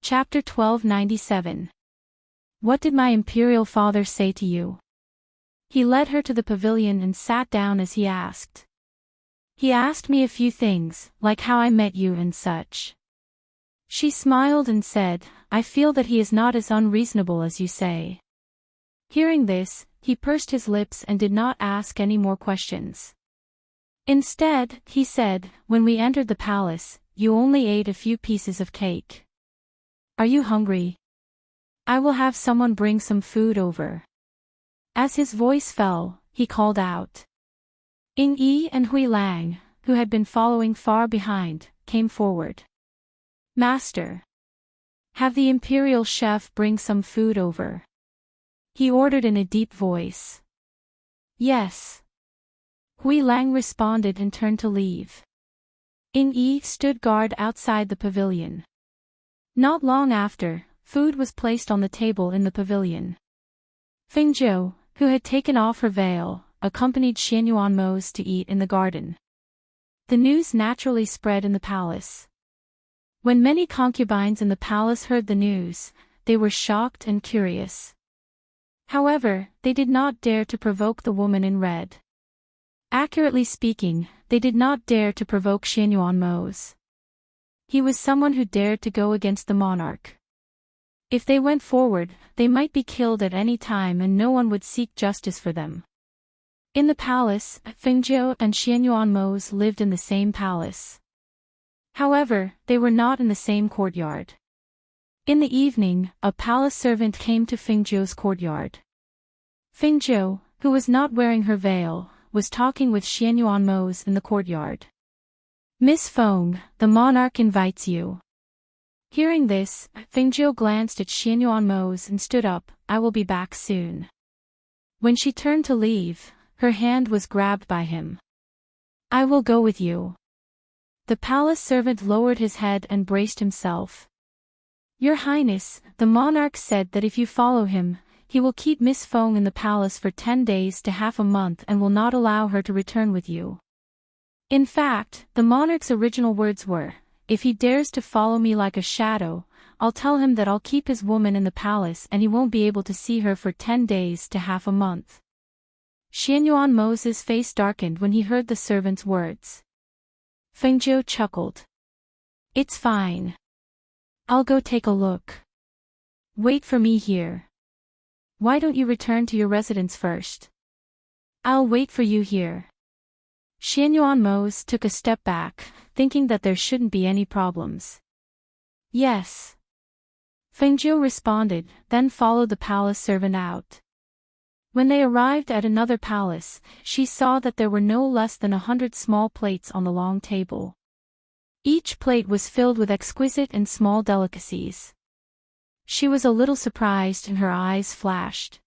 Chapter 1297. What did my imperial father say to you? He led her to the pavilion and sat down as he asked. He asked me a few things, like how I met you and such. She smiled and said, I feel that he is not as unreasonable as you say. Hearing this, he pursed his lips and did not ask any more questions. Instead, he said, when we entered the palace, you only ate a few pieces of cake. Are you hungry? I will have someone bring some food over. As his voice fell, he called out. Ying Yi and Hui Lang, who had been following far behind, came forward. Master. Have the imperial chef bring some food over. He ordered in a deep voice. Yes. Hui Lang responded and turned to leave. Ying Yi stood guard outside the pavilion. Not long after, food was placed on the table in the pavilion. Fengzhou, who had taken off her veil, accompanied Xianyuan Mose to eat in the garden. The news naturally spread in the palace. When many concubines in the palace heard the news, they were shocked and curious. However, they did not dare to provoke the woman in red. Accurately speaking, they did not dare to provoke Xianyuan Mose. He was someone who dared to go against the monarch. If they went forward, they might be killed at any time and no one would seek justice for them. In the palace, Fengzhou and Xianyuan Mose lived in the same palace. However, they were not in the same courtyard. In the evening, a palace servant came to Fengzhou's courtyard. Fengzhou, who was not wearing her veil, was talking with Xianyuan Mose in the courtyard. Miss Feng, the monarch invites you. Hearing this, Fengzhou glanced at Xianyuan Mose and stood up, I will be back soon. When she turned to leave, her hand was grabbed by him. I will go with you. The palace servant lowered his head and braced himself. Your Highness, the monarch said that if you follow him, he will keep Miss Feng in the palace for 10 days to half a month and will not allow her to return with you. In fact, the monarch's original words were, if he dares to follow me like a shadow, I'll tell him that I'll keep his woman in the palace and he won't be able to see her for 10 days to half a month. Xianyuan Mose's face darkened when he heard the servant's words. Fengzhou chuckled. It's fine. I'll go take a look. Wait for me here. Why don't you return to your residence first? I'll wait for you here. Xianyuan Mose took a step back, thinking that there shouldn't be any problems. Yes. Fengzhou responded, then followed the palace servant out. When they arrived at another palace, she saw that there were no less than 100 small plates on the long table. Each plate was filled with exquisite and small delicacies. She was a little surprised and her eyes flashed.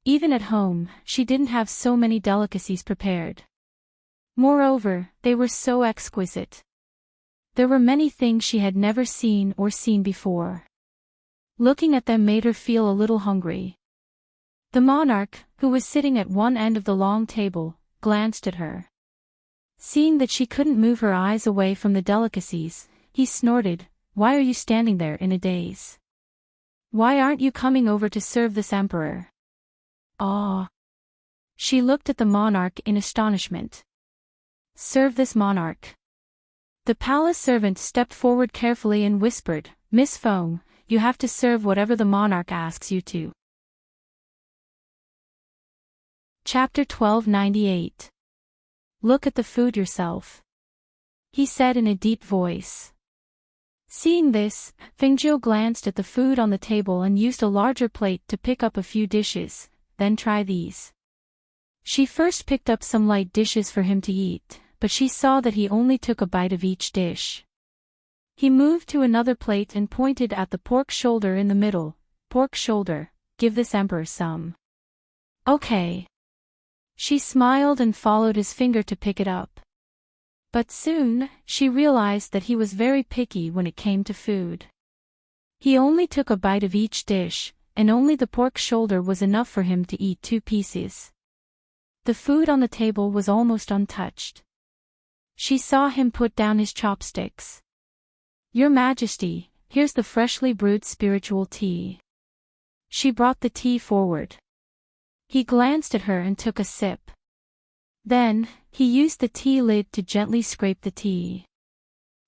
Even at home, she didn't have so many delicacies prepared. Moreover, they were so exquisite. There were many things she had never seen or seen before. Looking at them made her feel a little hungry. The monarch, who was sitting at one end of the long table, glanced at her. Seeing that she couldn't move her eyes away from the delicacies, he snorted, Why are you standing there in a daze? Why aren't you coming over to serve this emperor? Ah! She looked at the monarch in astonishment. Serve this monarch. The palace servant stepped forward carefully and whispered, Miss Feng, you have to serve whatever the monarch asks you to. Chapter 1298. Look at the food yourself. He said in a deep voice. Seeing this, Fengzhou glanced at the food on the table and used a larger plate to pick up a few dishes, then try these. She first picked up some light dishes for him to eat, but she saw that he only took a bite of each dish. He moved to another plate and pointed at the pork shoulder in the middle. Pork shoulder, give this emperor some. Okay. She smiled and followed his finger to pick it up. But soon, she realized that he was very picky when it came to food. He only took a bite of each dish, and only the pork shoulder was enough for him to eat 2 pieces. The food on the table was almost untouched. She saw him put down his chopsticks. Your Majesty, here's the freshly brewed spiritual tea. She brought the tea forward. He glanced at her and took a sip. Then, he used the tea lid to gently scrape the tea.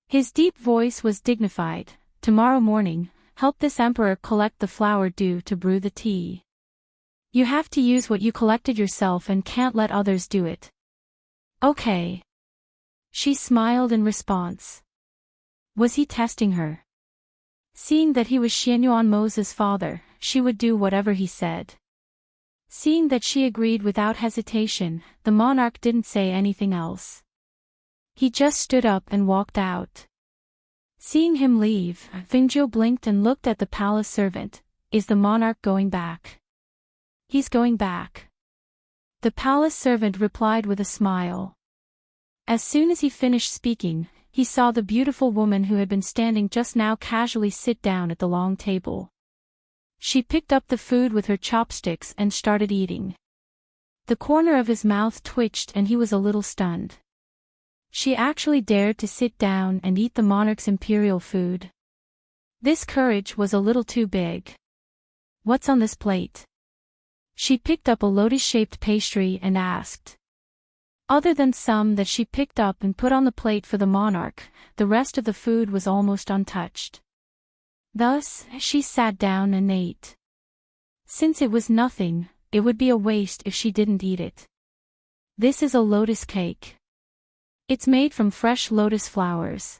His deep voice was dignified. Tomorrow morning, help this emperor collect the flour due to brew the tea. You have to use what you collected yourself and can't let others do it. Okay. She smiled in response. Was he testing her? Seeing that he was Xianyuanmo's father, she would do whatever he said. Seeing that she agreed without hesitation, the monarch didn't say anything else. He just stood up and walked out. Seeing him leave, Fingzhou blinked and looked at the palace servant. Is the monarch going back? He's going back. The palace servant replied with a smile. As soon as he finished speaking, he saw the beautiful woman who had been standing just now casually sit down at the long table. She picked up the food with her chopsticks and started eating. The corner of his mouth twitched and he was a little stunned. She actually dared to sit down and eat the monarch's imperial food. This courage was a little too big. What's on this plate? She picked up a lotus-shaped pastry and asked. Other than some that she picked up and put on the plate for the monarch, the rest of the food was almost untouched. Thus, she sat down and ate. Since it was nothing, it would be a waste if she didn't eat it. This is a lotus cake. It's made from fresh lotus flowers.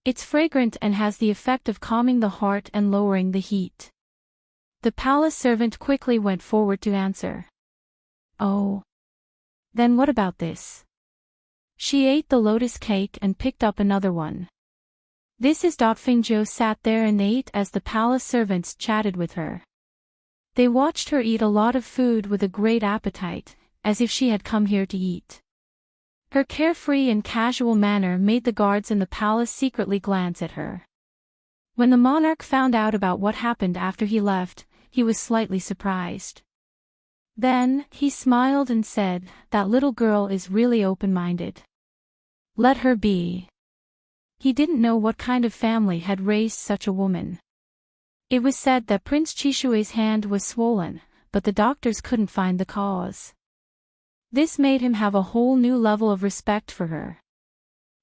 It's fragrant and has the effect of calming the heart and lowering the heat. The palace servant quickly went forward to answer. Oh. Then what about this? She ate the lotus cake and picked up another one. This is. Fingzhou sat there and ate as the palace servants chatted with her. They watched her eat a lot of food with a great appetite, as if she had come here to eat. Her carefree and casual manner made the guards in the palace secretly glance at her. When the monarch found out about what happened after he left, he was slightly surprised. Then, he smiled and said, that little girl is really open-minded. Let her be. He didn't know what kind of family had raised such a woman. It was said that Prince Chishue's hand was swollen, but the doctors couldn't find the cause. This made him have a whole new level of respect for her.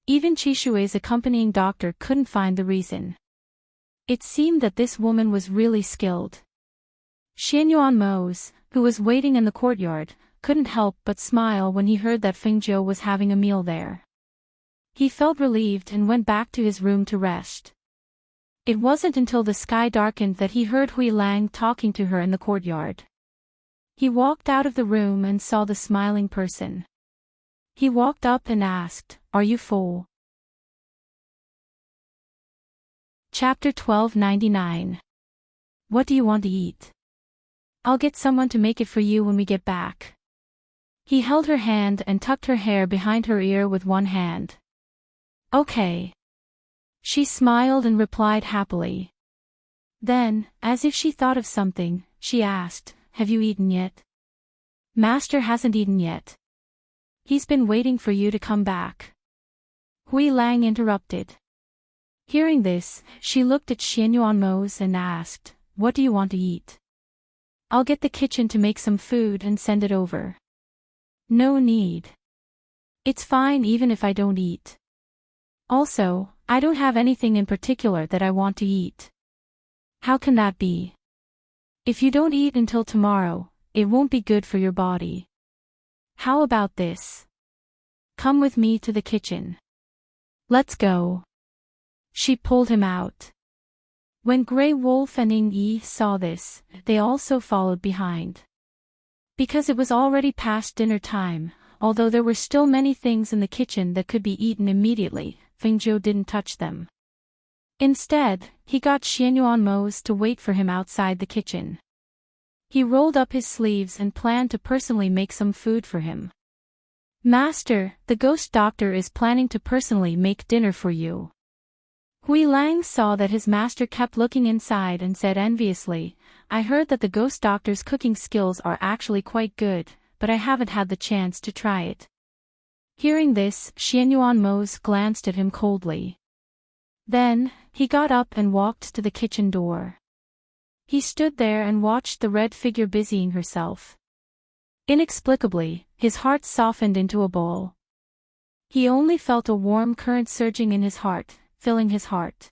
Even Chishue's accompanying doctor couldn't find the reason. It seemed that this woman was really skilled. Xianyuanmo's, who was waiting in the courtyard, couldn't help but smile when he heard that Fingzhou was having a meal there. He felt relieved and went back to his room to rest. It wasn't until the sky darkened that he heard Hui Lang talking to her in the courtyard. He walked out of the room and saw the smiling person. He walked up and asked, "Are you full?" Chapter 1299. What do you want to eat? I'll get someone to make it for you when we get back. He held her hand and tucked her hair behind her ear with one hand. Okay. She smiled and replied happily. Then, as if she thought of something, she asked, "Have you eaten yet?" Master hasn't eaten yet. He's been waiting for you to come back. Hui Lang interrupted. Hearing this, she looked at Xianyuanmo's and asked, "What do you want to eat?" I'll get the kitchen to make some food and send it over. No need. It's fine even if I don't eat. Also, I don't have anything in particular that I want to eat. How can that be? If you don't eat until tomorrow, it won't be good for your body. How about this? Come with me to the kitchen. Let's go. She pulled him out. When Grey Wolf and Ing Yi saw this, they also followed behind. Because it was already past dinner time, although there were still many things in the kitchen that could be eaten immediately, Fingzhou didn't touch them. Instead, he got Xianyuanmo's to wait for him outside the kitchen. He rolled up his sleeves and planned to personally make some food for him. Master, the ghost doctor is planning to personally make dinner for you. Hui Lang saw that his master kept looking inside and said enviously, I heard that the ghost doctor's cooking skills are actually quite good, but I haven't had the chance to try it. Hearing this, Xianyuanmo's glanced at him coldly. Then, he got up and walked to the kitchen door. He stood there and watched the red figure busying herself. Inexplicably, his heart softened into a ball. He only felt a warm current surging in his heart, filling his heart.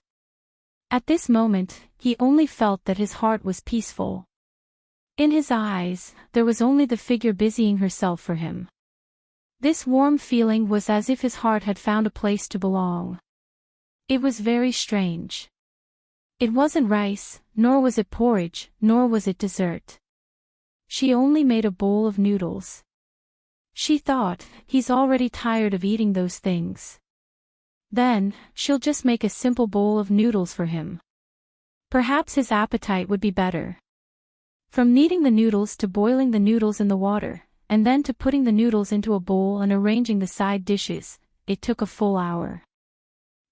At this moment, he only felt that his heart was peaceful. In his eyes, there was only the figure busying herself for him. This warm feeling was as if his heart had found a place to belong. It was very strange. It wasn't rice, nor was it porridge, nor was it dessert. She only made a bowl of noodles. She thought, he's already tired of eating those things. Then, she'll just make a simple bowl of noodles for him. Perhaps his appetite would be better. From kneading the noodles to boiling the noodles in the water, and then to putting the noodles into a bowl and arranging the side dishes, it took a full hour.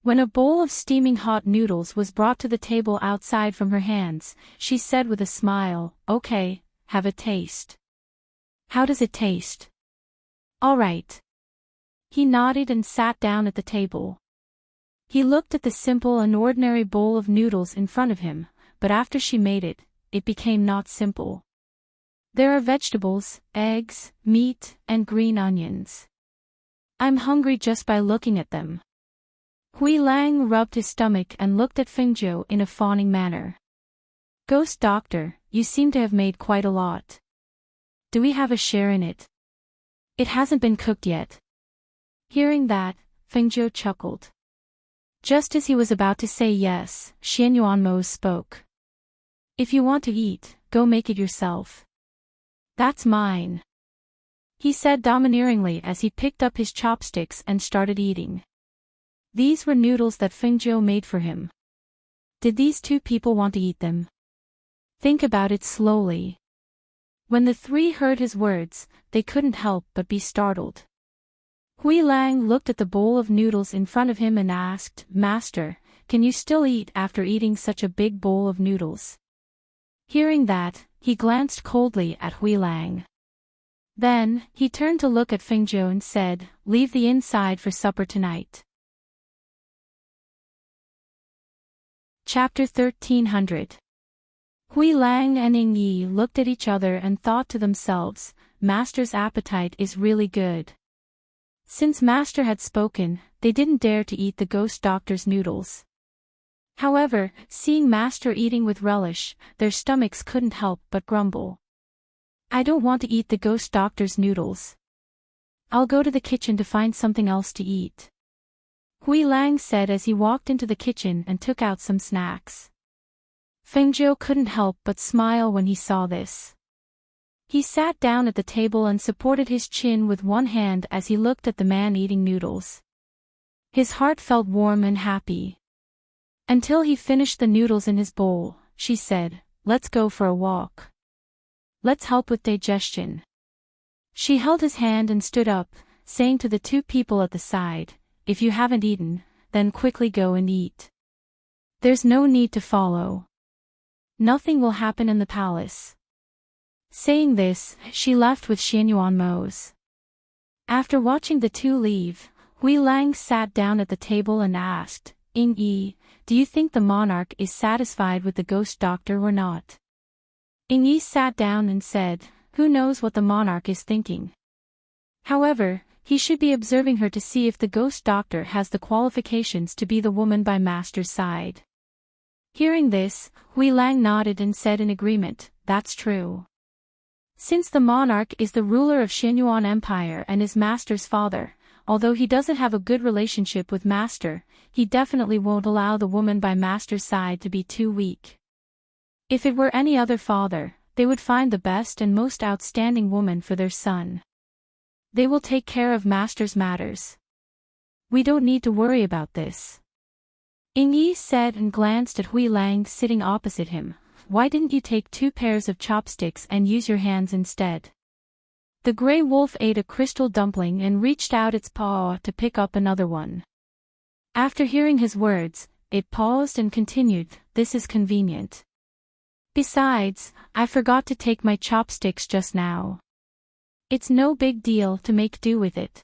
When a bowl of steaming hot noodles was brought to the table outside from her hands, she said with a smile, "Okay, have a taste." "How does it taste?" "All right." He nodded and sat down at the table. He looked at the simple and ordinary bowl of noodles in front of him, but after she made it, it became not simple. There are vegetables, eggs, meat, and green onions. "I'm hungry just by looking at them." Hui Lang rubbed his stomach and looked at Fengzhou in a fawning manner. "Ghost Doctor, you seem to have made quite a lot. Do we have a share in it?" "It hasn't been cooked yet." Hearing that, Fengzhou chuckled. Just as he was about to say yes, Xianyuanmo spoke. "If you want to eat, go make it yourself." "That's mine," he said domineeringly as he picked up his chopsticks and started eating. These were noodles that Fengzhou made for him. Did these two people want to eat them? Think about it slowly. When the three heard his words, they couldn't help but be startled. Hui Lang looked at the bowl of noodles in front of him and asked, "Master, can you still eat after eating such a big bowl of noodles?" Hearing that, he glanced coldly at Hui Lang. Then, he turned to look at Fengzhou and said, "Leave the inside for supper tonight." Chapter 1300. Hui Lang and Ying Yi looked at each other and thought to themselves, Master's appetite is really good. Since Master had spoken, they didn't dare to eat the Ghost Doctor's noodles. However, seeing Master eating with relish, their stomachs couldn't help but grumble. "I don't want to eat the Ghost Doctor's noodles. I'll go to the kitchen to find something else to eat," Hui Lang said as he walked into the kitchen and took out some snacks. Fengzhou couldn't help but smile when he saw this. He sat down at the table and supported his chin with one hand as he looked at the man eating noodles. His heart felt warm and happy. Until he finished the noodles in his bowl, she said, "Let's go for a walk. Let's help with digestion." She held his hand and stood up, saying to the two people at the side, "If you haven't eaten, then quickly go and eat. There's no need to follow. Nothing will happen in the palace." Saying this, she left with Xianyuanmo's. After watching the two leave, Hui Lang sat down at the table and asked, "Ying Yi, do you think the monarch is satisfied with the Ghost Doctor or not?" Ying Yi sat down and said, "Who knows what the monarch is thinking? However, he should be observing her to see if the Ghost Doctor has the qualifications to be the woman by Master's side." Hearing this, Hui Lang nodded and said in agreement, "That's true. Since the monarch is the ruler of Xianyuan Empire and is Master's father, although he doesn't have a good relationship with Master, he definitely won't allow the woman by Master's side to be too weak. If it were any other father, they would find the best and most outstanding woman for their son. They will take care of Master's matters. We don't need to worry about this." Ying Yi said and glanced at Hui Lang sitting opposite him. "Why didn't you take 2 pairs of chopsticks and use your hands instead?" The gray wolf ate a crystal dumpling and reached out its paw to pick up another one. After hearing his words, it paused and continued, "This is convenient. Besides, I forgot to take my chopsticks just now. It's no big deal to make do with it."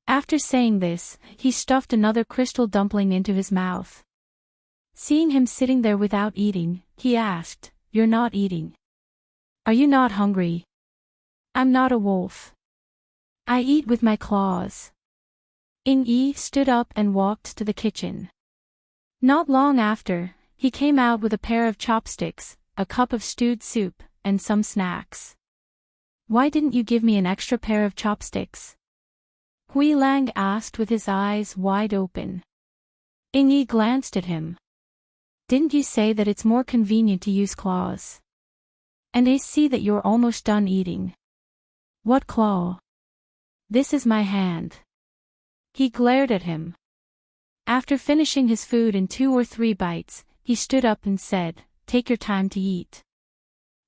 After saying this, he stuffed another crystal dumpling into his mouth. Seeing him sitting there without eating, he asked, "You're not eating? Are you not hungry?" "I'm not a wolf. I eat with my claws." Yi stood up and walked to the kitchen. Not long after, he came out with a pair of chopsticks, a cup of stewed soup, and some snacks. "Why didn't you give me an extra pair of chopsticks?" Hui Lang asked with his eyes wide open. Yi glanced at him. "Didn't you say that it's more convenient to use claws? And I see that you're almost done eating." "What claw?" "This is my hand." He glared at him. After finishing his food in 2 or 3 bites, he stood up and said, "Take your time to eat."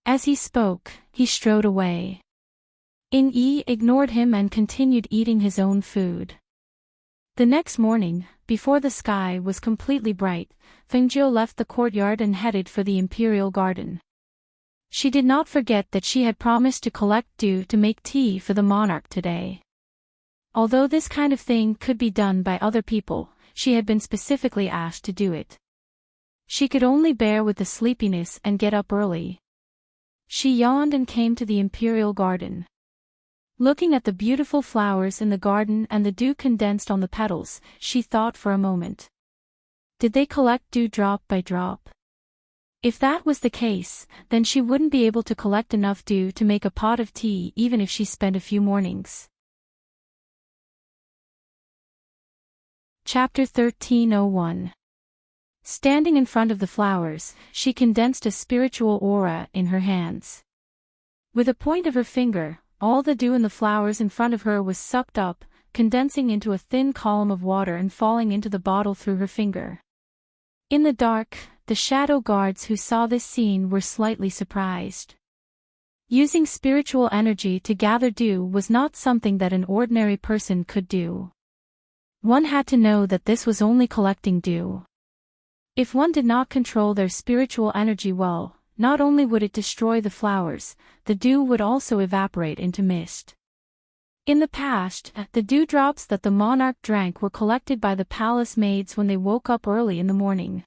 As he spoke, he strode away. Yi ignored him and continued eating his own food. The next morning, before the sky was completely bright, Fengjiu left the courtyard and headed for the imperial garden. She did not forget that she had promised to collect dew to make tea for the monarch today. Although this kind of thing could be done by other people, she had been specifically asked to do it. She could only bear with the sleepiness and get up early. She yawned and came to the imperial garden. Looking at the beautiful flowers in the garden and the dew condensed on the petals, she thought for a moment. Did they collect dew drop by drop? If that was the case, then she wouldn't be able to collect enough dew to make a pot of tea even if she spent a few mornings. Chapter 1301. Standing in front of the flowers, she condensed a spiritual aura in her hands. With a point of her finger, all the dew in the flowers in front of her was sucked up, condensing into a thin column of water and falling into the bottle through her finger. In the dark, the shadow guards who saw this scene were slightly surprised. Using spiritual energy to gather dew was not something that an ordinary person could do. One had to know that this was only collecting dew. If one did not control their spiritual energy well, not only would it destroy the flowers, the dew would also evaporate into mist. In the past, the dewdrops that the monarch drank were collected by the palace maids when they woke up early in the morning.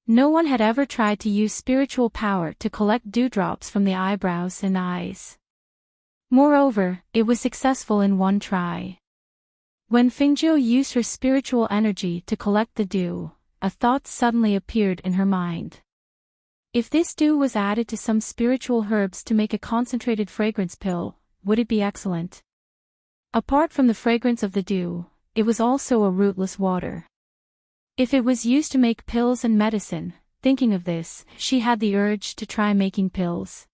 No one had ever tried to use spiritual power to collect dewdrops from the eyebrows and eyes. Moreover, it was successful in one try. When Fengjiu used her spiritual energy to collect the dew, a thought suddenly appeared in her mind. If this dew was added to some spiritual herbs to make a concentrated fragrance pill, would it be excellent? Apart from the fragrance of the dew, it was also a rootless water. If it was used to make pills and medicine, thinking of this, she had the urge to try making pills.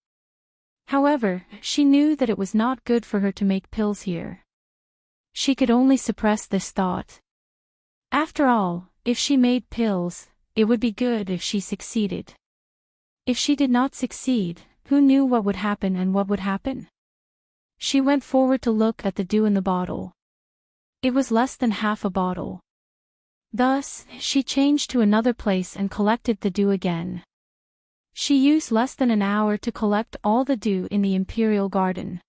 However, she knew that it was not good for her to make pills here. She could only suppress this thought. After all, if she made pills, it would be good if she succeeded. If she did not succeed, who knew what would happen and what would happen? She went forward to look at the dew in the bottle. It was less than half a bottle. Thus, she changed to another place and collected the dew again. She used less than an hour to collect all the dew in the imperial garden.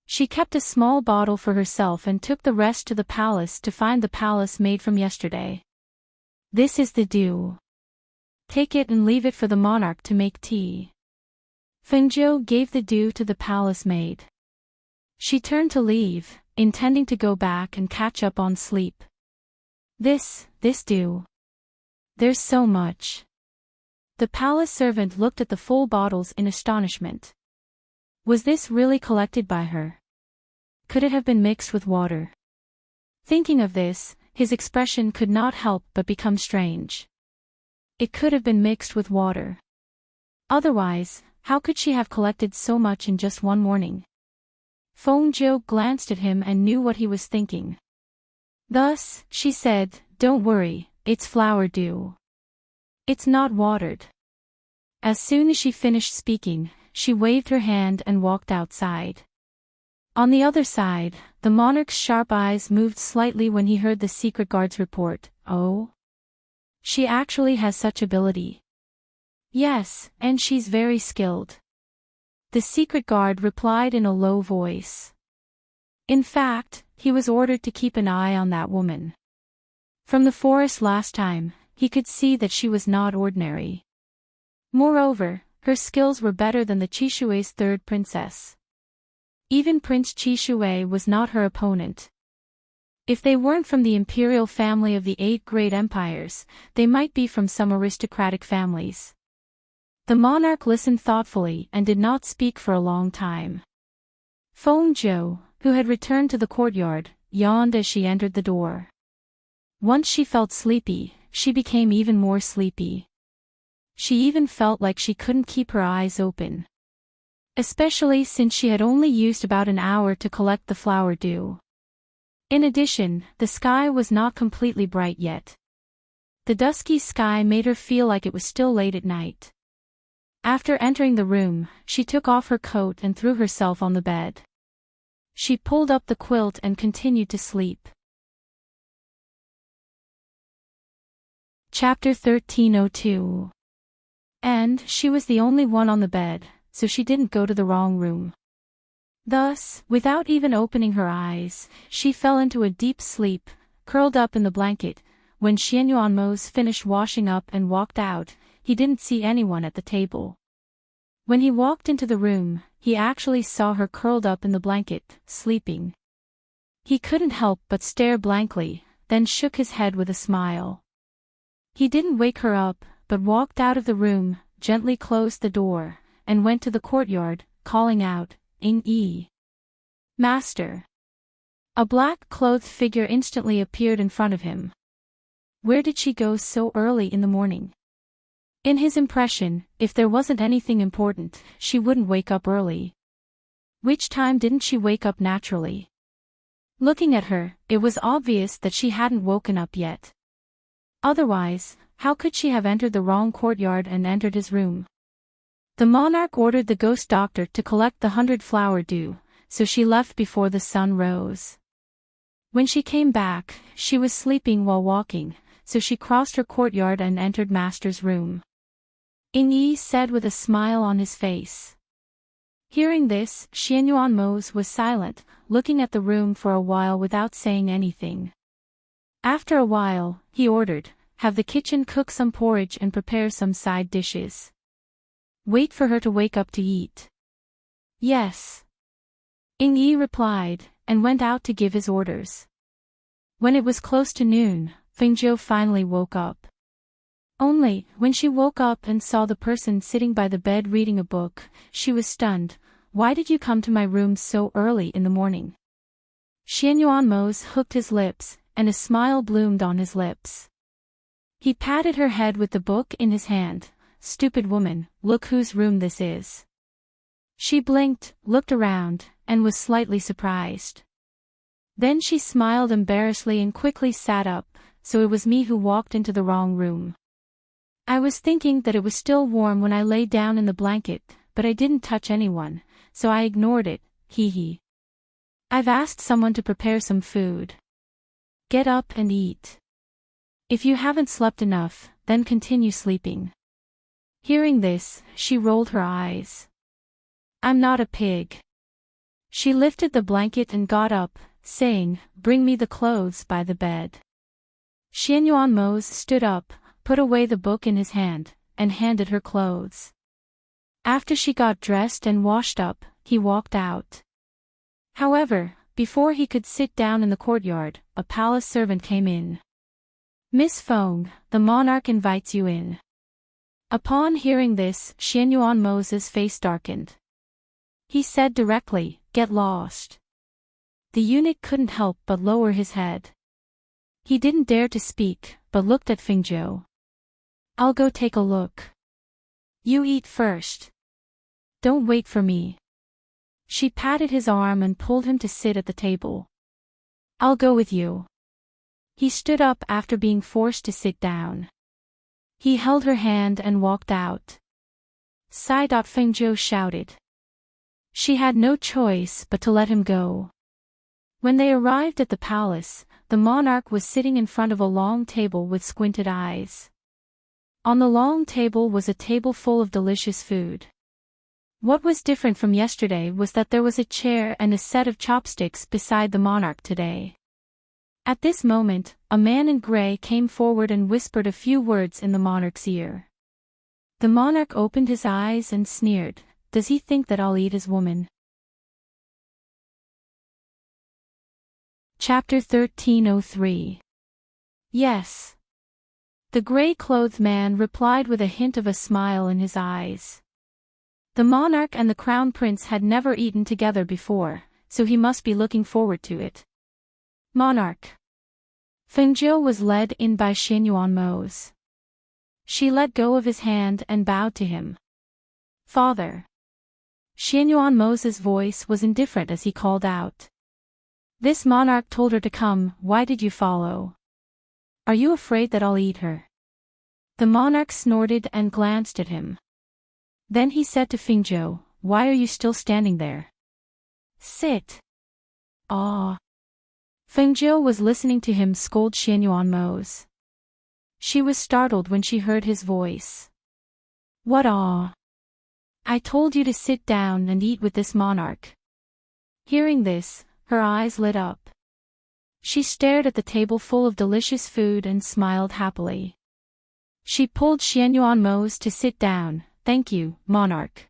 She kept a small bottle for herself and took the rest to the palace to find the palace maid from yesterday. "This is the dew. Take it and leave it for the monarch to make tea." Fengjiu gave the dew to the palace maid. She turned to leave, intending to go back and catch up on sleep. This dew. There's so much. The palace servant looked at the full bottles in astonishment. Was this really collected by her? Could it have been mixed with water? Thinking of this, his expression could not help but become strange. It could have been mixed with water. Otherwise, how could she have collected so much in just one morning? Fengjiu glanced at him and knew what he was thinking. Thus, she said, "Don't worry, it's flower dew. It's not watered." As soon as she finished speaking, she waved her hand and walked outside. On the other side, the monarch's sharp eyes moved slightly when he heard the secret guard's report. "Oh? She actually has such ability." "Yes, and she's very skilled," the secret guard replied in a low voice. In fact, he was ordered to keep an eye on that woman. From the forest last time, he could see that she was not ordinary. Moreover, her skills were better than the Chishue's third princess. Even Prince Chishue was not her opponent. If they weren't from the imperial family of the 8 great empires, they might be from some aristocratic families. The monarch listened thoughtfully and did not speak for a long time. Feng Zhou, who had returned to the courtyard, yawned as she entered the door. Once she felt sleepy, she became even more sleepy. She even felt like she couldn't keep her eyes open. Especially since she had only used about an hour to collect the flower dew. In addition, the sky was not completely bright yet. The dusky sky made her feel like it was still late at night. After entering the room, she took off her coat and threw herself on the bed. She pulled up the quilt and continued to sleep. Chapter 1302. And she was the only one on the bed, so she didn't go to the wrong room. Thus, without even opening her eyes, she fell into a deep sleep, curled up in the blanket. When Xianyuanmo's finished washing up and walked out, he didn't see anyone at the table. When he walked into the room, he actually saw her curled up in the blanket, sleeping. He couldn't help but stare blankly, then shook his head with a smile. He didn't wake her up, but walked out of the room, gently closed the door, and went to the courtyard, calling out, "Ing-yi. Master." A black-clothed figure instantly appeared in front of him. Where did she go so early in the morning? In his impression, if there wasn't anything important, she wouldn't wake up early. Which time didn't she wake up naturally? Looking at her, it was obvious that she hadn't woken up yet. Otherwise, how could she have entered the wrong courtyard and entered his room? The monarch ordered the ghost doctor to collect the 100 flower dew, so she left before the sun rose. When she came back, she was sleeping while walking, so she crossed her courtyard and entered Master's room. Ing-yi said with a smile on his face. Hearing this, Xianyuanmo was silent, looking at the room for a while without saying anything. After a while, he ordered, "Have the kitchen cook some porridge and prepare some side dishes. Wait for her to wake up to eat." "Yes." Ing-yi replied, and went out to give his orders. When it was close to noon, Fengzhou finally woke up. Only, when she woke up and saw the person sitting by the bed reading a book, she was stunned. "Why did you come to my room so early in the morning?" Xianyuanmo hooked his lips, and a smile bloomed on his lips. He patted her head with the book in his hand. "Stupid woman, look whose room this is." She blinked, looked around, and was slightly surprised. Then she smiled embarrassedly and quickly sat up. "So it was me who walked into the wrong room. I was thinking that it was still warm when I lay down in the blanket, but I didn't touch anyone, so I ignored it, hee. I've asked someone to prepare some food. Get up and eat. If you haven't slept enough, then continue sleeping." Hearing this, she rolled her eyes. "I'm not a pig." She lifted the blanket and got up, saying, "Bring me the clothes by the bed." Xianyuanmo stood up, put away the book in his hand, and handed her clothes. After she got dressed and washed up, he walked out. However, before he could sit down in the courtyard, a palace servant came in. "Miss Feng, the monarch invites you in." Upon hearing this, Xianyuanmo's face darkened. He said directly, "Get lost." The eunuch couldn't help but lower his head. He didn't dare to speak, but looked at Fengzhou. "I'll go take a look. You eat first. Don't wait for me." She patted his arm and pulled him to sit at the table. "I'll go with you." He stood up after being forced to sit down. He held her hand and walked out. "Sai!" Fengzhou shouted. She had no choice but to let him go. When they arrived at the palace, the monarch was sitting in front of a long table with squinted eyes. On the long table was a table full of delicious food. What was different from yesterday was that there was a chair and a set of chopsticks beside the monarch today. At this moment, a man in grey came forward and whispered a few words in the monarch's ear. The monarch opened his eyes and sneered. Does he think that I'll eat his woman? Chapter 1303. Yes. The grey-clothed man replied with a hint of a smile in his eyes. The monarch and the crown prince had never eaten together before, so he must be looking forward to it. Monarch. Fengjiu was led in by Xianyuanmose. She let go of his hand and bowed to him. Father. Xianyuanmose's voice was indifferent as he called out. This monarch told her to come. Why did you follow? Are you afraid that I'll eat her? The monarch snorted and glanced at him. Then he said to Fengjiu, why are you still standing there? Sit. Ah. Fengjiu was listening to him scold Xianyuanmose. She was startled when she heard his voice. What awe? I told you to sit down and eat with this monarch. Hearing this, her eyes lit up. She stared at the table full of delicious food and smiled happily. She pulled Xianyuanmose to sit down. Thank you, monarch.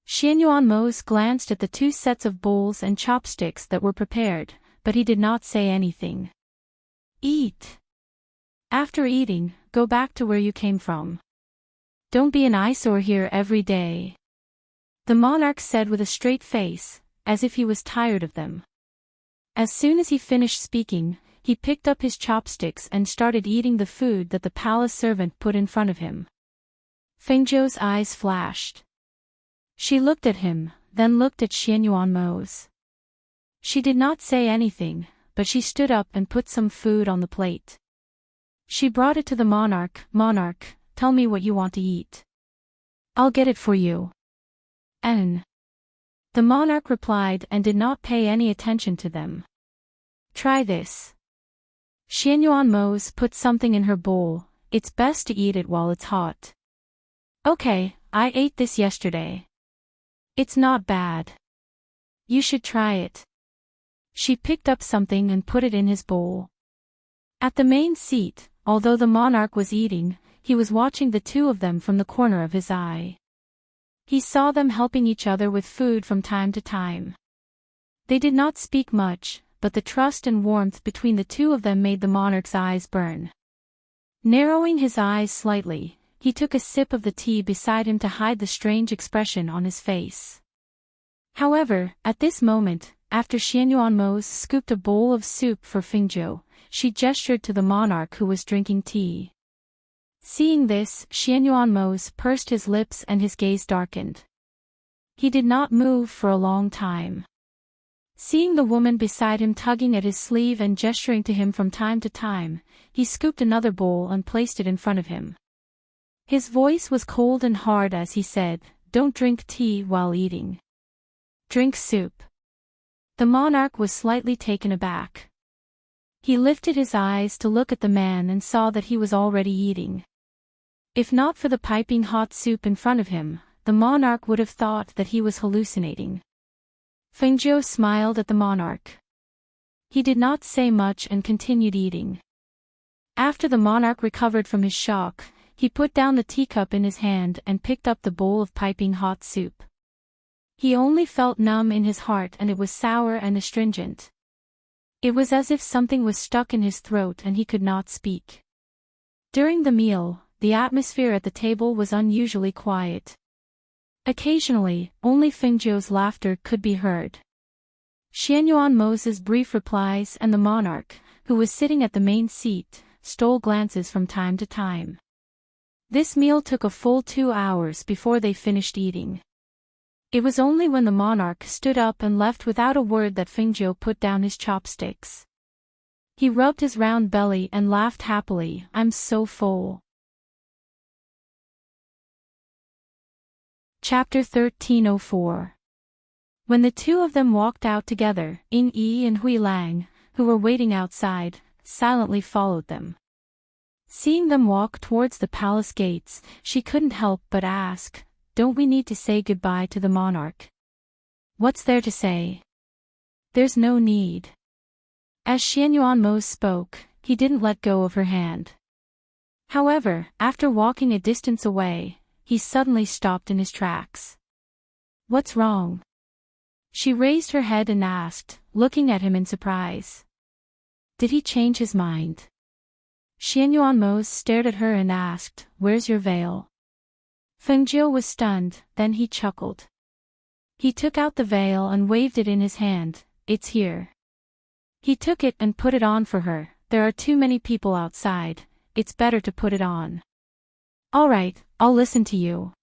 Xianyuanmose glanced at the 2 sets of bowls and chopsticks that were prepared, but he did not say anything. Eat. After eating, go back to where you came from. Don't be an eyesore here every day. The monarch said with a straight face, as if he was tired of them. As soon as he finished speaking, he picked up his chopsticks and started eating the food that the palace servant put in front of him. Fengjiu's eyes flashed. She looked at him, then looked at Xianyuanmose. She did not say anything, but she stood up and put some food on the plate. She brought it to the monarch. Monarch, tell me what you want to eat. I'll get it for you. The monarch replied and did not pay any attention to them. Try this. Xianyuanmose put something in her bowl. It's best to eat it while it's hot. Okay, I ate this yesterday. It's not bad. You should try it. She picked up something and put it in his bowl. At the main seat, although the monarch was eating, he was watching the 2 of them from the corner of his eye. He saw them helping each other with food from time to time. They did not speak much, but the trust and warmth between the 2 of them made the monarch's eyes burn. Narrowing his eyes slightly, he took a sip of the tea beside him to hide the strange expression on his face. However, at this moment, after Xianyuanmose scooped a bowl of soup for Fengjiu, she gestured to the monarch who was drinking tea. Seeing this, Xianyuanmose pursed his lips and his gaze darkened. He did not move for a long time. Seeing the woman beside him tugging at his sleeve and gesturing to him from time to time, he scooped another bowl and placed it in front of him. His voice was cold and hard as he said, "Don't drink tea while eating. Drink soup." The monarch was slightly taken aback. He lifted his eyes to look at the man and saw that he was already eating. If not for the piping hot soup in front of him, the monarch would have thought that he was hallucinating. Fengjiu smiled at the monarch. He did not say much and continued eating. After the monarch recovered from his shock, he put down the teacup in his hand and picked up the bowl of piping hot soup. He only felt numb in his heart and it was sour and astringent. It was as if something was stuck in his throat and he could not speak. During the meal, the atmosphere at the table was unusually quiet. Occasionally, only Fengjiu's laughter could be heard. Xianyuanmose's brief replies and the monarch, who was sitting at the main seat, stole glances from time to time. This meal took a full 2 hours before they finished eating. It was only when the monarch stood up and left without a word that Fengjiu put down his chopsticks. He rubbed his round belly and laughed happily. "I'm so full." Chapter 1304. When the 2 of them walked out together, Ying Yi and Hui Lang, who were waiting outside, silently followed them. Seeing them walk towards the palace gates, she couldn't help but ask, "Don't we need to say goodbye to the monarch?" "What's there to say? There's no need. As Xianyuan spoke, he didn't let go of her hand. However, after walking a distance away, he suddenly stopped in his tracks. "What's wrong?" She raised her head and asked, looking at him in surprise. Did he change his mind? Xianyuan stared at her and asked, "Where's your veil?" Fengjiu was stunned, then he chuckled. He took out the veil and waved it in his hand. "It's here." He took it and put it on for her. "There are too many people outside, it's better to put it on." "All right, I'll listen to you,"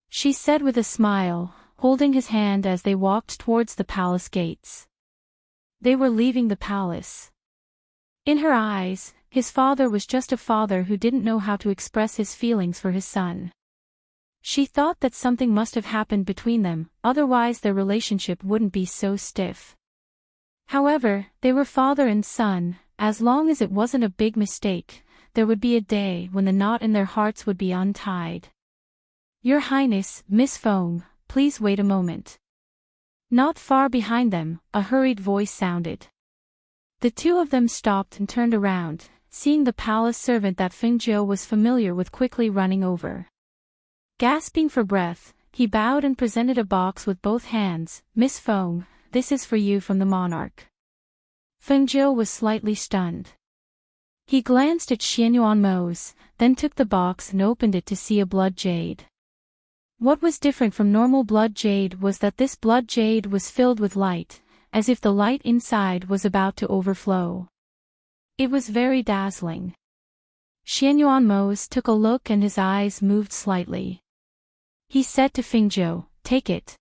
she said with a smile, holding his hand as they walked towards the palace gates. They were leaving the palace. In her eyes, his father was just a father who didn't know how to express his feelings for his son. She thought that something must have happened between them, otherwise their relationship wouldn't be so stiff. However, they were father and son. As long as it wasn't a big mistake, there would be a day when the knot in their hearts would be untied. "Your Highness, Miss Feng, please wait a moment." Not far behind them, a hurried voice sounded. The two of them stopped and turned around, seeing the palace servant that Fengjiu was familiar with quickly running over. Gasping for breath, he bowed and presented a box with both hands. "Miss Feng, this is for you from the monarch." Fengjiu was slightly stunned. He glanced at Xianyuan, then took the box and opened it to see a blood jade. What was different from normal blood jade was that this blood jade was filled with light, as if the light inside was about to overflow. It was very dazzling. Xianyuan took a look and his eyes moved slightly. He said to Fengjiu, "Take it."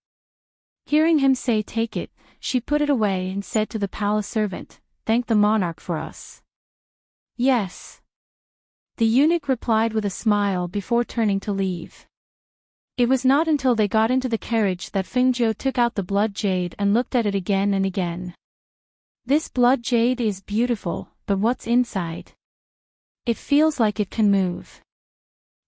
Hearing him say "take it," she put it away and said to the palace servant, "Thank the monarch for us." "Yes." The eunuch replied with a smile before turning to leave. It was not until they got into the carriage that Fengjiu took out the blood jade and looked at it again and again. "This blood jade is beautiful, but what's inside? It feels like it can move."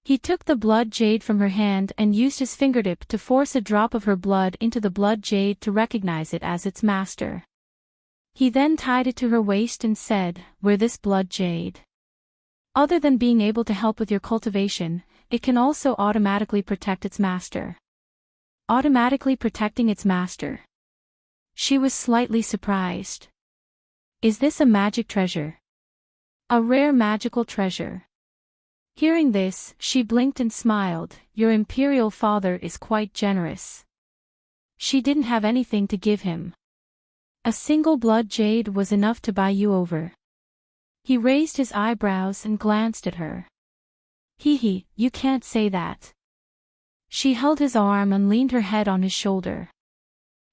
He took the blood jade from her hand and used his fingertip to force a drop of her blood into the blood jade to recognize it as its master. He then tied it to her waist and said, "Wear this blood jade. Other than being able to help with your cultivation, it can also automatically protect its master." Automatically protecting its master. She was slightly surprised. "Is this a magic treasure?" "A rare magical treasure." Hearing this, she blinked and smiled. "Your imperial father is quite generous." She didn't have anything to give him. "A single blood jade was enough to buy you over." He raised his eyebrows and glanced at her. "Hee, you can't say that." She held his arm and leaned her head on his shoulder.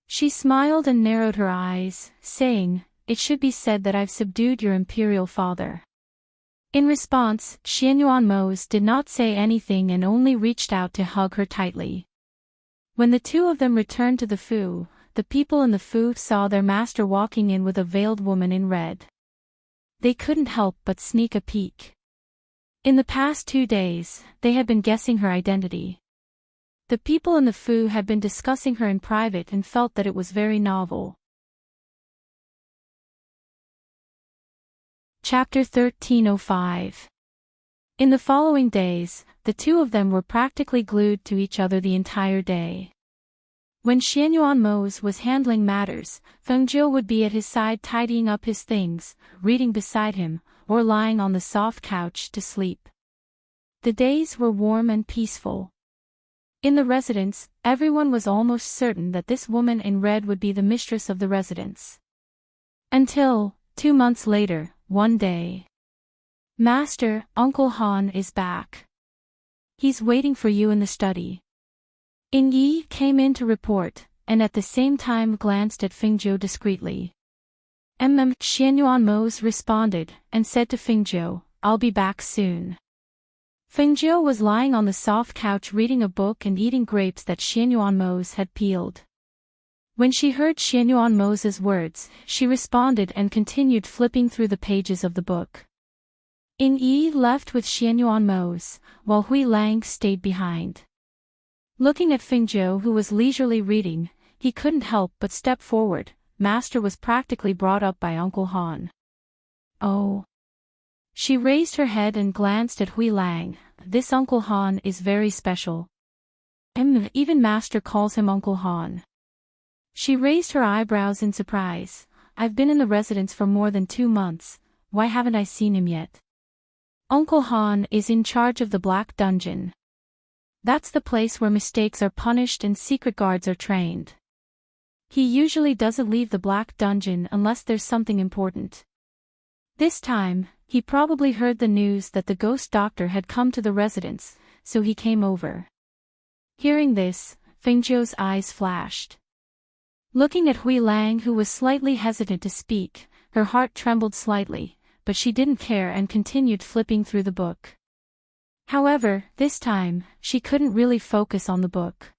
She smiled and narrowed her eyes, saying, "It should be said that I've subdued your imperial father." In response, Xianyuan did not say anything and only reached out to hug her tightly. When the two of them returned to the Fu, the people in the Fu saw their master walking in with a veiled woman in red. They couldn't help but sneak a peek. In the past 2 days, they had been guessing her identity. The people in the Fu had been discussing her in private and felt that it was very novel. Chapter 1305. In the following days, the two of them were practically glued to each other the entire day. When Xianyuan was handling matters, Fengjiu would be at his side tidying up his things, reading beside him, or lying on the soft couch to sleep. The days were warm and peaceful. In the residence, everyone was almost certain that this woman in red would be the mistress of the residence. Until, 2 months later, one day. "Master, Uncle Han is back. He's waiting for you in the study." Ing Yi came in to report, and at the same time glanced at Fengjiu discreetly. Xianyuan responded, and said to Fengjiu, "I'll be back soon." Fengjiu was lying on the soft couch reading a book and eating grapes that Xianyuan had peeled. When she heard Xianyuan words, she responded and continued flipping through the pages of the book. Ing Yi left with Xianyuan, while Hui Lang stayed behind. Looking at Fengjiu who was leisurely reading, he couldn't help but step forward. Master was practically brought up by Uncle Han. Oh. She raised her head and glanced at Hui Lang. This Uncle Han is very special. Even Master calls him Uncle Han. She raised her eyebrows in surprise. I've been in the residence for more than 2 months, why haven't I seen him yet? Uncle Han is in charge of the Black Dungeon. That's the place where mistakes are punished and secret guards are trained. He usually doesn't leave the Black Dungeon unless there's something important. This time, he probably heard the news that the ghost doctor had come to the residence, so he came over. Hearing this, Fengzhou's eyes flashed. Looking at Hui Lang, who was slightly hesitant to speak, her heart trembled slightly, but she didn't care and continued flipping through the book. However, this time, she couldn't really focus on the book.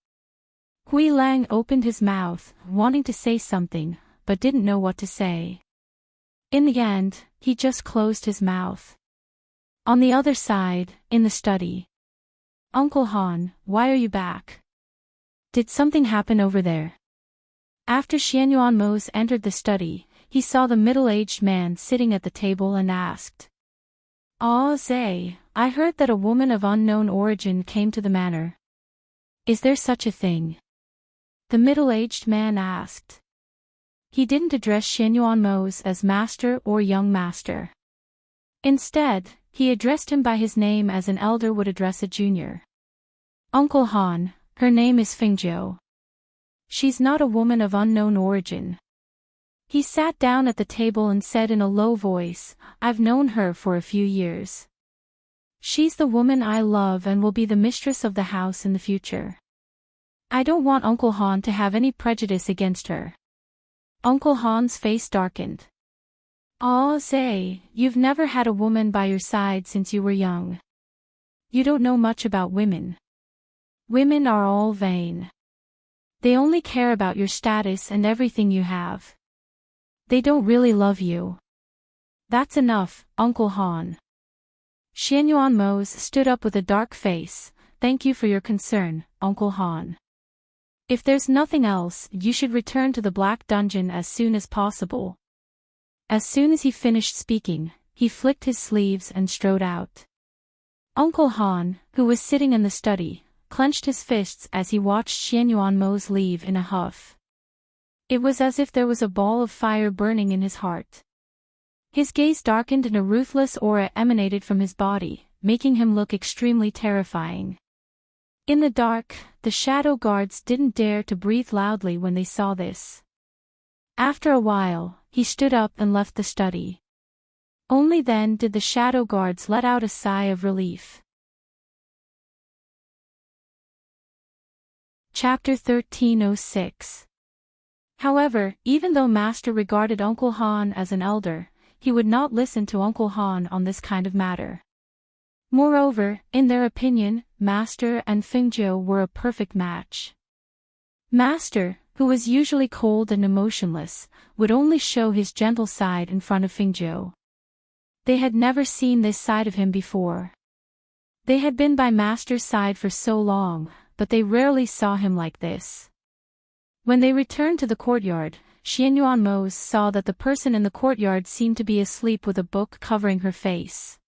Hui Lang opened his mouth, wanting to say something, but didn't know what to say. In the end, he just closed his mouth. On the other side, in the study. Uncle Han, why are you back? Did something happen over there? After Xianyuan Mose entered the study, he saw the middle-aged man sitting at the table and asked. "Ah, Zay, I heard that a woman of unknown origin came to the manor. Is there such a thing?" The middle-aged man asked. He didn't address Xianyuan Mose as master or young master. Instead, he addressed him by his name as an elder would address a junior. "Uncle Han, her name is Fengzhou. She's not a woman of unknown origin." He sat down at the table and said in a low voice, "I've known her for a few years. She's the woman I love and will be the mistress of the house in the future. I don't want Uncle Han to have any prejudice against her." Uncle Han's face darkened. "Ah, Zay, you've never had a woman by your side since you were young. You don't know much about women. Women are all vain. They only care about your status and everything you have. They don't really love you." "That's enough, Uncle Han." Xianyuan Mose stood up with a dark face. "Thank you for your concern, Uncle Han. If there's nothing else, you should return to the Black Dungeon as soon as possible." As soon as he finished speaking, he flicked his sleeves and strode out. Uncle Han, who was sitting in the study, clenched his fists as he watched Xianyuan Mose leave in a huff. It was as if there was a ball of fire burning in his heart. His gaze darkened and a ruthless aura emanated from his body, making him look extremely terrifying. In the dark, the shadow guards didn't dare to breathe loudly when they saw this. After a while, he stood up and left the study. Only then did the shadow guards let out a sigh of relief. Chapter 1306. However, even though Master regarded Uncle Han as an elder, he would not listen to Uncle Han on this kind of matter. Moreover, in their opinion, Master and Fengzhou were a perfect match. Master, who was usually cold and emotionless, would only show his gentle side in front of Fengzhou. They had never seen this side of him before. They had been by Master's side for so long, but they rarely saw him like this. When they returned to the courtyard, Xianyuan Mose saw that the person in the courtyard seemed to be asleep with a book covering her face.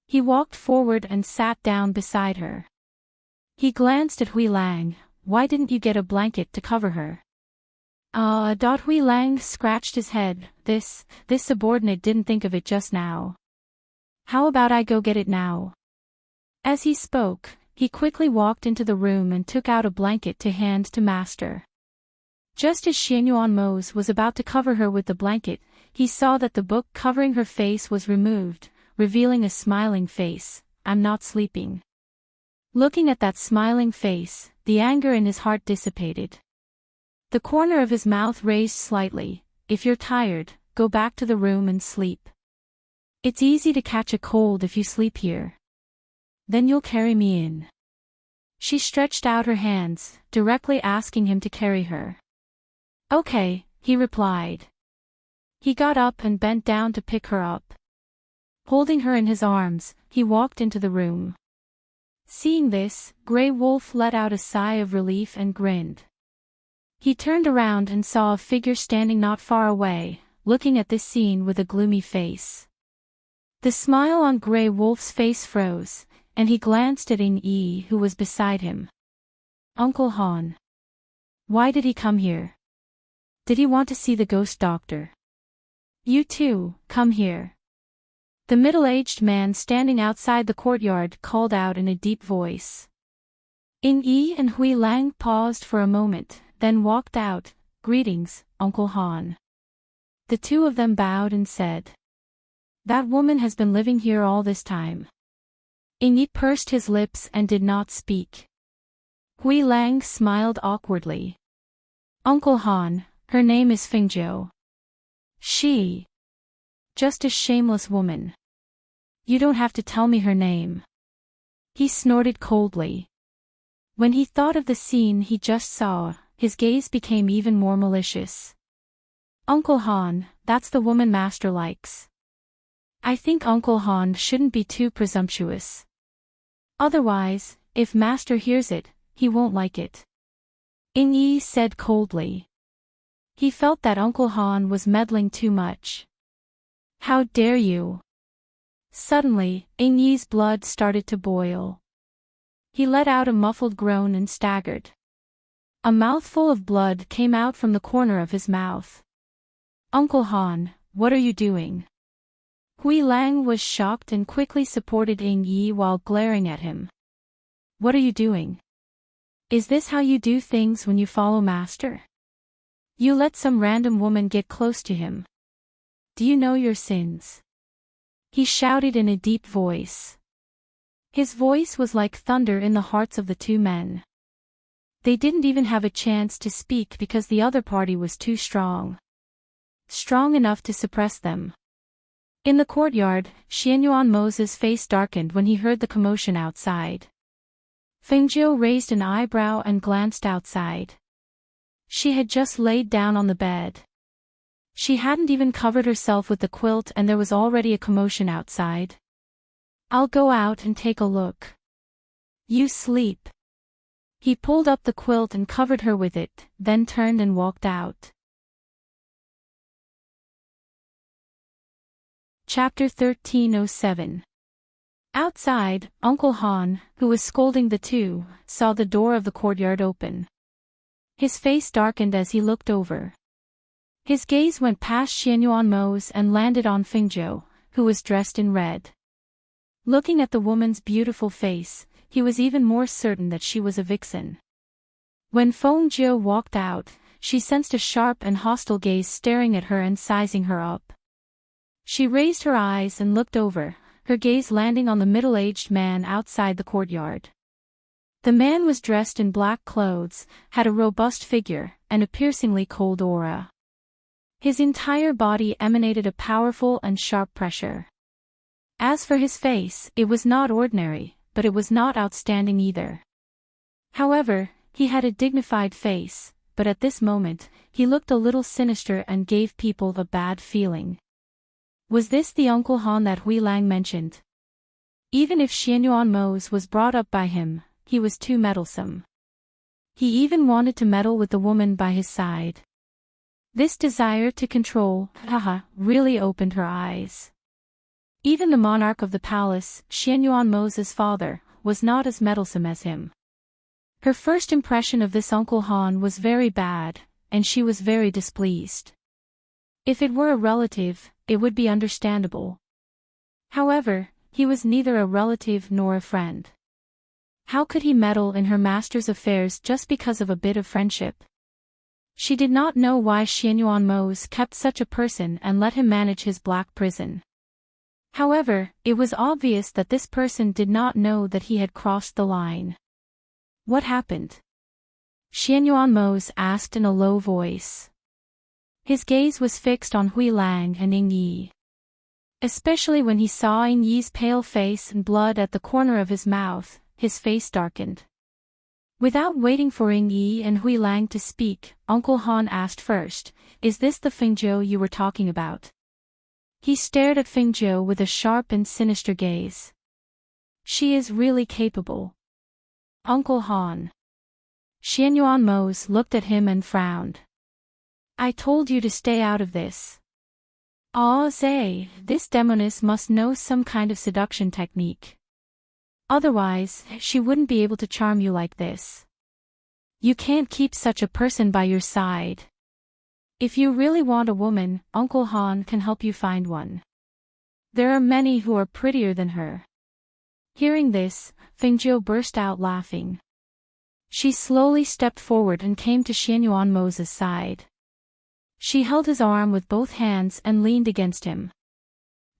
He walked forward and sat down beside her. He glanced at Hui Lang. "Why didn't you get a blanket to cover her?" Hui Lang scratched his head. This subordinate didn't think of it just now. "How about I go get it now?" As he spoke, he quickly walked into the room and took out a blanket to hand to Master. Just as Xianyuan Mose was about to cover her with the blanket, he saw that the book covering her face was removed, revealing a smiling face. "I'm not sleeping." Looking at that smiling face, the anger in his heart dissipated. The corner of his mouth raised slightly. "If you're tired, go back to the room and sleep. It's easy to catch a cold if you sleep here. Then you'll carry me in." She stretched out her hands, directly asking him to carry her. "Okay," he replied. He got up and bent down to pick her up. Holding her in his arms, he walked into the room. Seeing this, Grey Wolf let out a sigh of relief and grinned. He turned around and saw a figure standing not far away, looking at this scene with a gloomy face. The smile on Grey Wolf's face froze, and he glanced at Ing-yi who was beside him. Uncle Han. Why did he come here? Did he want to see the ghost doctor? You too, come here. The middle-aged man standing outside the courtyard called out in a deep voice. Ing-yi and Hui Lang paused for a moment, then walked out. Greetings, Uncle Han. The two of them bowed and said. That woman has been living here all this time. Ing-yi pursed his lips and did not speak. Hui Lang smiled awkwardly. Uncle Han, her name is Fingzhou. She. Just a shameless woman. You don't have to tell me her name. He snorted coldly. When he thought of the scene he just saw, his gaze became even more malicious. Uncle Han, that's the woman Master likes. I think Uncle Han shouldn't be too presumptuous. Otherwise, if Master hears it, he won't like it. Ing-yi said coldly. He felt that Uncle Han was meddling too much. How dare you? Suddenly, Ing-yi's blood started to boil. He let out a muffled groan and staggered. A mouthful of blood came out from the corner of his mouth. Uncle Han, what are you doing? Hui Lang was shocked and quickly supported Ing-yi while glaring at him. What are you doing? Is this how you do things when you follow Master? You let some random woman get close to him. Do you know your sins? He shouted in a deep voice. His voice was like thunder in the hearts of the two men. They didn't even have a chance to speak because the other party was too strong. Strong enough to suppress them. In the courtyard, Xianyuan Mo's face darkened when he heard the commotion outside. Fengzhou raised an eyebrow and glanced outside. She had just laid down on the bed. She hadn't even covered herself with the quilt and there was already a commotion outside. I'll go out and take a look. You sleep. He pulled up the quilt and covered her with it, then turned and walked out. Chapter 1307. Outside, Uncle Han, who was scolding the two, saw the door of the courtyard open. His face darkened as he looked over. His gaze went past Xianyuan Mo's and landed on Fengzhou, who was dressed in red. Looking at the woman's beautiful face, he was even more certain that she was a vixen. When Fengzhou walked out, she sensed a sharp and hostile gaze staring at her and sizing her up. She raised her eyes and looked over, her gaze landing on the middle-aged man outside the courtyard. The man was dressed in black clothes, had a robust figure, and a piercingly cold aura. His entire body emanated a powerful and sharp pressure. As for his face, it was not ordinary, but it was not outstanding either. However, he had a dignified face, but at this moment, he looked a little sinister and gave people a bad feeling. Was this the Uncle Han that Hui Lang mentioned? Even if Xianyuan Mo's was brought up by him, he was too meddlesome. He even wanted to meddle with the woman by his side. This desire to control, really opened her eyes. Even the monarch of the palace, Xianyuan Mo's father, was not as meddlesome as him. Her first impression of this Uncle Han was very bad, and she was very displeased. If it were a relative, it would be understandable. However, he was neither a relative nor a friend. How could he meddle in her master's affairs just because of a bit of friendship? She did not know why Xianyuan Mo's kept such a person and let him manage his black prison. However, it was obvious that this person did not know that he had crossed the line. What happened? Xianyuan Mo's asked in a low voice. His gaze was fixed on Hui Lang and Ing-yi. Especially when he saw Ing-yi's pale face and blood at the corner of his mouth, his face darkened. Without waiting for Ing-yi and Hui Lang to speak, Uncle Han asked first, "Is this the Fengzhou you were talking about?" He stared at Fengzhou with a sharp and sinister gaze. She is really capable. Uncle Han. Xianyuan Mose looked at him and frowned. I told you to stay out of this. Ah, say, this demoness must know some kind of seduction technique. Otherwise, she wouldn't be able to charm you like this. You can't keep such a person by your side. If you really want a woman, Uncle Han can help you find one. There are many who are prettier than her. Hearing this, Fingzhou burst out laughing. She slowly stepped forward and came to Xianyuan Mose's side. She held his arm with both hands and leaned against him.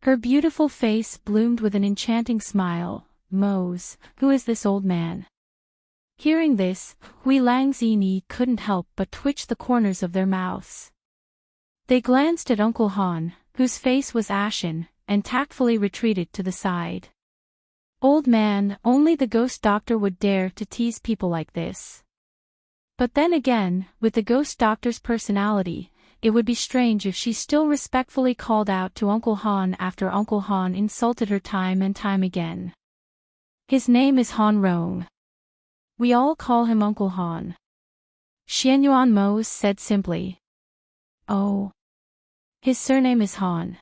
Her beautiful face bloomed with an enchanting smile. Mose, who is this old man? Hearing this, Hui Lang Zini couldn't help but twitch the corners of their mouths. They glanced at Uncle Han, whose face was ashen, and tactfully retreated to the side. Old man, only the ghost doctor would dare to tease people like this. But then again, with the ghost doctor's personality, it would be strange if she still respectfully called out to Uncle Han after Uncle Han insulted her time and time again. His name is Han Rong. We all call him Uncle Han. Xianyuan Mose said simply. Oh. His surname is Han.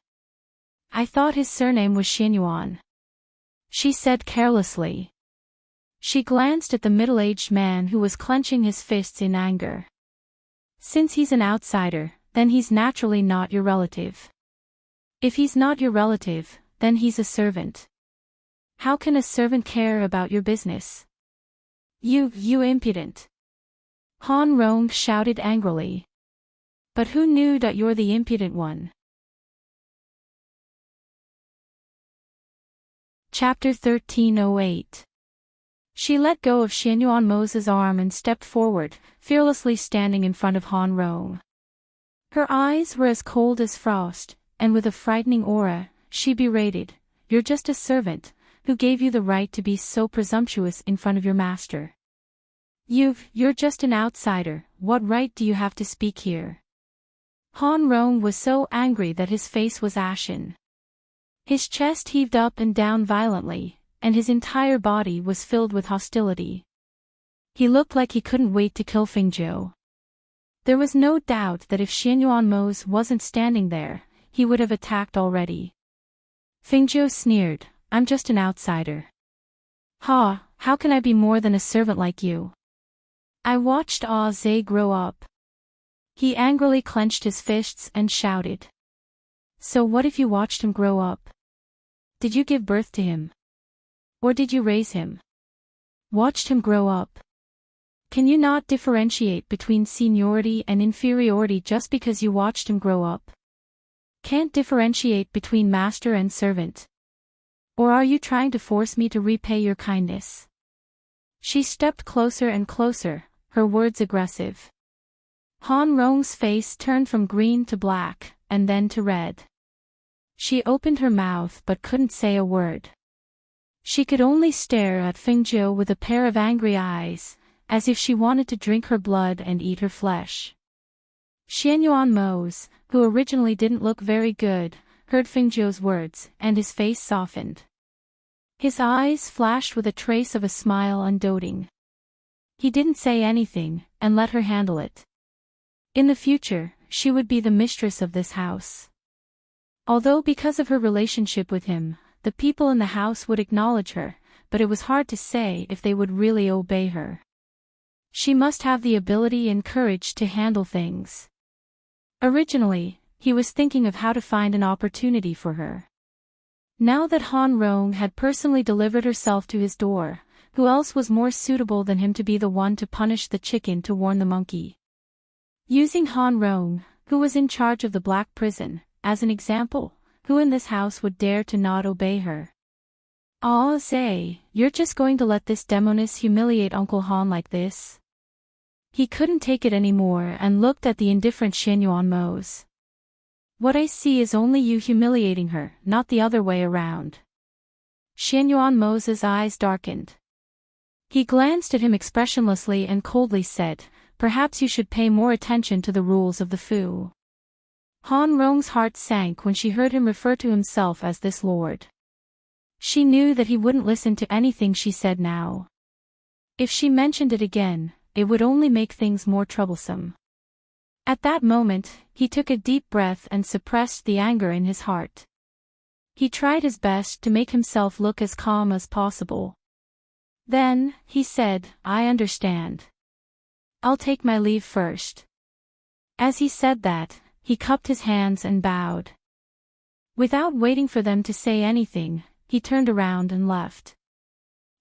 I thought his surname was Xianyuan. She said carelessly. She glanced at the middle-aged man who was clenching his fists in anger. Since he's an outsider, then he's naturally not your relative. If he's not your relative, then he's a servant. How can a servant care about your business? You impudent. Han Rong shouted angrily. But who knew that you're the impudent one? Chapter 1308. She let go of Xianyuan Mose's arm and stepped forward, fearlessly standing in front of Han Rong. Her eyes were as cold as frost, and with a frightening aura, she berated, You're just a servant. Who gave you the right to be so presumptuous in front of your master? You're just an outsider. What right do you have to speak here? Han Rong was so angry that his face was ashen. His chest heaved up and down violently, and his entire body was filled with hostility. He looked like he couldn't wait to kill Fingzhou. There was no doubt that if Xianyuan Mose wasn't standing there, he would have attacked already. Fingzhou sneered, I'm just an outsider. Ha, how can I be more than a servant like you? I watched Ah Zhe grow up. He angrily clenched his fists and shouted. So what if you watched him grow up? Did you give birth to him? Or did you raise him? Watched him grow up. Can you not differentiate between seniority and inferiority just because you watched him grow up? Can't differentiate between master and servant? Or are you trying to force me to repay your kindness? She stepped closer and closer, her words aggressive. Han Rong's face turned from green to black, and then to red. She opened her mouth but couldn't say a word. She could only stare at Fingzhou with a pair of angry eyes, as if she wanted to drink her blood and eat her flesh. Xianyuan Mose, who originally didn't look very good, heard Fingzhou's words, and his face softened. His eyes flashed with a trace of a smile undoubting. He didn't say anything, and let her handle it. In the future, she would be the mistress of this house. Although because of her relationship with him, the people in the house would acknowledge her, but it was hard to say if they would really obey her. She must have the ability and courage to handle things. Originally, he was thinking of how to find an opportunity for her. Now that Han Rong had personally delivered herself to his door, who else was more suitable than him to be the one to punish the chicken to warn the monkey? Using Han Rong, who was in charge of the black prison, as an example, who in this house would dare to not obey her? Ah Zhe, you're just going to let this demoness humiliate Uncle Han like this? He couldn't take it anymore and looked at the indifferent Xianyuan Mose. What I see is only you humiliating her, not the other way around. Xianyuan Mose's eyes darkened. He glanced at him expressionlessly and coldly said, Perhaps you should pay more attention to the rules of the Fu. Han Rong's heart sank when she heard him refer to himself as this lord. She knew that he wouldn't listen to anything she said now. If she mentioned it again, it would only make things more troublesome. At that moment, he took a deep breath and suppressed the anger in his heart. He tried his best to make himself look as calm as possible. Then, he said, "I understand. I'll take my leave first." As he said that, he cupped his hands and bowed. Without waiting for them to say anything, he turned around and left.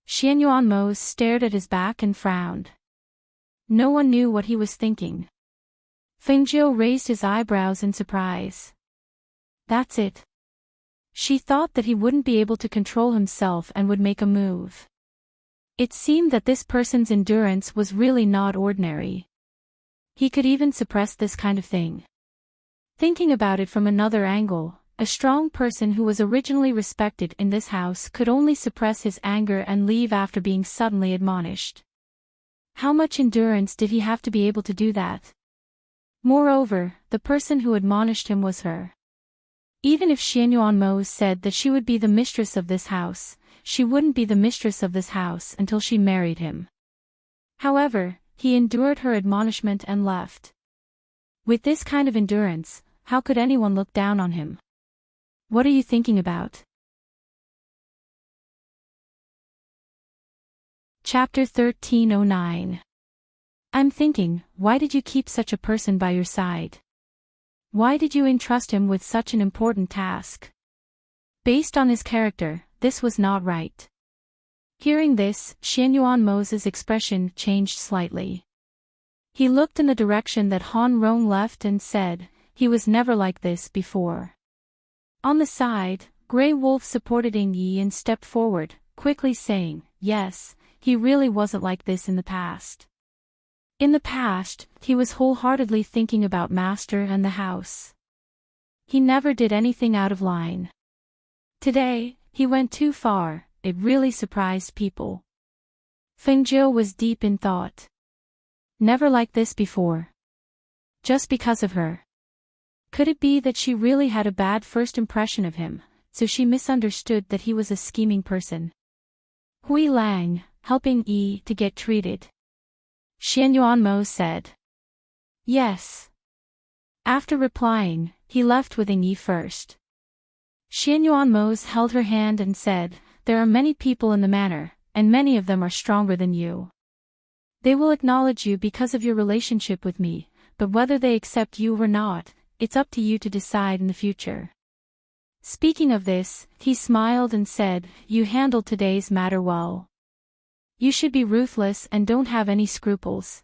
Xianyuan stared at his back and frowned. No one knew what he was thinking. Fengjiu raised his eyebrows in surprise. That's it. She thought that he wouldn't be able to control himself and would make a move. It seemed that this person's endurance was really not ordinary. He could even suppress this kind of thing. Thinking about it from another angle, a strong person who was originally respected in this house could only suppress his anger and leave after being suddenly admonished. How much endurance did he have to be able to do that? Moreover, the person who admonished him was her. Even if Xianyuan said that she would be the mistress of this house, she wouldn't be the mistress of this house until she married him. However, he endured her admonishment and left. With this kind of endurance, how could anyone look down on him? What are you thinking about? Chapter 1309. I'm thinking, why did you keep such a person by your side? Why did you entrust him with such an important task? Based on his character, this was not right. Hearing this, Xianyuan's expression changed slightly. He looked in the direction that Han Rong left and said, he was never like this before. On the side, Grey Wolf supported Ying Yi and stepped forward, quickly saying, yes, he really wasn't like this in the past. In the past, he was wholeheartedly thinking about Master and the house. He never did anything out of line. Today, he went too far, it really surprised people. Fengjiu was deep in thought. Never like this before. Just because of her. Could it be that she really had a bad first impression of him, so she misunderstood that he was a scheming person? Hui Lang, helping Yi to get treated. Xianyuan said. Yes. After replying, he left with Ying Yi first. Xianyuan held her hand and said, there are many people in the manor, and many of them are stronger than you. They will acknowledge you because of your relationship with me, but whether they accept you or not, it's up to you to decide in the future. Speaking of this, he smiled and said, you handled today's matter well. You should be ruthless and don't have any scruples.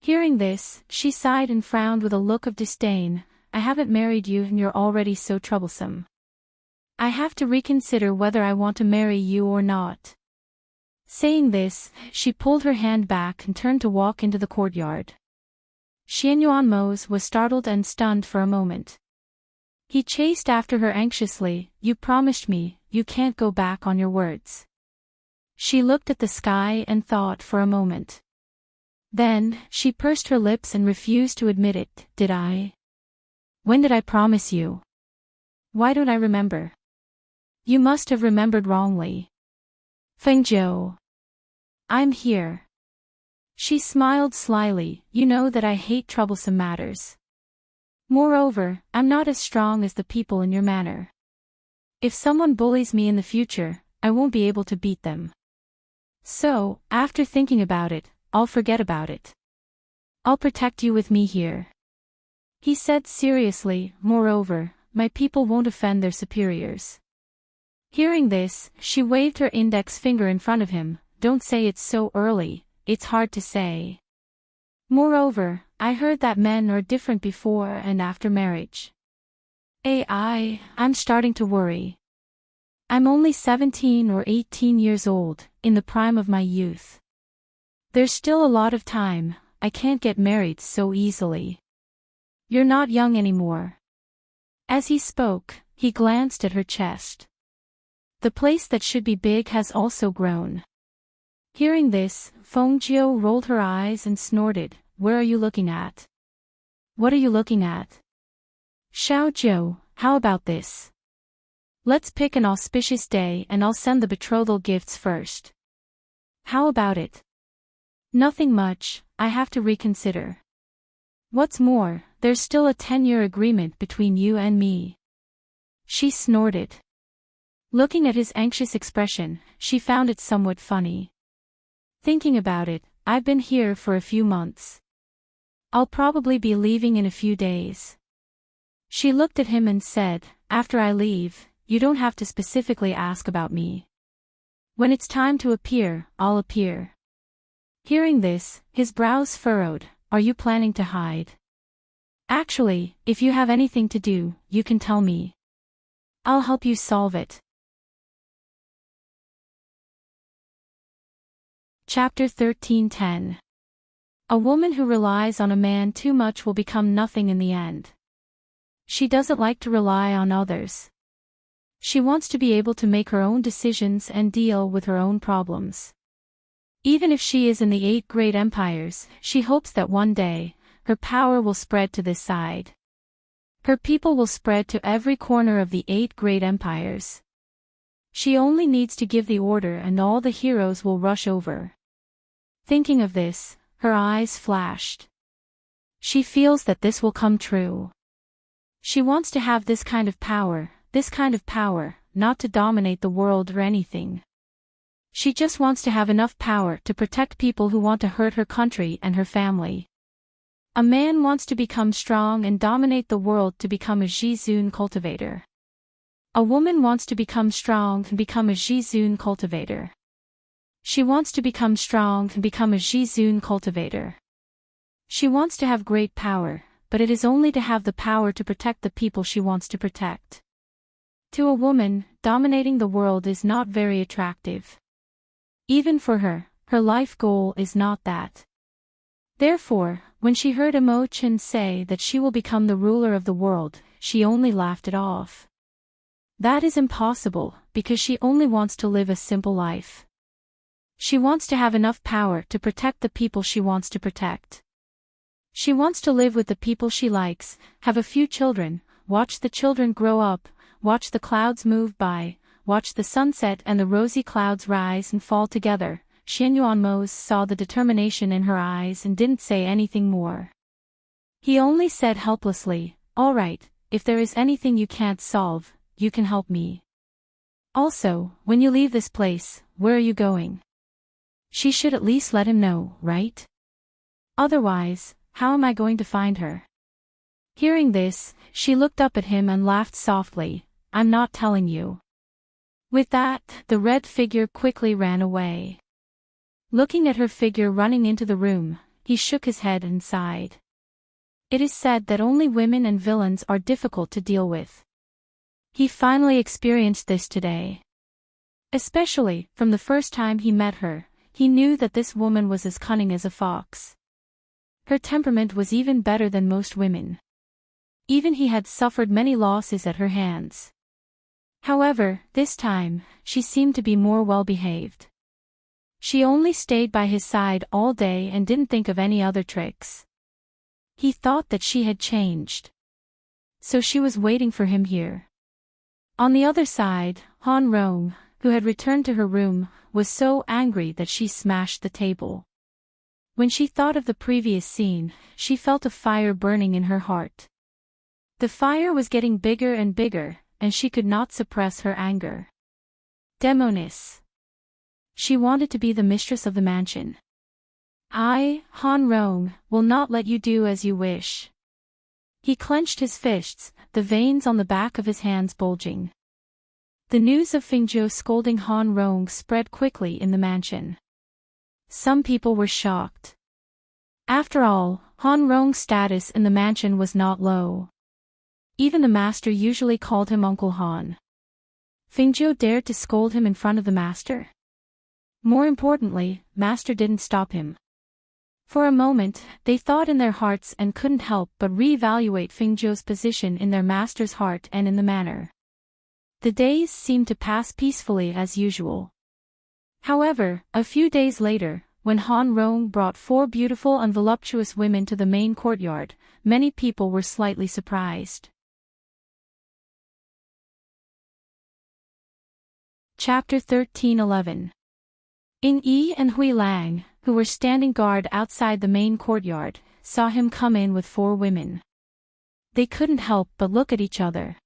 Hearing this, she sighed and frowned with a look of disdain. I haven't married you and you're already so troublesome. I have to reconsider whether I want to marry you or not. Saying this, she pulled her hand back and turned to walk into the courtyard. Xianyuan was startled and stunned for a moment. He chased after her anxiously, you promised me, you can't go back on your words. She looked at the sky and thought for a moment. Then, she pursed her lips and refused to admit it. Did I? When did I promise you? Why don't I remember? You must have remembered wrongly. Fengjiu. I'm here. She smiled slyly, you know that I hate troublesome matters. Moreover, I'm not as strong as the people in your manor. If someone bullies me in the future, I won't be able to beat them. So, after thinking about it, I'll forget about it. I'll protect you with me here. He said seriously, moreover, my people won't offend their superiors. Hearing this, she waved her index finger in front of him, don't say it's so early, it's hard to say. Moreover, I heard that men are different before and after marriage. I'm starting to worry. I'm only 17 or 18 years old, in the prime of my youth. There's still a lot of time, I can't get married so easily. You're not young anymore. As he spoke, he glanced at her chest. The place that should be big has also grown. Hearing this, Fengjiu rolled her eyes and snorted, where are you looking at? What are you looking at? Xiaojiu, how about this? Let's pick an auspicious day and I'll send the betrothal gifts first. How about it? Nothing much, I have to reconsider. What's more, there's still a 10-year agreement between you and me. She snorted. Looking at his anxious expression, she found it somewhat funny. Thinking about it, I've been here for a few months. I'll probably be leaving in a few days. She looked at him and said, after I leave, you don't have to specifically ask about me. When it's time to appear, I'll appear. Hearing this, his brows furrowed. Are you planning to hide? Actually, if you have anything to do, you can tell me. I'll help you solve it. Chapter 13:10. A woman who relies on a man too much will become nothing in the end. She doesn't like to rely on others. She wants to be able to make her own decisions and deal with her own problems. Even if she is in the 8 great empires, she hopes that one day, her power will spread to this side. Her people will spread to every corner of the 8 great empires. She only needs to give the order and all the heroes will rush over. Thinking of this, her eyes flashed. She feels that this will come true. She wants to have this kind of power, not to dominate the world or anything. She just wants to have enough power to protect people who want to hurt her country and her family. A man wants to become strong and dominate the world to become a Jizun cultivator. A woman wants to become strong and become a Jizun cultivator. She wants to become strong and become a Jizun cultivator. She wants to have great power, but it is only to have the power to protect the people she wants to protect. To a woman, dominating the world is not very attractive. Even for her, her life goal is not that. Therefore, when she heard Imo-chan say that she will become the ruler of the world, she only laughed it off. That is impossible, because she only wants to live a simple life. She wants to have enough power to protect the people she wants to protect. She wants to live with the people she likes, have a few children, watch the children grow up, watch the clouds move by, watch the sunset and the rosy clouds rise and fall together. Shin Yuanmo saw the determination in her eyes and didn't say anything more. He only said helplessly, all right, if there is anything you can't solve, you can help me. Also, when you leave this place, where are you going? She should at least let him know, right? Otherwise, how am I going to find her? Hearing this, she looked up at him and laughed softly. I'm not telling you. With that, the red figure quickly ran away. Looking at her figure running into the room, he shook his head and sighed. It is said that only women and villains are difficult to deal with. He finally experienced this today. Especially, from the first time he met her, he knew that this woman was as cunning as a fox. Her temperament was even better than most women. Even he had suffered many losses at her hands. However, this time, she seemed to be more well-behaved. She only stayed by his side all day and didn't think of any other tricks. He thought that she had changed. So she was waiting for him here. On the other side, Han Rong, who had returned to her room, was so angry that she smashed the table. When she thought of the previous scene, she felt a fire burning in her heart. The fire was getting bigger and bigger, and she could not suppress her anger. Demonis. She wanted to be the mistress of the mansion. I, Han Rong, will not let you do as you wish. He clenched his fists, the veins on the back of his hands bulging. The news of Fingzhou scolding Han Rong spread quickly in the mansion. Some people were shocked. After all, Han Rong's status in the mansion was not low. Even the master usually called him Uncle Han. Fingzhou dared to scold him in front of the master? More importantly, master didn't stop him. For a moment, they thought in their hearts and couldn't help but re-evaluate Fingzhou's position in their master's heart and in the manor. The days seemed to pass peacefully as usual. However, a few days later, when Han Rong brought 4 beautiful and voluptuous women to the main courtyard, many people were slightly surprised. Chapter 13:11. In Yi and Hui Lang, who were standing guard outside the main courtyard, saw him come in with 4 women. They couldn't help but look at each other.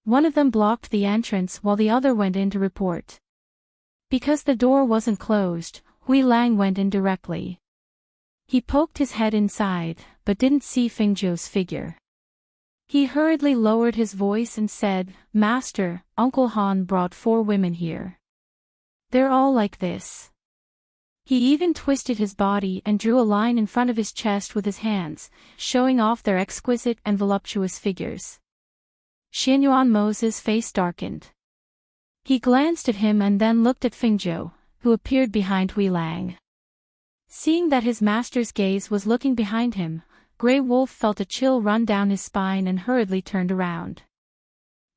One of them blocked the entrance while the other went in to report. Because the door wasn't closed, Hui Lang went in directly. He poked his head inside, but didn't see Fengzhou's figure. He hurriedly lowered his voice and said, "Master, Uncle Han brought 4 women here. They're all like this." He even twisted his body and drew a line in front of his chest with his hands, showing off their exquisite and voluptuous figures. Xianyuan Mo's face darkened. He glanced at him and then looked at Fengzhou, who appeared behind Hui Lang. Seeing that his master's gaze was looking behind him, Grey Wolf felt a chill run down his spine and hurriedly turned around.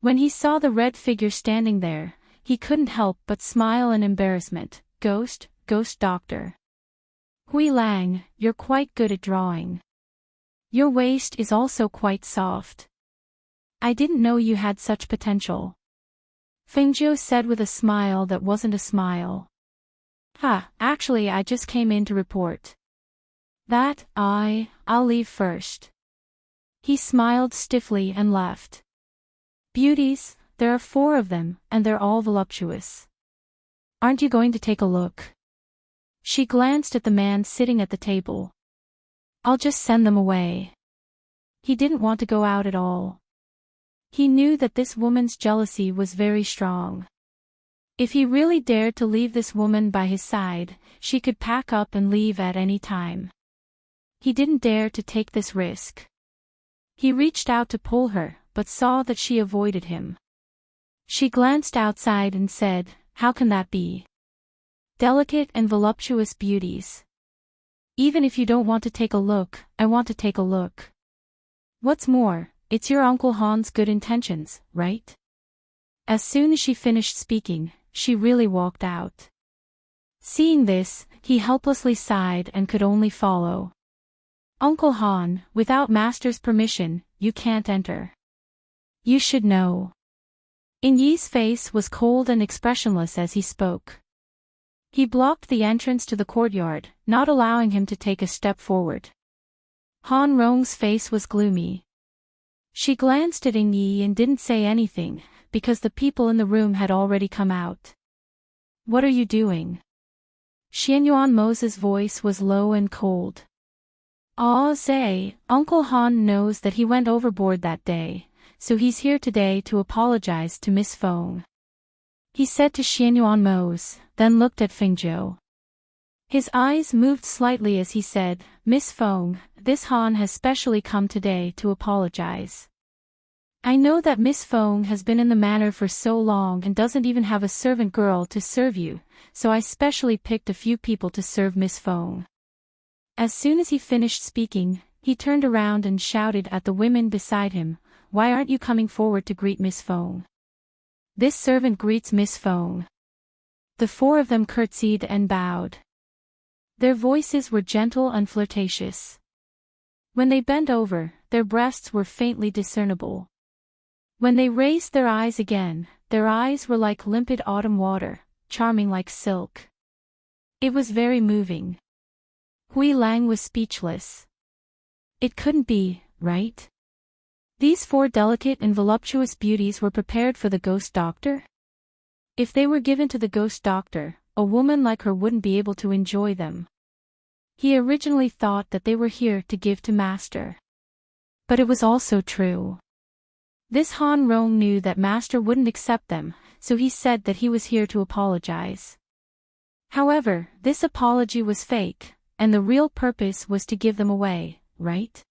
When he saw the red figure standing there, he couldn't help but smile in embarrassment. Ghost doctor. Hui Lang, you're quite good at drawing. Your waist is also quite soft. I didn't know you had such potential. Fengzhou said with a smile that wasn't a smile. Actually I just came in to report. That, I'll leave first. He smiled stiffly and left. Beauties, there are 4 of them, and they're all voluptuous. Aren't you going to take a look? She glanced at the man sitting at the table. I'll just send them away. He didn't want to go out at all. He knew that this woman's jealousy was very strong. If he really dared to leave this woman by his side, she could pack up and leave at any time. He didn't dare to take this risk. He reached out to pull her, but saw that she avoided him. She glanced outside and said, "How can that be? Delicate and voluptuous beauties. Even if you don't want to take a look, I want to take a look. What's more, it's your Uncle Han's good intentions, right?" As soon as she finished speaking, she really walked out. Seeing this, he helplessly sighed and could only follow. "Uncle Han, without Master's permission, you can't enter. You should know." In Yi's face was cold and expressionless as he spoke. He blocked the entrance to the courtyard, not allowing him to take a step forward. Han Rong's face was gloomy. She glanced at Yi and didn't say anything, because the people in the room had already come out. "What are you doing?" Xianyuan Mo's voice was low and cold. Say, Uncle Han knows that he went overboard that day, so he's here today to apologize to Miss Feng. He said to Xianyuan Mo's, then looked at Fengzhou. His eyes moved slightly as he said, "Miss Feng, this Han has specially come today to apologize. I know that Miss Feng has been in the manor for so long and doesn't even have a servant girl to serve you, so I specially picked a few people to serve Miss Feng." As soon as he finished speaking, he turned around and shouted at the women beside him, "Why aren't you coming forward to greet Miss Feng? This servant greets Miss Feng." The 4 of them curtsied and bowed. Their voices were gentle and flirtatious. When they bent over, their breasts were faintly discernible. When they raised their eyes again, their eyes were like limpid autumn water, charming like silk. It was very moving. Hui Lang was speechless. It couldn't be, right? These 4 delicate and voluptuous beauties were prepared for the ghost doctor? If they were given to the ghost doctor, a woman like her wouldn't be able to enjoy them. He originally thought that they were here to give to Master. But it was also true. This Han Rong knew that Master wouldn't accept them, so he said that he was here to apologize. However, this apology was fake, and the real purpose was to give them away, right?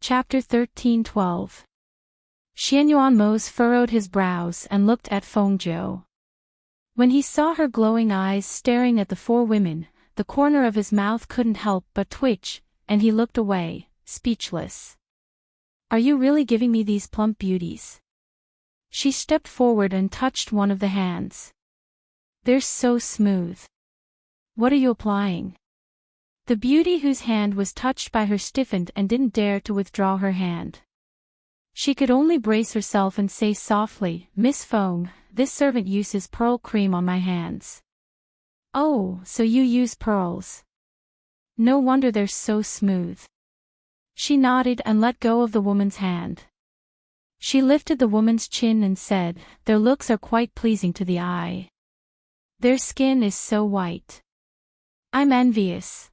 Chapter 13:12. Xianyuan Mo's furrowed his brows and looked at Fengzhou. When he saw her glowing eyes staring at the 4 women, the corner of his mouth couldn't help but twitch, and he looked away, speechless. "Are you really giving me these plump beauties?" She stepped forward and touched one of the hands. "They're so smooth. What are you applying?" The beauty whose hand was touched by her stiffened and didn't dare to withdraw her hand. She could only brace herself and say softly, "Miss Fong, this servant uses pearl cream on my hands." "Oh, so you use pearls. No wonder they're so smooth." She nodded and let go of the woman's hand. She lifted the woman's chin and said, "Their looks are quite pleasing to the eye. Their skin is so white. I'm envious."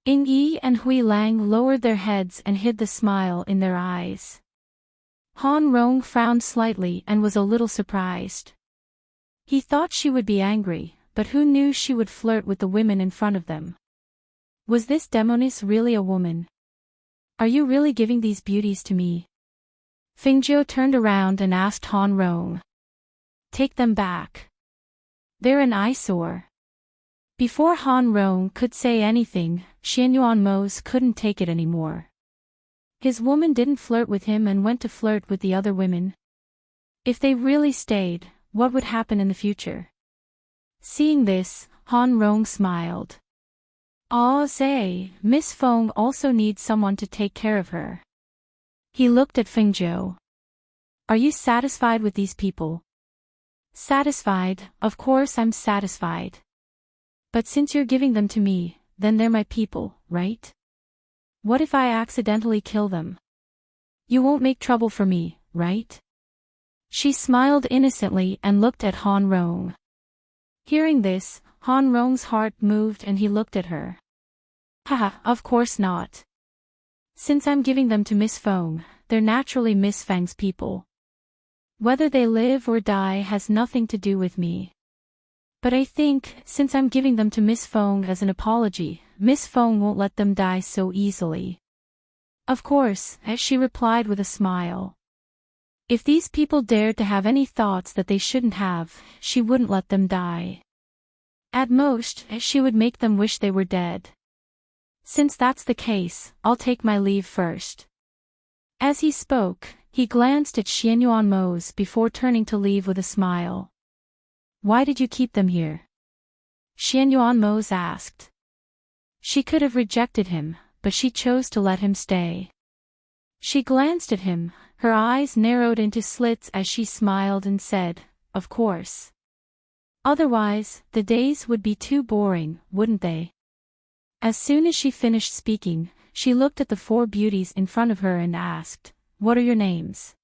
Ying Yi and Hui Lang lowered their heads and hid the smile in their eyes. Han Rong frowned slightly and was a little surprised. He thought she would be angry, but who knew she would flirt with the women in front of them? Was this demoness really a woman? "Are you really giving these beauties to me?" Fingzhou turned around and asked Han Rong. "Take them back. They're an eyesore." Before Han Rong could say anything, Xianyuan Mose couldn't take it anymore. His woman didn't flirt with him and went to flirt with the other women. If they really stayed, what would happen in the future? Seeing this, Han Rong smiled. "Ah, say, Miss Fong also needs someone to take care of her." He looked at Fingzhou. "Are you satisfied with these people?" "Satisfied, of course I'm satisfied. But since you're giving them to me, then they're my people, right? What if I accidentally kill them? You won't make trouble for me, right?" She smiled innocently and looked at Han Rong. Hearing this, Han Rong's heart moved and he looked at her. "Haha, of course not. Since I'm giving them to Miss Fong, they're naturally Miss Fang's people. Whether they live or die has nothing to do with me. But I think, since I'm giving them to Miss Fong as an apology, Miss Fong won't let them die so easily." "Of course," she replied with a smile. If these people dared to have any thoughts that they shouldn't have, she wouldn't let them die. At most, she would make them wish they were dead. "Since that's the case, I'll take my leave first." As he spoke, he glanced at Xianyuan Mose before turning to leave with a smile. "Why did you keep them here?" Xianyuan Mose asked. She could have rejected him, but she chose to let him stay. She glanced at him, her eyes narrowed into slits as she smiled and said, "Of course. Otherwise, the days would be too boring, wouldn't they?" As soon as she finished speaking, she looked at the four beauties in front of her and asked, "What are your names?"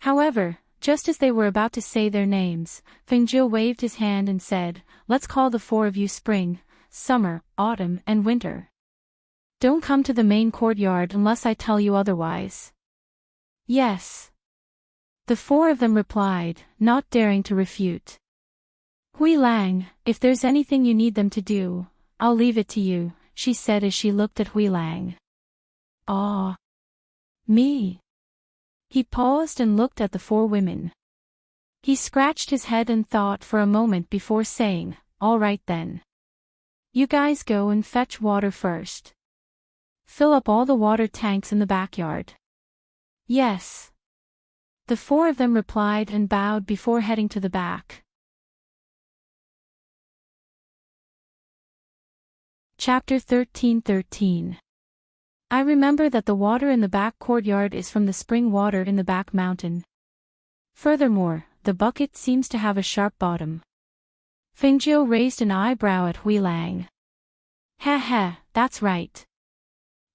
However, just as they were about to say their names, Fengzhou waved his hand and said, "Let's call the four of you Spring, Summer, Autumn, and Winter. Don't come to the main courtyard unless I tell you otherwise." "Yes." The four of them replied, not daring to refute. "Hui Lang, if there's anything you need them to do, I'll leave it to you," she said as she looked at Hui Lang. "Ah. Me?" He paused and looked at the four women. He scratched his head and thought for a moment before saying, "All right then. You guys go and fetch water first. Fill up all the water tanks in the backyard." "Yes." The four of them replied and bowed before heading to the back. Chapter 13:13. I remember that the water in the back courtyard is from the spring water in the back mountain. Furthermore, the bucket seems to have a sharp bottom. Fengzhou raised an eyebrow at Hui Lang. "Heh, that's right.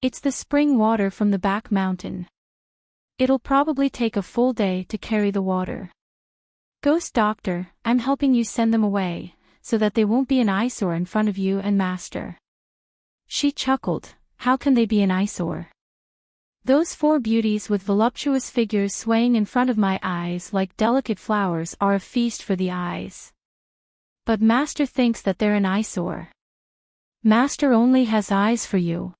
It's the spring water from the back mountain. It'll probably take a full day to carry the water. Ghost Doctor, I'm helping you send them away, so that they won't be an eyesore in front of you and Master." She chuckled. How can they be an eyesore? Those four beauties with voluptuous figures swaying in front of my eyes like delicate flowers are a feast for the eyes. But Master thinks that they're an eyesore. Master only has eyes for you.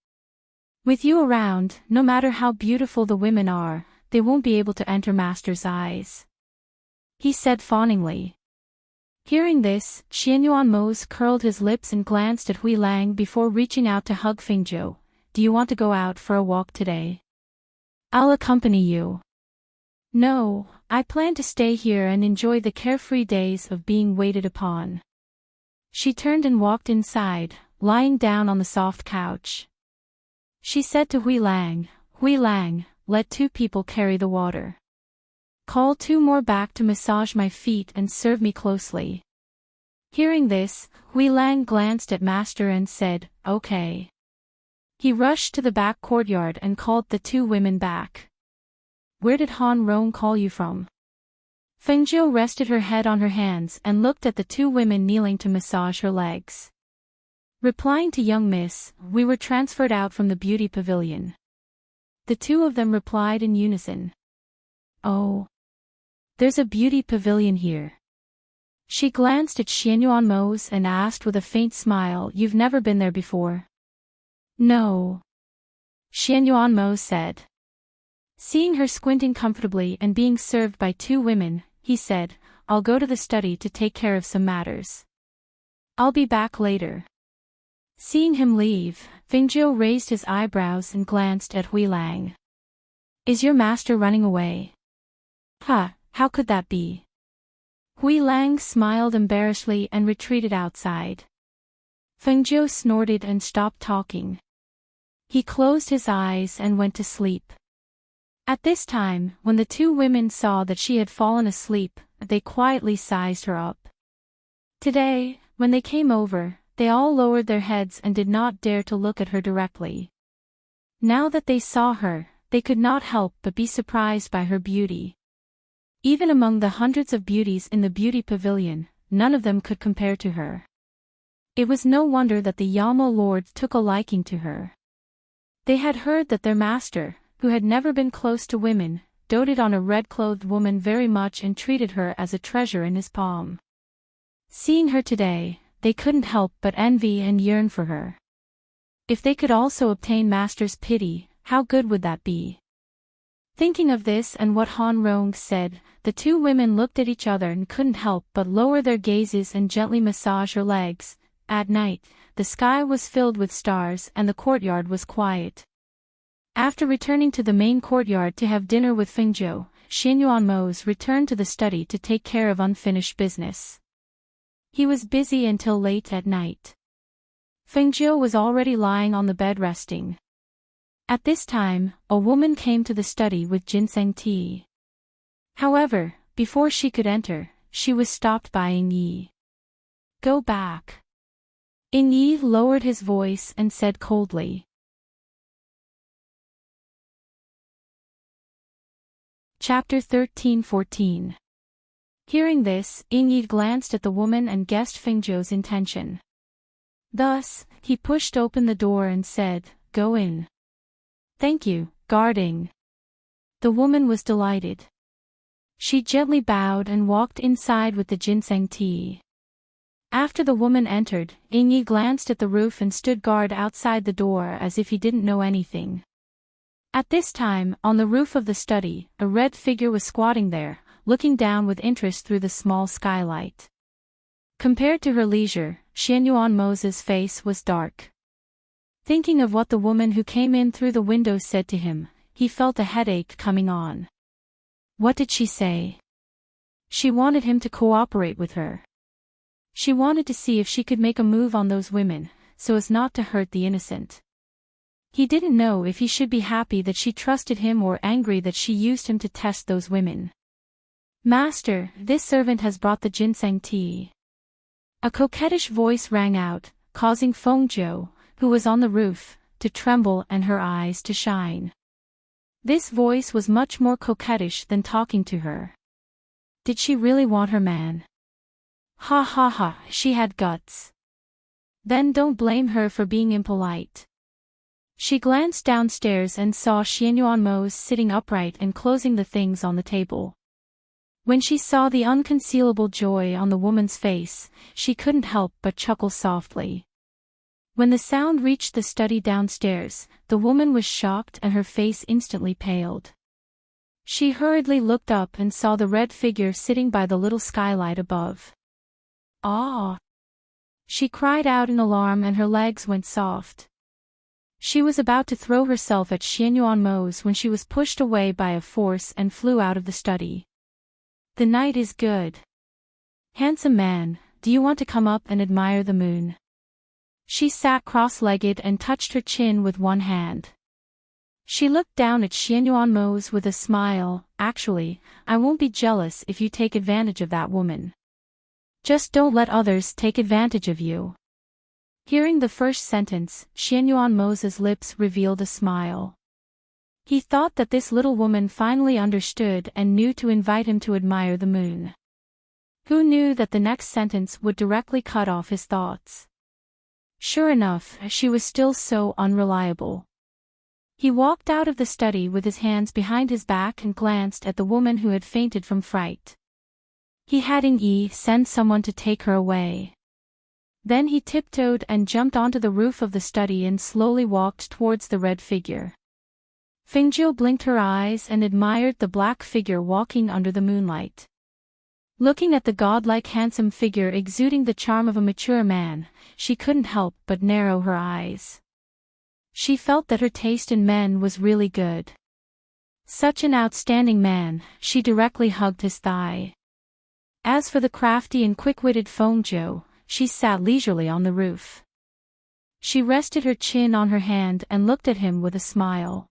With you around, no matter how beautiful the women are, they won't be able to enter Master's eyes," he said fawningly. Hearing this, Xianyuan Mose curled his lips and glanced at Hui Lang before reaching out to hug Fengzhou. "Do you want to go out for a walk today? I'll accompany you." "No, I plan to stay here and enjoy the carefree days of being waited upon." She turned and walked inside, lying down on the soft couch. She said to Hui Lang, let 2 people carry the water. Call 2 more back to massage my feet and serve me closely. Hearing this, Hui Lang glanced at Master and said, okay. He rushed to the back courtyard and called the 2 women back. Where did Han Rong call you from? Fengjiu rested her head on her hands and looked at the 2 women kneeling to massage her legs. Replying to young miss, we were transferred out from the beauty pavilion. The 2 of them replied in unison. Oh. There's a beauty pavilion here. She glanced at Xianyuan Mose and asked with a faint smile, you've never been there before? No. Xianyuan Mose said. Seeing her squinting comfortably and being served by 2 women, he said, I'll go to the study to take care of some matters. I'll be back later. Seeing him leave, Fengjiu raised his eyebrows and glanced at Hui Lang. Is your master running away? How could that be? Hui Lang smiled embarrassedly and retreated outside. Fengjiu snorted and stopped talking. He closed his eyes and went to sleep. At this time, when the 2 women saw that she had fallen asleep, they quietly sized her up. Today, when they came over, they all lowered their heads and did not dare to look at her directly. Now that they saw her, they could not help but be surprised by her beauty. Even among the hundreds of beauties in the beauty pavilion, none of them could compare to her. It was no wonder that the Yamo lords took a liking to her. They had heard that their master, who had never been close to women, doted on a red-clothed woman very much and treated her as a treasure in his palm. Seeing her today, they couldn't help but envy and yearn for her. If they could also obtain master's pity, how good would that be? Thinking of this and what Han Rong said, the 2 women looked at each other and couldn't help but lower their gazes and gently massage her legs. At night, the sky was filled with stars and the courtyard was quiet. After returning to the main courtyard to have dinner with Fengjiu, Xianyuan Mose returned to the study to take care of unfinished business. He was busy until late at night. Fengjiu was already lying on the bed resting. At this time, a woman came to the study with ginseng tea. However, before she could enter, she was stopped by Ying Yi. Go back. Ying Yi lowered his voice and said coldly. Chapter 13-14. Hearing this, Ying Yi glanced at the woman and guessed Fengjiu's intention. Thus, he pushed open the door and said, Go in. Thank you, guarding. The woman was delighted. She gently bowed and walked inside with the ginseng tea. After the woman entered, Ying Yi glanced at the roof and stood guard outside the door as if he didn't know anything. At this time, on the roof of the study, a red figure was squatting there, looking down with interest through the small skylight. Compared to her leisure, Xianyuan Mose's face was dark. Thinking of what the woman who came in through the window said to him, he felt a headache coming on. What did she say? She wanted him to cooperate with her. She wanted to see if she could make a move on those women, so as not to hurt the innocent. He didn't know if he should be happy that she trusted him or angry that she used him to test those women. Master, this servant has brought the ginseng tea. A coquettish voice rang out, causing Fengjiu, who was on the roof, to tremble and her eyes to shine. This voice was much more coquettish than talking to her. Did she really want her man? Ha ha ha, she had guts. Then don't blame her for being impolite. She glanced downstairs and saw Xianyuan Mose sitting upright and closing the things on the table. When she saw the unconcealable joy on the woman's face, she couldn't help but chuckle softly. When the sound reached the study downstairs, the woman was shocked and her face instantly paled. She hurriedly looked up and saw the red figure sitting by the little skylight above. Ah! She cried out in alarm and her legs went soft. She was about to throw herself at Xianyuan Mose when she was pushed away by a force and flew out of the study. The night is good. Handsome man, do you want to come up and admire the moon? She sat cross-legged and touched her chin with one hand. She looked down at Xianyuanmo's with a smile. Actually, I won't be jealous if you take advantage of that woman. Just don't let others take advantage of you. Hearing the first sentence, Xianyuanmo's lips revealed a smile. He thought that this little woman finally understood and knew to invite him to admire the moon. Who knew that the next sentence would directly cut off his thoughts? Sure enough, she was still so unreliable. He walked out of the study with his hands behind his back and glanced at the woman who had fainted from fright. He had send someone to take her away. Then he tiptoed and jumped onto the roof of the study and slowly walked towards the red figure. Fingjiu blinked her eyes and admired the black figure walking under the moonlight. Looking at the godlike handsome figure exuding the charm of a mature man, she couldn't help but narrow her eyes. She felt that her taste in men was really good. Such an outstanding man, she directly hugged his thigh. As for the crafty and quick-witted Fengjiu, she sat leisurely on the roof. She rested her chin on her hand and looked at him with a smile.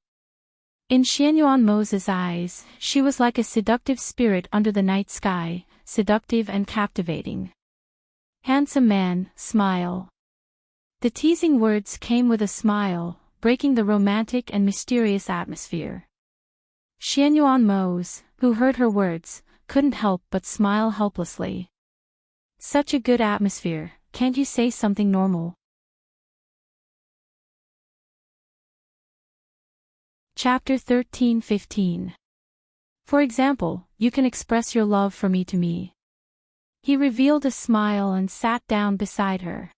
In Xianyuanmo's eyes, she was like a seductive spirit under the night sky, seductive and captivating. Handsome man, smile. The teasing words came with a smile, breaking the romantic and mysterious atmosphere. Xianyuanmo, who heard her words, couldn't help but smile helplessly. Such a good atmosphere, can't you say something normal? Chapter 13-15. For example, you can express your love for me to me. He revealed a smile and sat down beside her.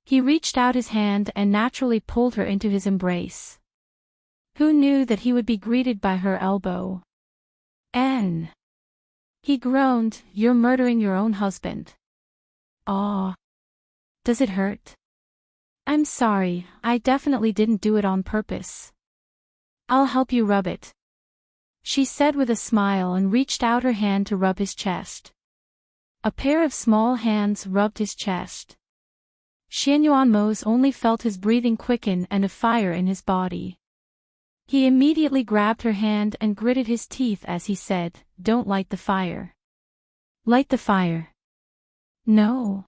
He reached out his hand and naturally pulled her into his embrace. Who knew that he would be greeted by her elbow? N. He groaned, "You're murdering your own husband." Aw. Does it hurt? I'm sorry, I definitely didn't do it on purpose. I'll help you rub it, she said with a smile and reached out her hand to rub his chest. A pair of small hands rubbed his chest. Xianyuanmo only felt his breathing quicken and a fire in his body. He immediately grabbed her hand and gritted his teeth as he said, "Don't light the fire." Light the fire? No.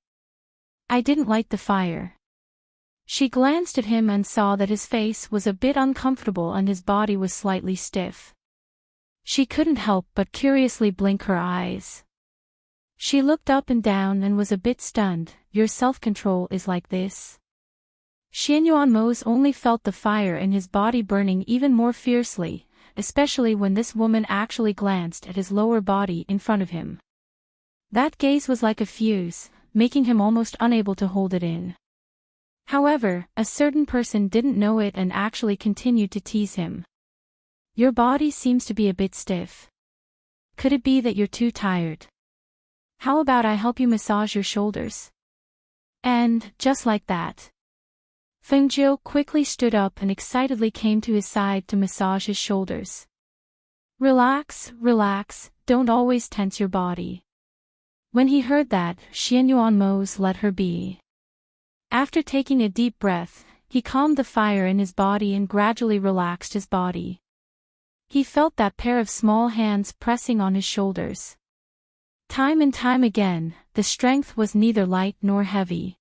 I didn't light the fire. She glanced at him and saw that his face was a bit uncomfortable and his body was slightly stiff. She couldn't help but curiously blink her eyes. She looked up and down and was a bit stunned. Your self-control is like this? Xianyuanmo only felt the fire in his body burning even more fiercely, especially when this woman actually glanced at his lower body in front of him. That gaze was like a fuse, making him almost unable to hold it in. However, a certain person didn't know it and actually continued to tease him. Your body seems to be a bit stiff. Could it be that you're too tired? How about I help you massage your shoulders? And, just like that, Fengjiu quickly stood up and excitedly came to his side to massage his shoulders. Relax, relax, don't always tense your body. When he heard that, Xianyuanmo let her be. After taking a deep breath, he calmed the fire in his body and gradually relaxed his body. He felt that pair of small hands pressing on his shoulders. Time and time again, the strength was neither light nor heavy.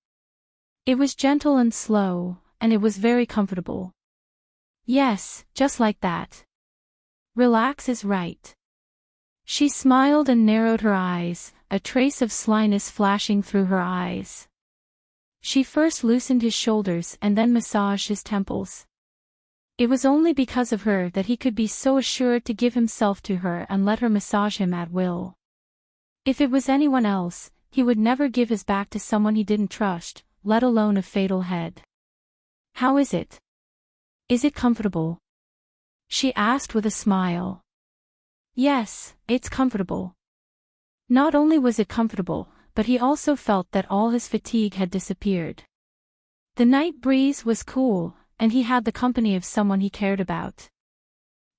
It was gentle and slow, and it was very comfortable. Yes, just like that. Relax is right. She smiled and narrowed her eyes, a trace of slyness flashing through her eyes. She first loosened his shoulders and then massaged his temples. It was only because of her that he could be so assured to give himself to her and let her massage him at will. If it was anyone else, he would never give his back to someone he didn't trust, let alone a fatal head. How is it? Is it comfortable? She asked with a smile. Yes, it's comfortable. Not only was it comfortable, but he also felt that all his fatigue had disappeared. The night breeze was cool, and he had the company of someone he cared about.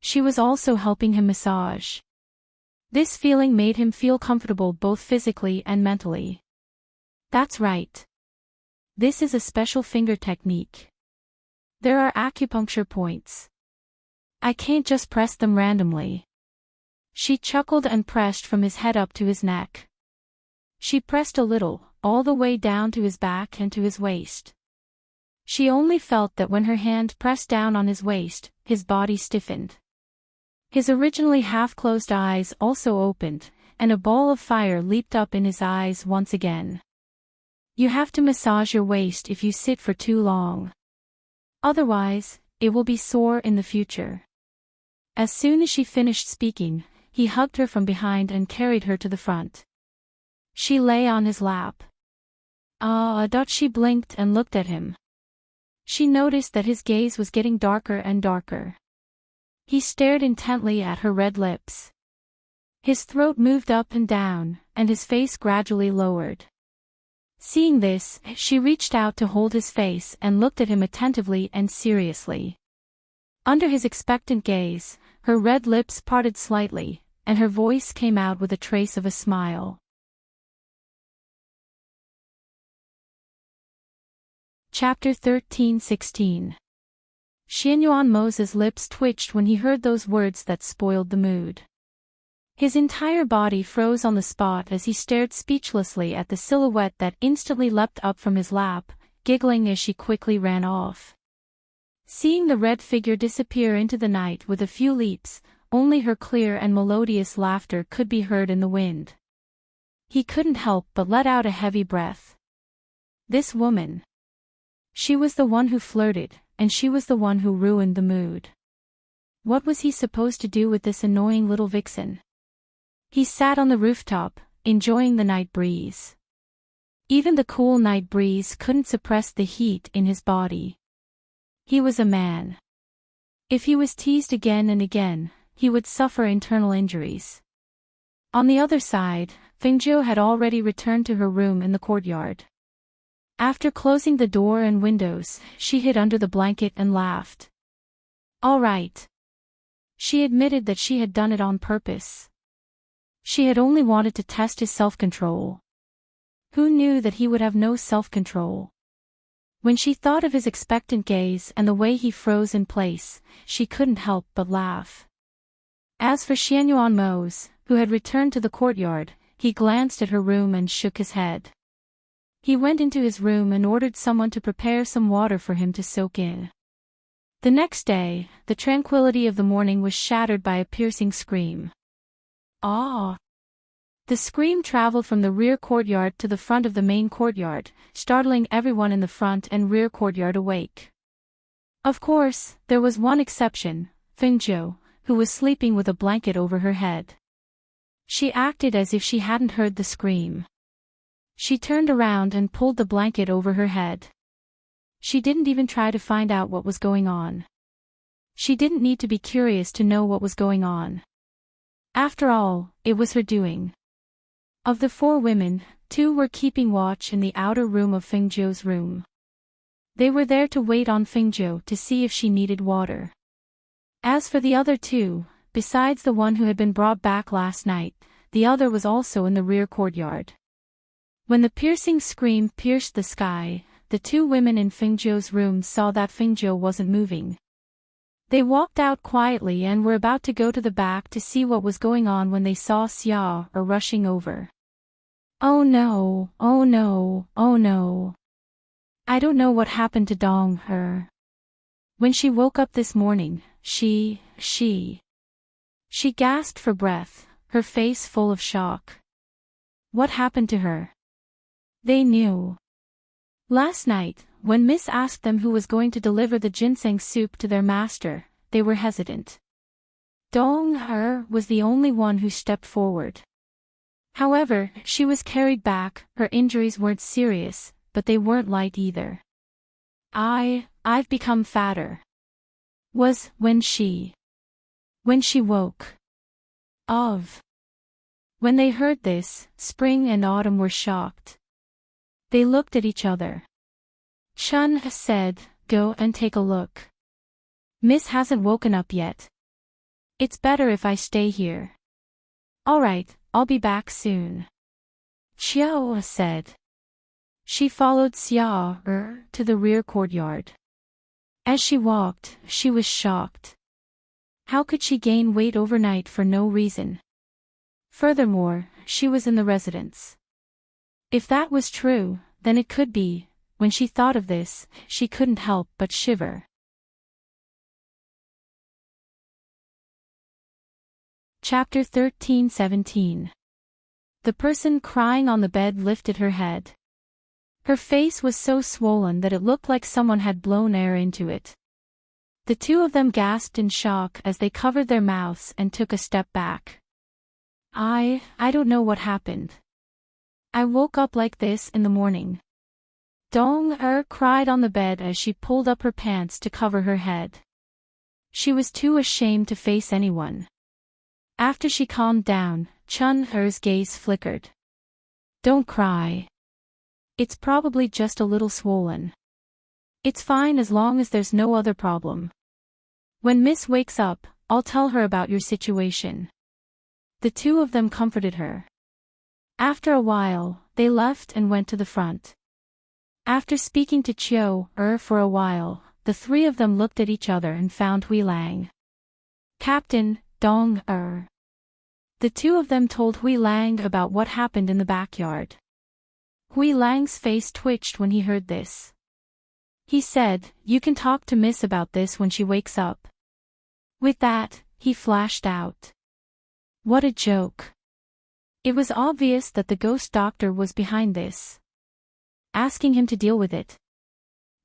She was also helping him massage. This feeling made him feel comfortable both physically and mentally. That's right. This is a special finger technique. There are acupuncture points. I can't just press them randomly. She chuckled and pressed from his head up to his neck. She pressed a little, all the way down to his back and to his waist. She only felt that when her hand pressed down on his waist, his body stiffened. His originally half-closed eyes also opened, and a ball of fire leaped up in his eyes once again. You have to massage your waist if you sit for too long. Otherwise, it will be sore in the future. As soon as she finished speaking, he hugged her from behind and carried her to the front. She lay on his lap. She blinked and looked at him. She noticed that his gaze was getting darker and darker. He stared intently at her red lips. His throat moved up and down, and his face gradually lowered. Seeing this, she reached out to hold his face and looked at him attentively and seriously. Under his expectant gaze, her red lips parted slightly, and her voice came out with a trace of a smile. Chapter 13-16. Xianyuan Mo's lips twitched when he heard those words that spoiled the mood. His entire body froze on the spot as he stared speechlessly at the silhouette that instantly leapt up from his lap, giggling as she quickly ran off. Seeing the red figure disappear into the night with a few leaps, only her clear and melodious laughter could be heard in the wind. He couldn't help but let out a heavy breath. This woman. She was the one who flirted, and she was the one who ruined the mood. What was he supposed to do with this annoying little vixen? He sat on the rooftop, enjoying the night breeze. Even the cool night breeze couldn't suppress the heat in his body. He was a man. If he was teased again and again, he would suffer internal injuries. On the other side, Fengjiu had already returned to her room in the courtyard. After closing the door and windows, she hid under the blanket and laughed. All right. She admitted that she had done it on purpose. She had only wanted to test his self-control. Who knew that he would have no self-control? When she thought of his expectant gaze and the way he froze in place, she couldn't help but laugh. As for Xianyuan Mo, who had returned to the courtyard, he glanced at her room and shook his head. He went into his room and ordered someone to prepare some water for him to soak in. The next day, the tranquility of the morning was shattered by a piercing scream. Ah! The scream traveled from the rear courtyard to the front of the main courtyard, startling everyone in the front and rear courtyard awake. Of course, there was one exception, Fengjiu, who was sleeping with a blanket over her head. She acted as if she hadn't heard the scream. She turned around and pulled the blanket over her head. She didn't even try to find out what was going on. She didn't need to be curious to know what was going on. After all, it was her doing. Of the 4 women, 2 were keeping watch in the outer room of Fengjiu's room. They were there to wait on Fengjiu to see if she needed water. As for the other 2, besides the one who had been brought back last night, the other was also in the rear courtyard. When the piercing scream pierced the sky, the 2 women in Fengjiu's room saw that Fengjiu wasn't moving. They walked out quietly and were about to go to the back to see what was going on when they saw Xia rushing over. Oh no, oh no, oh no. I don't know what happened to Dong her. When she woke up this morning, she gasped for breath, her face full of shock. What happened to her? They knew. Last night, when Miss asked them who was going to deliver the ginseng soup to their master, they were hesitant. Dong her was the only one who stepped forward. However, she was carried back. Her injuries weren't serious, but they weren't light either. I've become fatter. Was when she woke. When they heard this, Spring and Autumn were shocked. They looked at each other. Chun said, "Go and take a look. Miss hasn't woken up yet. It's better if I stay here." "All right, I'll be back soon," Xiao said. She followed Xia to the rear courtyard. As she walked, she was shocked. How could she gain weight overnight for no reason? Furthermore, she was in the residence. If that was true, then it could be. When she thought of this, she couldn't help but shiver. Chapter 13:17. The person crying on the bed lifted her head. Her face was so swollen that it looked like someone had blown air into it. The two of them gasped in shock as they covered their mouths and took a step back. I don't know what happened. I woke up like this in the morning. Dong-er cried on the bed as she pulled up her pants to cover her head. She was too ashamed to face anyone. After she calmed down, Chun-er's gaze flickered. Don't cry. It's probably just a little swollen. It's fine as long as there's no other problem. When Miss wakes up, I'll tell her about your situation. The two of them comforted her. After a while, they left and went to the front. After speaking to Chio-er for a while, the three of them looked at each other and found Hui Lang. Captain, Dong-er. The two of them told Hui Lang about what happened in the backyard. Hui Lang's face twitched when he heard this. He said, you can talk to Miss about this when she wakes up. With that, he flashed out. What a joke. It was obvious that the ghost doctor was behind this. Asking him to deal with it.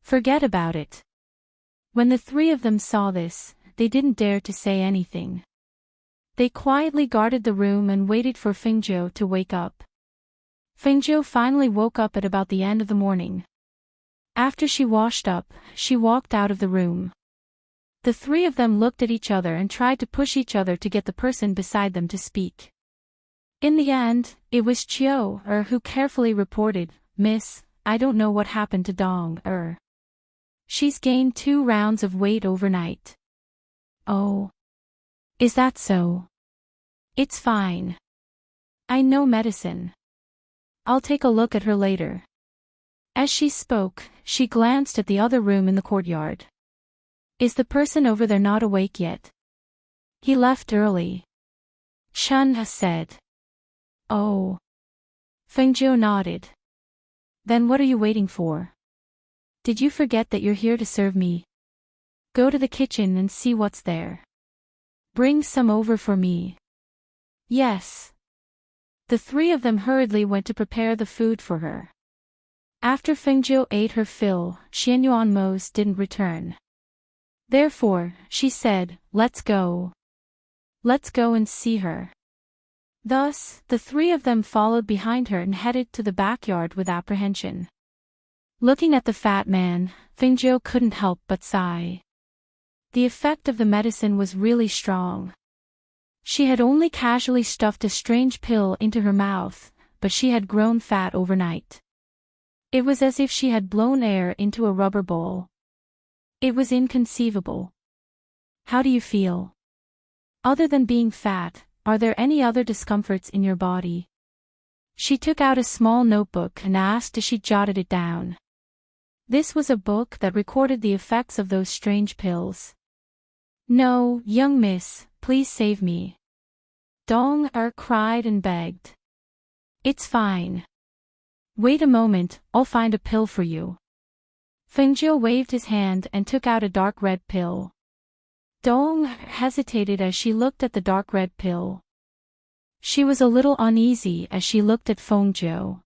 Forget about it. When the three of them saw this, they didn't dare to say anything. They quietly guarded the room and waited for Fengzhou to wake up. Fengzhou finally woke up at about the end of the morning. After she washed up, she walked out of the room. The three of them looked at each other and tried to push each other to get the person beside them to speak. In the end, it was Chio-er who carefully reported, Miss, I don't know what happened to Dong-er. She's gained 2 rounds of weight overnight. Oh. Is that so? It's fine. I know medicine. I'll take a look at her later. As she spoke, she glanced at the other room in the courtyard. Is the person over there not awake yet? He left early. Chun said. Oh. Fengzhou nodded. Then what are you waiting for? Did you forget that you're here to serve me? Go to the kitchen and see what's there. Bring some over for me. Yes. The three of them hurriedly went to prepare the food for her. After Fengzhou ate her fill, Xianyuan Mose didn't return. Therefore, she said, let's go. Let's go and see her. Thus, the three of them followed behind her and headed to the backyard with apprehension. Looking at the fat man, Fengzhou couldn't help but sigh. The effect of the medicine was really strong. She had only casually stuffed a strange pill into her mouth, but she had grown fat overnight. It was as if she had blown air into a rubber bowl. It was inconceivable. How do you feel? Other than being fat, are there any other discomforts in your body? She took out a small notebook and asked as she jotted it down. This was a book that recorded the effects of those strange pills. No, young miss, please save me. Dong-er cried and begged. It's fine. Wait a moment, I'll find a pill for you. Fengzhou waved his hand and took out a dark red pill. Dong hesitated as she looked at the dark red pill. She was a little uneasy as she looked at Fengzhou.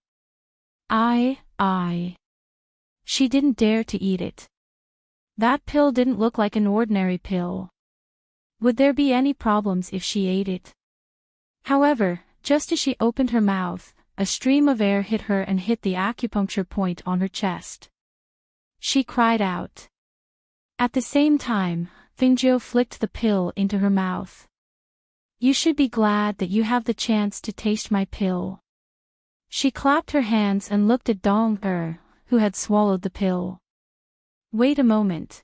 She didn't dare to eat it. That pill didn't look like an ordinary pill. Would there be any problems if she ate it? However, just as she opened her mouth, a stream of air hit her and hit the acupuncture point on her chest. She cried out. At the same time, Fengzhou flicked the pill into her mouth. You should be glad that you have the chance to taste my pill. She clapped her hands and looked at Dong-er, who had swallowed the pill. Wait a moment.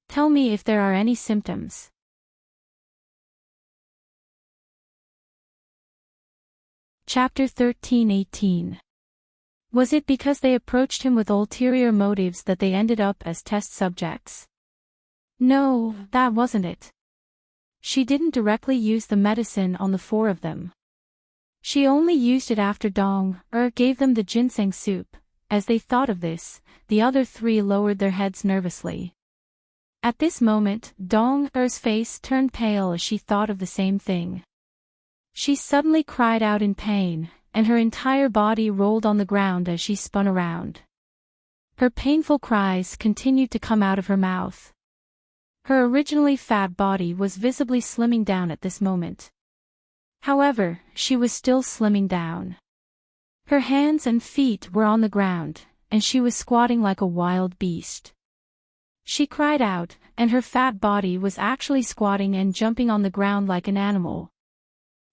Tell me if there are any symptoms. Chapter 13:18. Was it because they approached him with ulterior motives that they ended up as test subjects? No, that wasn't it. She didn't directly use the medicine on the four of them. She only used it after Dong-er gave them the ginseng soup. As they thought of this, the other three lowered their heads nervously. At this moment, Dong-er's face turned pale as she thought of the same thing. She suddenly cried out in pain, and her entire body rolled on the ground as she spun around. Her painful cries continued to come out of her mouth. Her originally fat body was visibly slimming down at this moment. However, she was still slimming down. Her hands and feet were on the ground, and she was squatting like a wild beast. She cried out, and her fat body was actually squatting and jumping on the ground like an animal.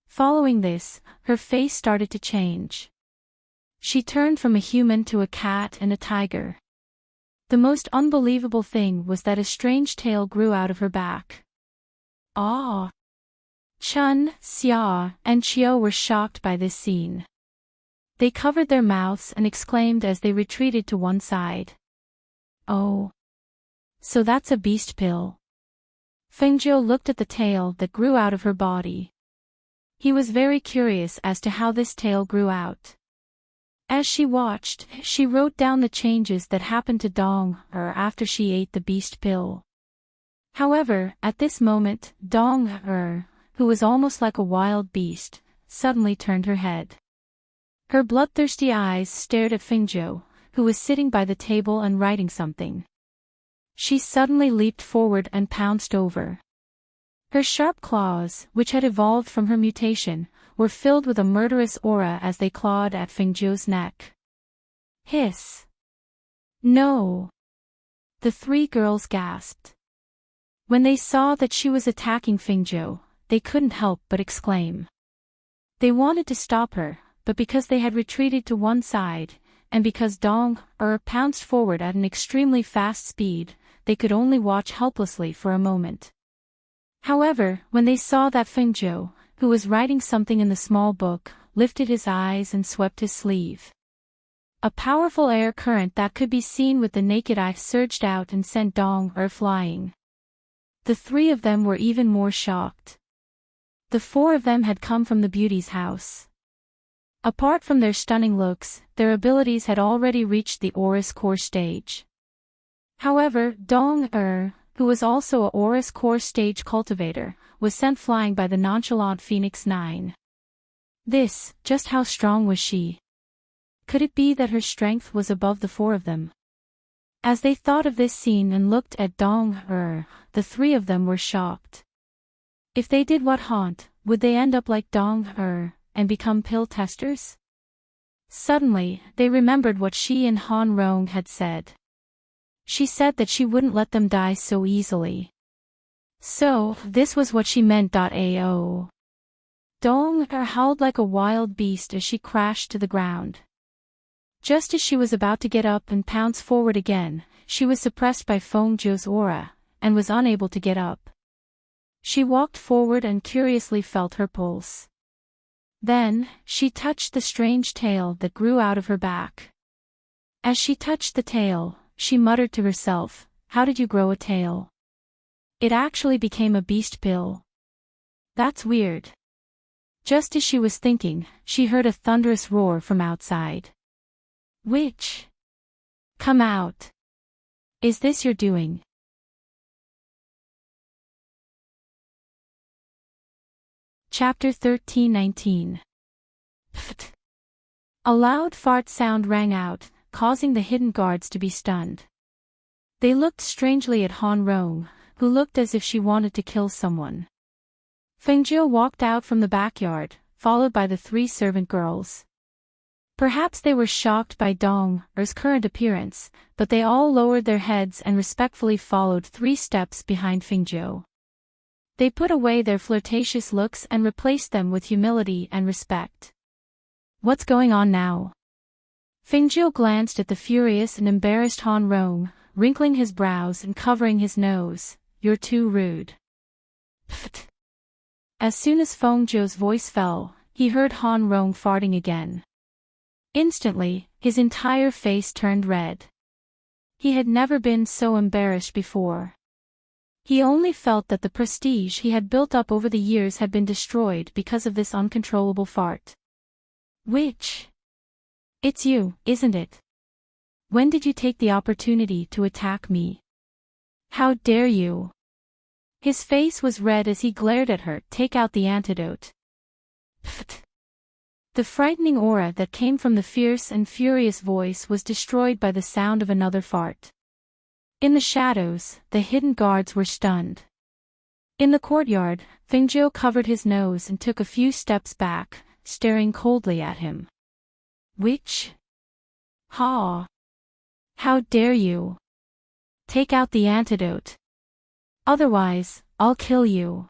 Following this, her face started to change. She turned from a human to a cat and a tiger. The most unbelievable thing was that a strange tail grew out of her back. Ah! Chun, Xia, and Chio were shocked by this scene. They covered their mouths and exclaimed as they retreated to one side. Oh! So that's a beast pill. Fengjiu looked at the tail that grew out of her body. He was very curious as to how this tail grew out. As she watched, she wrote down the changes that happened to Dong-er after she ate the beast pill. However, at this moment, Dong-er, who was almost like a wild beast, suddenly turned her head. Her bloodthirsty eyes stared at Fengjiu, who was sitting by the table and writing something. She suddenly leaped forward and pounced over. Her sharp claws, which had evolved from her mutation, were filled with a murderous aura as they clawed at Fengjiu's neck. Hiss! No! The three girls gasped. When they saw that she was attacking Fengjiu, they couldn't help but exclaim. They wanted to stop her, but because they had retreated to one side, and because Dong-er pounced forward at an extremely fast speed, they could only watch helplessly for a moment. However, when they saw that Fengjiu, who was writing something in the small book, lifted his eyes and swept his sleeve. A powerful air current that could be seen with the naked eye surged out and sent Dong-er flying. The three of them were even more shocked. The four of them had come from the beauty's house. Apart from their stunning looks, their abilities had already reached the Aurus Core stage. However, Dong-er, who was also a Aurus Core stage cultivator, was sent flying by the nonchalant Phoenix 9. Just how strong was she? Could it be that her strength was above the four of them? As they thought of this scene and looked at Dong-er, the three of them were shocked. If they did what haunt, would they end up like Dong-er, and become pill testers? Suddenly, they remembered what she and Han Rong had said. She said that she wouldn't let them die so easily. So, this was what she meant. Ao. Dong-er howled like a wild beast as she crashed to the ground. Just as she was about to get up and pounce forward again, she was suppressed by Fengjiu's aura, and was unable to get up. She walked forward and curiously felt her pulse. Then, she touched the strange tail that grew out of her back. As she touched the tail, she muttered to herself, "How did you grow a tail?" It actually became a beast pill. That's weird. Just as she was thinking, she heard a thunderous roar from outside. Witch! Come out! Is this your doing? Chapter 13:19. Pft! A loud fart sound rang out, causing the hidden guards to be stunned. They looked strangely at Han Rong, who looked as if she wanted to kill someone. Fengjiu walked out from the backyard, followed by the three servant girls. Perhaps they were shocked by Dong-er's current appearance, but they all lowered their heads and respectfully followed 3 steps behind Fengjiu. They put away their flirtatious looks and replaced them with humility and respect. What's going on now? Fengjiu glanced at the furious and embarrassed Han Rong, wrinkling his brows and covering his nose. You're too rude. Pfft. As soon as Fengjiu's voice fell, he heard Han Rong farting again. Instantly, his entire face turned red. He had never been so embarrassed before. He only felt that the prestige he had built up over the years had been destroyed because of this uncontrollable fart. Witch! It's you, isn't it? When did you take the opportunity to attack me? How dare you? His face was red as he glared at her. Take out the antidote. Pfft. The frightening aura that came from the fierce and furious voice was destroyed by the sound of another fart. In the shadows, the hidden guards were stunned. In the courtyard, Fingio covered his nose and took a few steps back, staring coldly at him. Witch? Ha! How dare you? Take out the antidote. Otherwise, I'll kill you.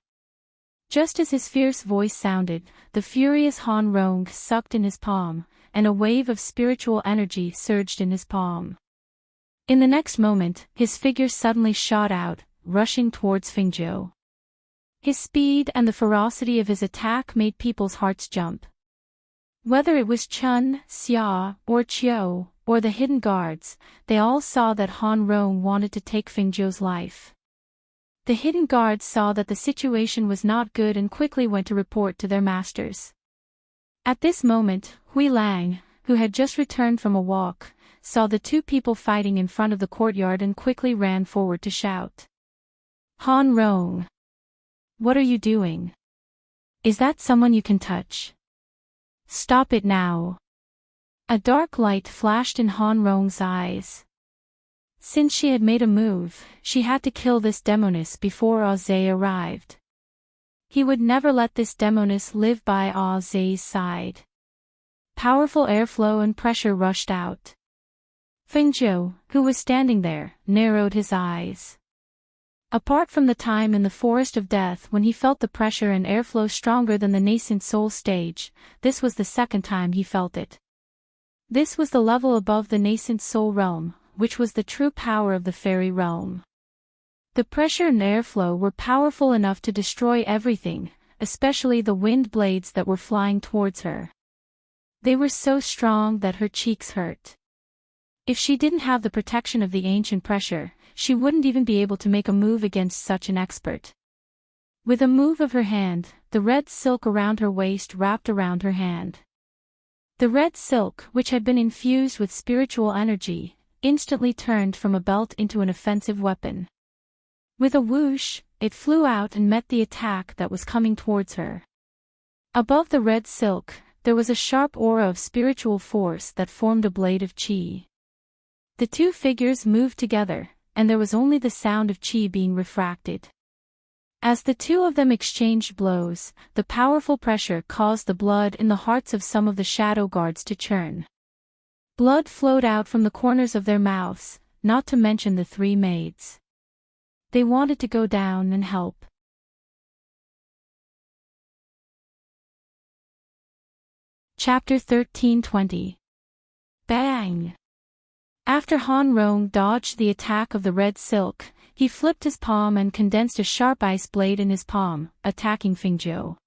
Just as his fierce voice sounded, the furious Han Rong sucked in his palm, and a wave of spiritual energy surged in his palm. In the next moment, his figure suddenly shot out, rushing towards Fingio. His speed and the ferocity of his attack made people's hearts jump. Whether it was Chun, Xia, or Chiu, or the hidden guards, they all saw that Han Rong wanted to take Fingio's life. The hidden guards saw that the situation was not good and quickly went to report to their masters. At this moment, Hui Lang, who had just returned from a walk, saw the two people fighting in front of the courtyard and quickly ran forward to shout. Han Rong! What are you doing? Is that someone you can touch? Stop it now! A dark light flashed in Han Rong's eyes. Since she had made a move, she had to kill this demoness before Aze arrived. He would never let this demoness live by Aze's side. Powerful airflow and pressure rushed out. Fingio, who was standing there, narrowed his eyes. Apart from the time in the Forest of Death when he felt the pressure and airflow stronger than the nascent soul stage, this was the second time he felt it. This was the level above the nascent soul realm, which was the true power of the fairy realm. The pressure and airflow were powerful enough to destroy everything, especially the wind blades that were flying towards her. They were so strong that her cheeks hurt. If she didn't have the protection of the ancient pressure, she wouldn't even be able to make a move against such an expert. With a move of her hand, the red silk around her waist wrapped around her hand. The red silk, which had been infused with spiritual energy, instantly turned from a belt into an offensive weapon. With a whoosh, it flew out and met the attack that was coming towards her. Above the red silk, there was a sharp aura of spiritual force that formed a blade of qi. The two figures moved together, and there was only the sound of qi being refracted. As the two of them exchanged blows, the powerful pressure caused the blood in the hearts of some of the shadow guards to churn. Blood flowed out from the corners of their mouths, not to mention the three maids. They wanted to go down and help. Chapter 13:20. Bang! After Han Rong dodged the attack of the red silk, he flipped his palm and condensed a sharp ice blade in his palm, attacking Fingio.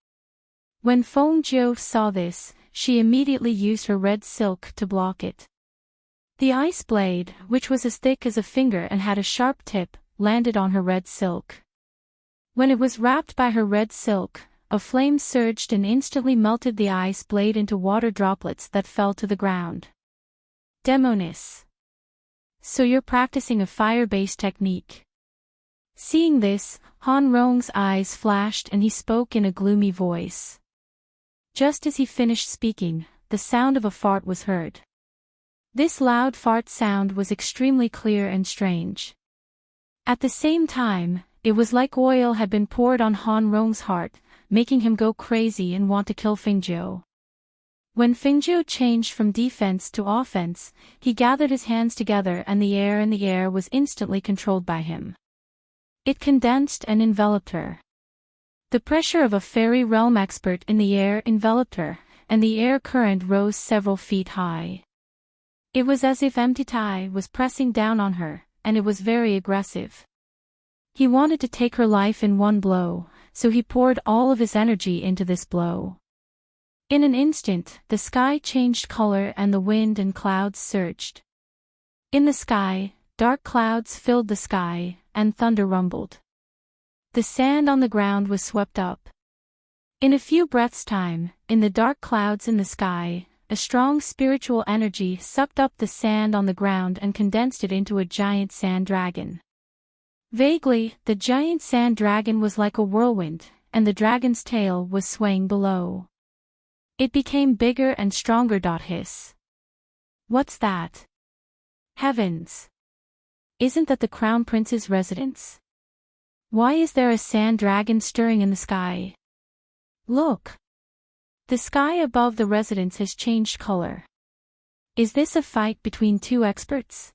When Fengjiu saw this, she immediately used her red silk to block it. The ice blade, which was as thick as a finger and had a sharp tip, landed on her red silk. When it was wrapped by her red silk, a flame surged and instantly melted the ice blade into water droplets that fell to the ground. Demoness! So you're practicing a fire-based technique. Seeing this, Han Rong's eyes flashed and he spoke in a gloomy voice. Just as he finished speaking, the sound of a fart was heard. This loud fart sound was extremely clear and strange. At the same time, it was like oil had been poured on Han Rong's heart, making him go crazy and want to kill Fingio. When Fingio changed from defense to offense, he gathered his hands together and the air in the air was instantly controlled by him. It condensed and enveloped her. The pressure of a fairy realm expert in the air enveloped her, and the air current rose several feet high. It was as if empty tide was pressing down on her, and it was very aggressive. He wanted to take her life in one blow, so he poured all of his energy into this blow. In an instant, the sky changed color and the wind and clouds surged. In the sky, dark clouds filled the sky, and thunder rumbled. The sand on the ground was swept up. In a few breaths' time, in the dark clouds in the sky, a strong spiritual energy sucked up the sand on the ground and condensed it into a giant sand dragon. Vaguely, the giant sand dragon was like a whirlwind, and the dragon's tail was swaying below. It became bigger and stronger. Hiss. What's that? Heavens! Isn't that the Crown Prince's residence? Why is there a sand dragon stirring in the sky? Look! The sky above the residence has changed color. Is this a fight between two experts?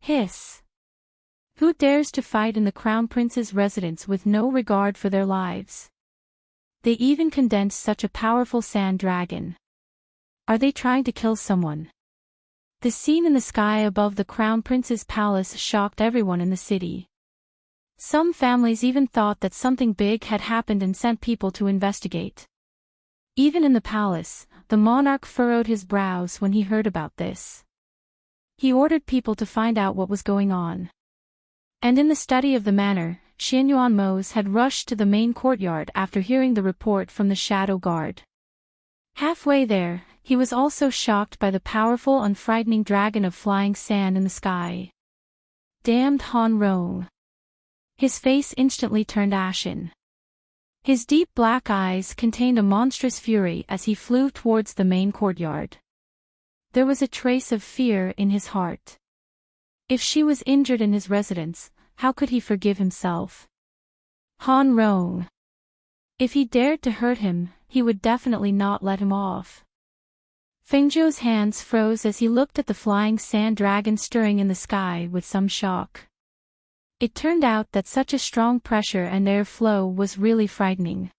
Hiss! Who dares to fight in the Crown Prince's residence with no regard for their lives? They even condensed such a powerful sand dragon. Are they trying to kill someone? The scene in the sky above the Crown Prince's palace shocked everyone in the city. Some families even thought that something big had happened and sent people to investigate. Even in the palace, the monarch furrowed his brows when he heard about this. He ordered people to find out what was going on. And in the study of the manor, Xianyuan Mose had rushed to the main courtyard after hearing the report from the Shadow Guard. Halfway there, he was also shocked by the powerful and frightening dragon of flying sand in the sky. Damned Han Rong! His face instantly turned ashen. His deep black eyes contained a monstrous fury as he flew towards the main courtyard. There was a trace of fear in his heart. If she was injured in his residence, how could he forgive himself? Han Rong! If he dared to hurt him, he would definitely not let him off. Fengzhou's hands froze as he looked at the flying sand dragon stirring in the sky with some shock. It turned out that such a strong pressure and air flow was really frightening.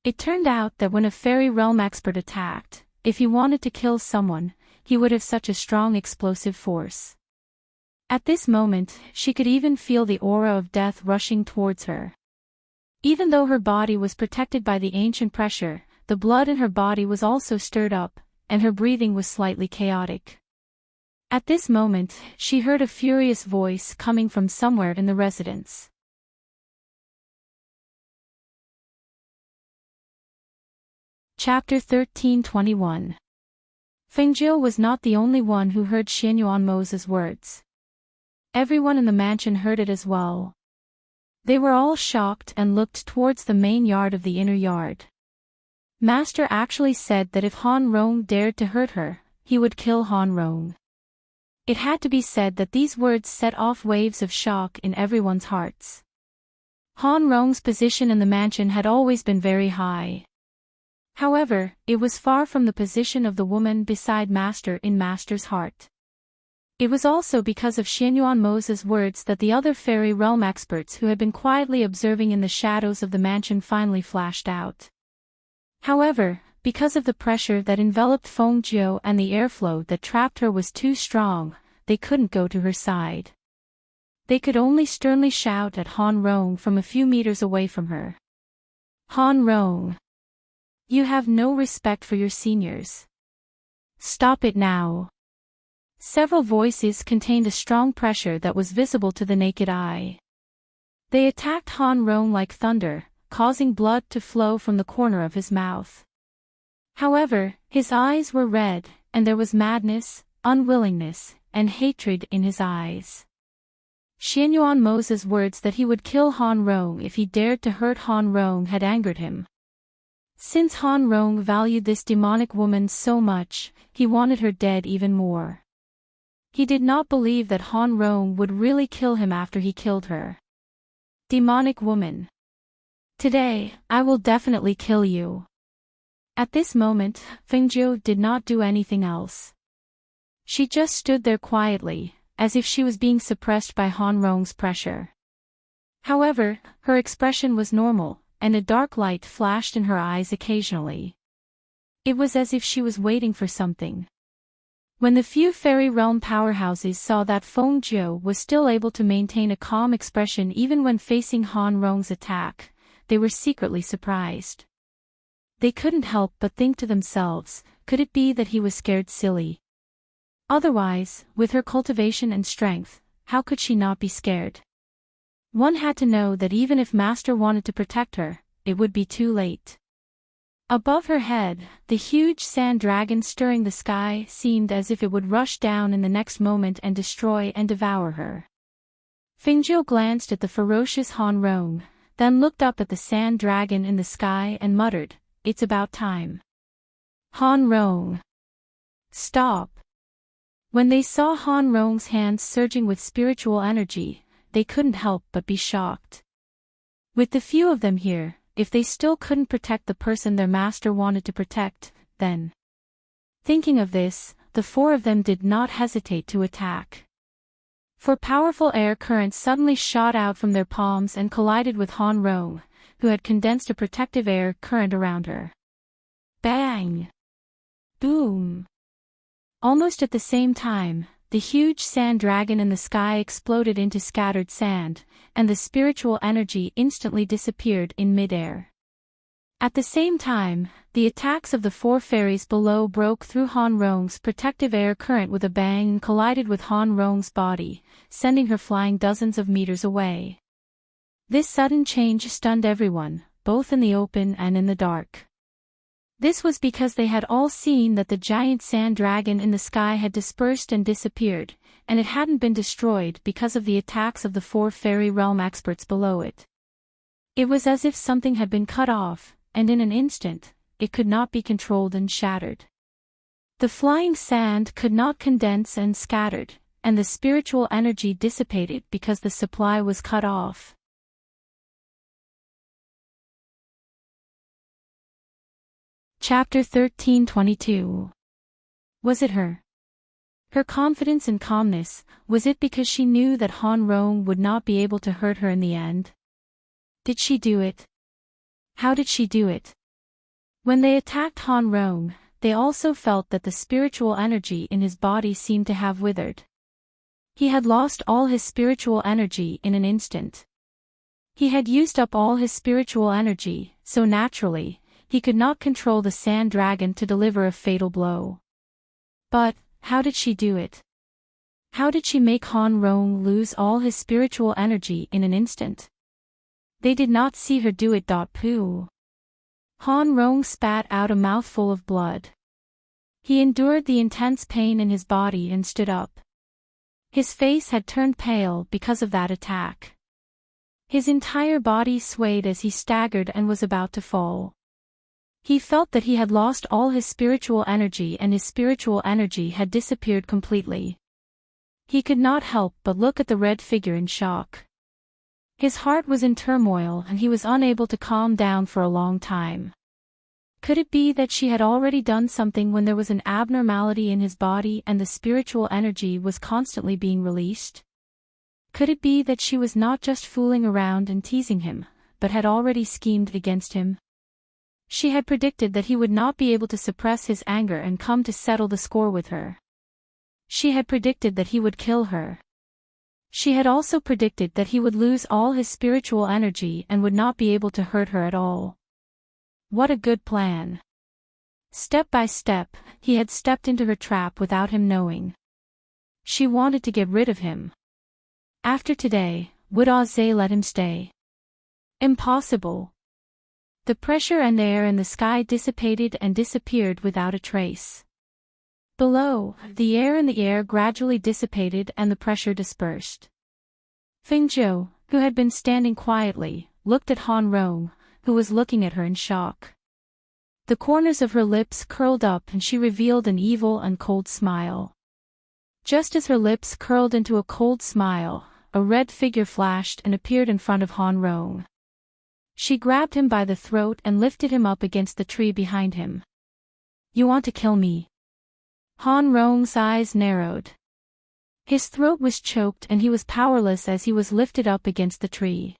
It turned out that when a fairy realm expert attacked, if he wanted to kill someone, he would have such a strong explosive force. At this moment, she could even feel the aura of death rushing towards her. Even though her body was protected by the ancient pressure, the blood in her body was also stirred up, and her breathing was slightly chaotic. At this moment, she heard a furious voice coming from somewhere in the residence. Chapter 13:21. Fengzhou was not the only one who heard Xianyuan Mose's words. Everyone in the mansion heard it as well. They were all shocked and looked towards the main yard of the inner yard. Master actually said that if Han Rong dared to hurt her, he would kill Han Rong. It had to be said that these words set off waves of shock in everyone's hearts. Han Rong's position in the mansion had always been very high. However, it was far from the position of the woman beside Master in Master's heart. It was also because of Xianyuan Mose's words that the other fairy realm experts who had been quietly observing in the shadows of the mansion finally flashed out. However, because of the pressure that enveloped Fengzhou and the airflow that trapped her was too strong, they couldn't go to her side. They could only sternly shout at Han Rong from a few meters away from her. Han Rong! You have no respect for your seniors. Stop it now! Several voices contained a strong pressure that was visible to the naked eye. They attacked Han Rong like thunder, causing blood to flow from the corner of his mouth. However, his eyes were red, and there was madness, unwillingness, and hatred in his eyes. Xianyuan Mose's words that he would kill Han Rong if he dared to hurt Han Rong had angered him. Since Han Rong valued this demonic woman so much, he wanted her dead even more. He did not believe that Han Rong would really kill him after he killed her. Demonic woman! Today, I will definitely kill you. At this moment, Fengzhou did not do anything else. She just stood there quietly, as if she was being suppressed by Han Rong's pressure. However, her expression was normal, and a dark light flashed in her eyes occasionally. It was as if she was waiting for something. When the few fairy realm powerhouses saw that Fengzhou was still able to maintain a calm expression even when facing Han Rong's attack, they were secretly surprised. They couldn't help but think to themselves, could it be that he was scared silly? Otherwise, with her cultivation and strength, how could she not be scared? One had to know that even if Master wanted to protect her, it would be too late. Above her head, the huge sand dragon stirring the sky seemed as if it would rush down in the next moment and destroy and devour her. Fingyo glanced at the ferocious Han Rong, then looked up at the sand dragon in the sky and muttered, "It's about time." Han Rong. Stop. When they saw Han Rong's hands surging with spiritual energy, they couldn't help but be shocked. With the few of them here, if they still couldn't protect the person their master wanted to protect, then... Thinking of this, the four of them did not hesitate to attack. For powerful air currents suddenly shot out from their palms and collided with Han Rong, who had condensed a protective air current around her. Bang! Boom! Almost at the same time, the huge sand dragon in the sky exploded into scattered sand, and the spiritual energy instantly disappeared in midair. At the same time, the attacks of the four fairies below broke through Han Rong's protective air current with a bang and collided with Han Rong's body, sending her flying dozens of meters away. This sudden change stunned everyone, both in the open and in the dark. This was because they had all seen that the giant sand dragon in the sky had dispersed and disappeared, and it hadn't been destroyed because of the attacks of the four fairy realm experts below it. It was as if something had been cut off, and in an instant, it could not be controlled and shattered. The flying sand could not condense and scattered, and the spiritual energy dissipated because the supply was cut off. Chapter 13:22. Was it her? Her confidence and calmness, was it because she knew that Han Rong would not be able to hurt her in the end? Did she do it? How did she do it? When they attacked Han Rong, they also felt that the spiritual energy in his body seemed to have withered. He had lost all his spiritual energy in an instant. He had used up all his spiritual energy, so naturally, he could not control the sand dragon to deliver a fatal blow. But, how did she do it? How did she make Han Rong lose all his spiritual energy in an instant? They did not see her do it. Pooh. Han Rong spat out a mouthful of blood. He endured the intense pain in his body and stood up. His face had turned pale because of that attack. His entire body swayed as he staggered and was about to fall. He felt that he had lost all his spiritual energy and his spiritual energy had disappeared completely. He could not help but look at the red figure in shock. His heart was in turmoil and he was unable to calm down for a long time. Could it be that she had already done something when there was an abnormality in his body and the spiritual energy was constantly being released? Could it be that she was not just fooling around and teasing him, but had already schemed against him? She had predicted that he would not be able to suppress his anger and come to settle the score with her. She had predicted that he would kill her. She had also predicted that he would lose all his spiritual energy and would not be able to hurt her at all. What a good plan. Step by step, he had stepped into her trap without him knowing. She wanted to get rid of him. After today, would Zhe let him stay? Impossible. The pressure and air in the sky dissipated and disappeared without a trace. Below, the air in the air gradually dissipated and the pressure dispersed. Fingyo, who had been standing quietly, looked at Han Rong, who was looking at her in shock. The corners of her lips curled up and she revealed an evil and cold smile. Just as her lips curled into a cold smile, a red figure flashed and appeared in front of Han Rong. She grabbed him by the throat and lifted him up against the tree behind him. "You want to kill me?" Han Rong's eyes narrowed. His throat was choked and he was powerless as he was lifted up against the tree.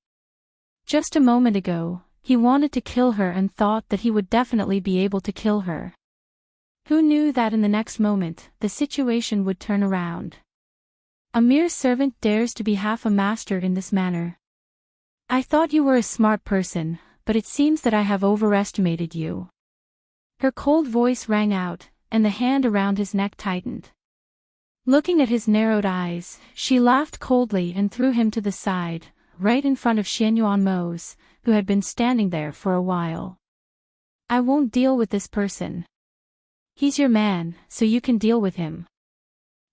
Just a moment ago, he wanted to kill her and thought that he would definitely be able to kill her. Who knew that in the next moment, the situation would turn around? A mere servant dares to be half a master in this manner. I thought you were a smart person, but it seems that I have overestimated you. Her cold voice rang out, and the hand around his neck tightened. Looking at his narrowed eyes, she laughed coldly and threw him to the side, right in front of Xianyuan Mose, who had been standing there for a while. I won't deal with this person. He's your man, so you can deal with him.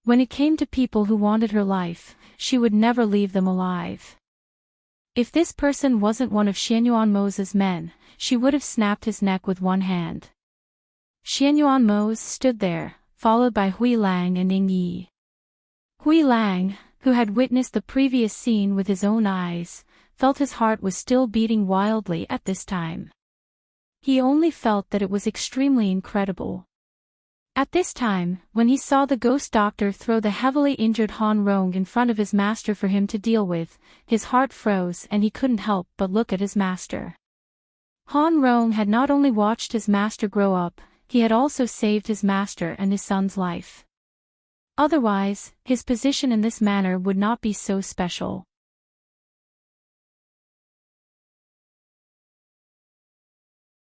When it came to people who wanted her life, she would never leave them alive. If this person wasn't one of Xianyuan Mose's men, she would have snapped his neck with one hand. Xianyuan Mose stood there, followed by Hui Lang and Ying Yi. Hui Lang, who had witnessed the previous scene with his own eyes, felt his heart was still beating wildly at this time. He only felt that it was extremely incredible. At this time, when he saw the ghost doctor throw the heavily injured Han Rong in front of his master for him to deal with, his heart froze and he couldn't help but look at his master. Han Rong had not only watched his master grow up, he had also saved his master and his son's life. Otherwise, his position in this manner would not be so special.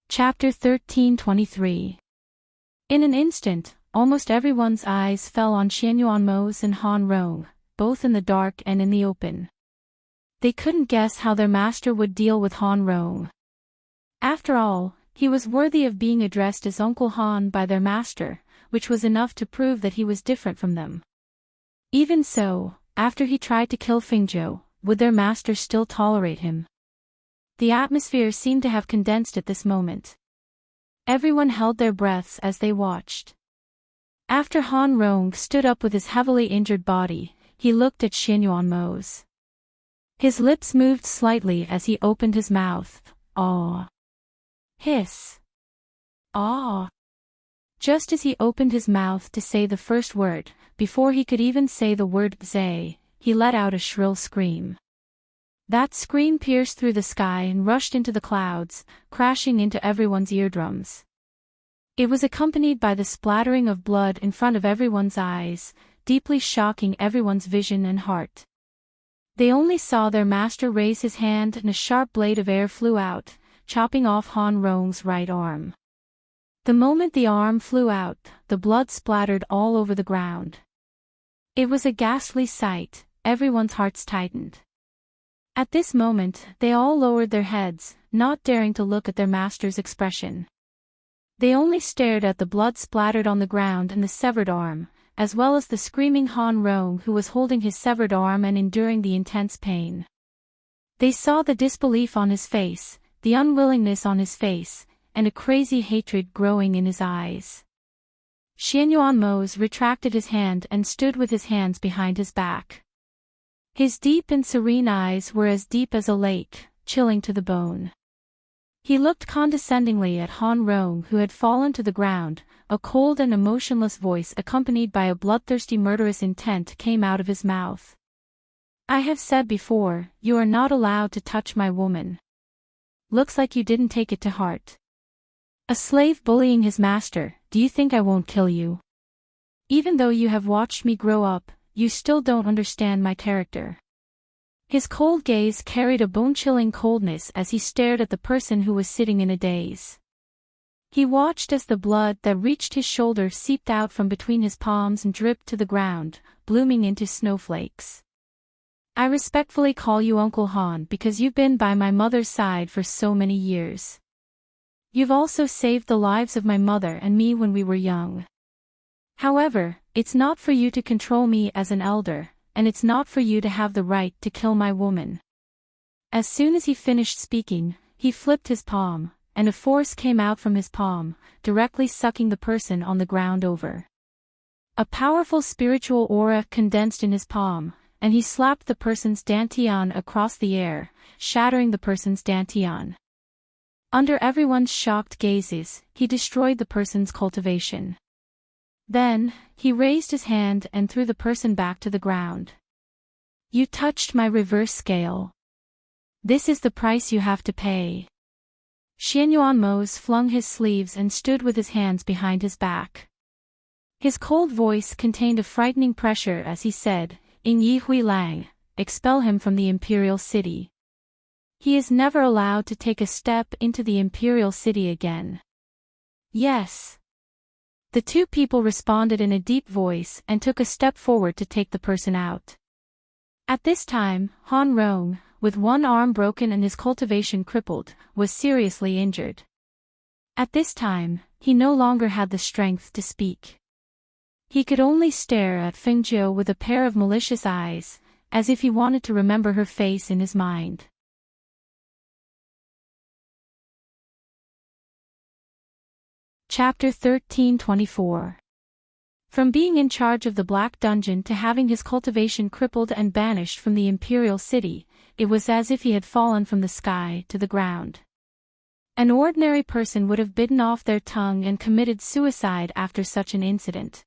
Chapter 13:23. In an instant, almost everyone's eyes fell on Xianyuan Mose and Han Rong, both in the dark and in the open. They couldn't guess how their master would deal with Han Rong. After all, he was worthy of being addressed as Uncle Han by their master, which was enough to prove that he was different from them. Even so, after he tried to kill Fingzhou, would their master still tolerate him? The atmosphere seemed to have condensed at this moment. Everyone held their breaths as they watched. After Han Rong stood up with his heavily injured body, he looked at Xianyuan Mose. His lips moved slightly as he opened his mouth. Aw. Hiss. Aw. Just as he opened his mouth to say the first word, before he could even say the word Zay, he let out a shrill scream. That scream pierced through the sky and rushed into the clouds, crashing into everyone's eardrums. It was accompanied by the splattering of blood in front of everyone's eyes, deeply shocking everyone's vision and heart. They only saw their master raise his hand and a sharp blade of air flew out, chopping off Han Rong's right arm. The moment the arm flew out, the blood splattered all over the ground. It was a ghastly sight, everyone's hearts tightened. At this moment, they all lowered their heads, not daring to look at their master's expression. They only stared at the blood splattered on the ground and the severed arm, as well as the screaming Han Rong who was holding his severed arm and enduring the intense pain. They saw the disbelief on his face, the unwillingness on his face, and a crazy hatred growing in his eyes. Xianyuan Mose retracted his hand and stood with his hands behind his back. His deep and serene eyes were as deep as a lake, chilling to the bone. He looked condescendingly at Han Rong who had fallen to the ground. A cold and emotionless voice accompanied by a bloodthirsty murderous intent came out of his mouth. I have said before, you are not allowed to touch my woman. Looks like you didn't take it to heart. A slave bullying his master, do you think I won't kill you? Even though you have watched me grow up, you still don't understand my character. His cold gaze carried a bone-chilling coldness as he stared at the person who was sitting in a daze. He watched as the blood that reached his shoulder seeped out from between his palms and dripped to the ground, blooming into snowflakes. I respectfully call you Uncle Han because you've been by my mother's side for so many years. You've also saved the lives of my mother and me when we were young. However, it's not for you to control me as an elder, and it's not for you to have the right to kill my woman. As soon as he finished speaking, he flipped his palm, and a force came out from his palm, directly sucking the person on the ground over. A powerful spiritual aura condensed in his palm, and he slapped the person's dantian across the air, shattering the person's dantian. Under everyone's shocked gazes, he destroyed the person's cultivation. Then, he raised his hand and threw the person back to the ground. You touched my reverse scale. This is the price you have to pay. Xianyuan Mose flung his sleeves and stood with his hands behind his back. His cold voice contained a frightening pressure as he said, "In Yi Hui Lang, expel him from the Imperial City. He is never allowed to take a step into the Imperial City again." Yes. The two people responded in a deep voice and took a step forward to take the person out. At this time, Han Rong, with one arm broken and his cultivation crippled, was seriously injured. At this time, he no longer had the strength to speak. He could only stare at Fengjiu with a pair of malicious eyes, as if he wanted to remember her face in his mind. Chapter 1324. From being in charge of the Black Dungeon to having his cultivation crippled and banished from the Imperial City, it was as if he had fallen from the sky to the ground. An ordinary person would have bitten off their tongue and committed suicide after such an incident.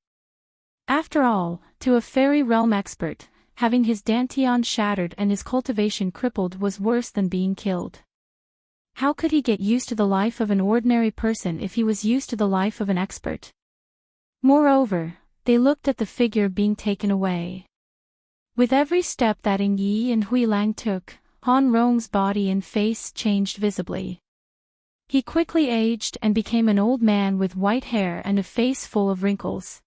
After all, to a fairy realm expert, having his dantian shattered and his cultivation crippled was worse than being killed. How could he get used to the life of an ordinary person if he was used to the life of an expert? Moreover, they looked at the figure being taken away. With every step that Ing Yi and Hui Lang took, Han Rong's body and face changed visibly. He quickly aged and became an old man with white hair and a face full of wrinkles.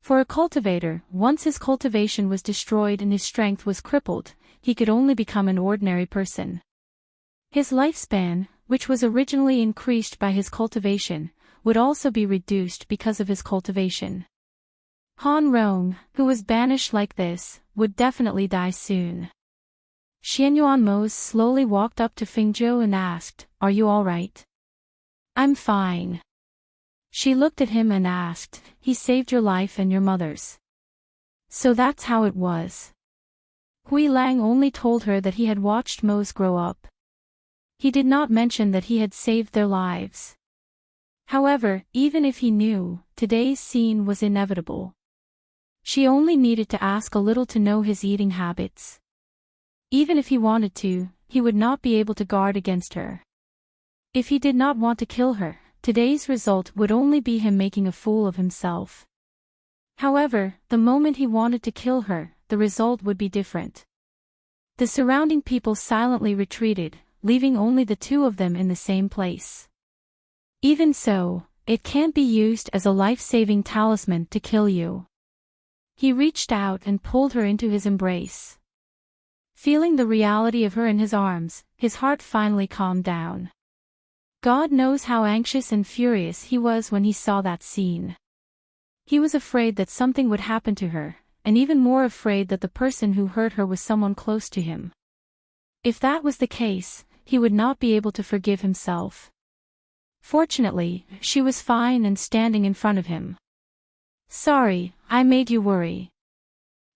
For a cultivator, once his cultivation was destroyed and his strength was crippled, he could only become an ordinary person. His lifespan, which was originally increased by his cultivation, would also be reduced because of his cultivation. Han Rong, who was banished like this, would definitely die soon. Xianyuan Mose slowly walked up to Fengjiu and asked, "Are you all right?" "I'm fine." She looked at him and asked, "He saved your life and your mother's." "So that's how it was." Hui Lang only told her that he had watched Mose grow up. He did not mention that he had saved their lives. However, even if he knew, today's scene was inevitable. She only needed to ask a little to know his eating habits. Even if he wanted to, he would not be able to guard against her. If he did not want to kill her, today's result would only be him making a fool of himself. However, the moment he wanted to kill her, the result would be different. The surrounding people silently retreated, leaving only the two of them in the same place. Even so, it can't be used as a life-saving talisman to kill you. He reached out and pulled her into his embrace. Feeling the reality of her in his arms, his heart finally calmed down. God knows how anxious and furious he was when he saw that scene. He was afraid that something would happen to her, and even more afraid that the person who hurt her was someone close to him. If that was the case, he would not be able to forgive himself. Fortunately, she was fine and standing in front of him. "Sorry, I made you worry."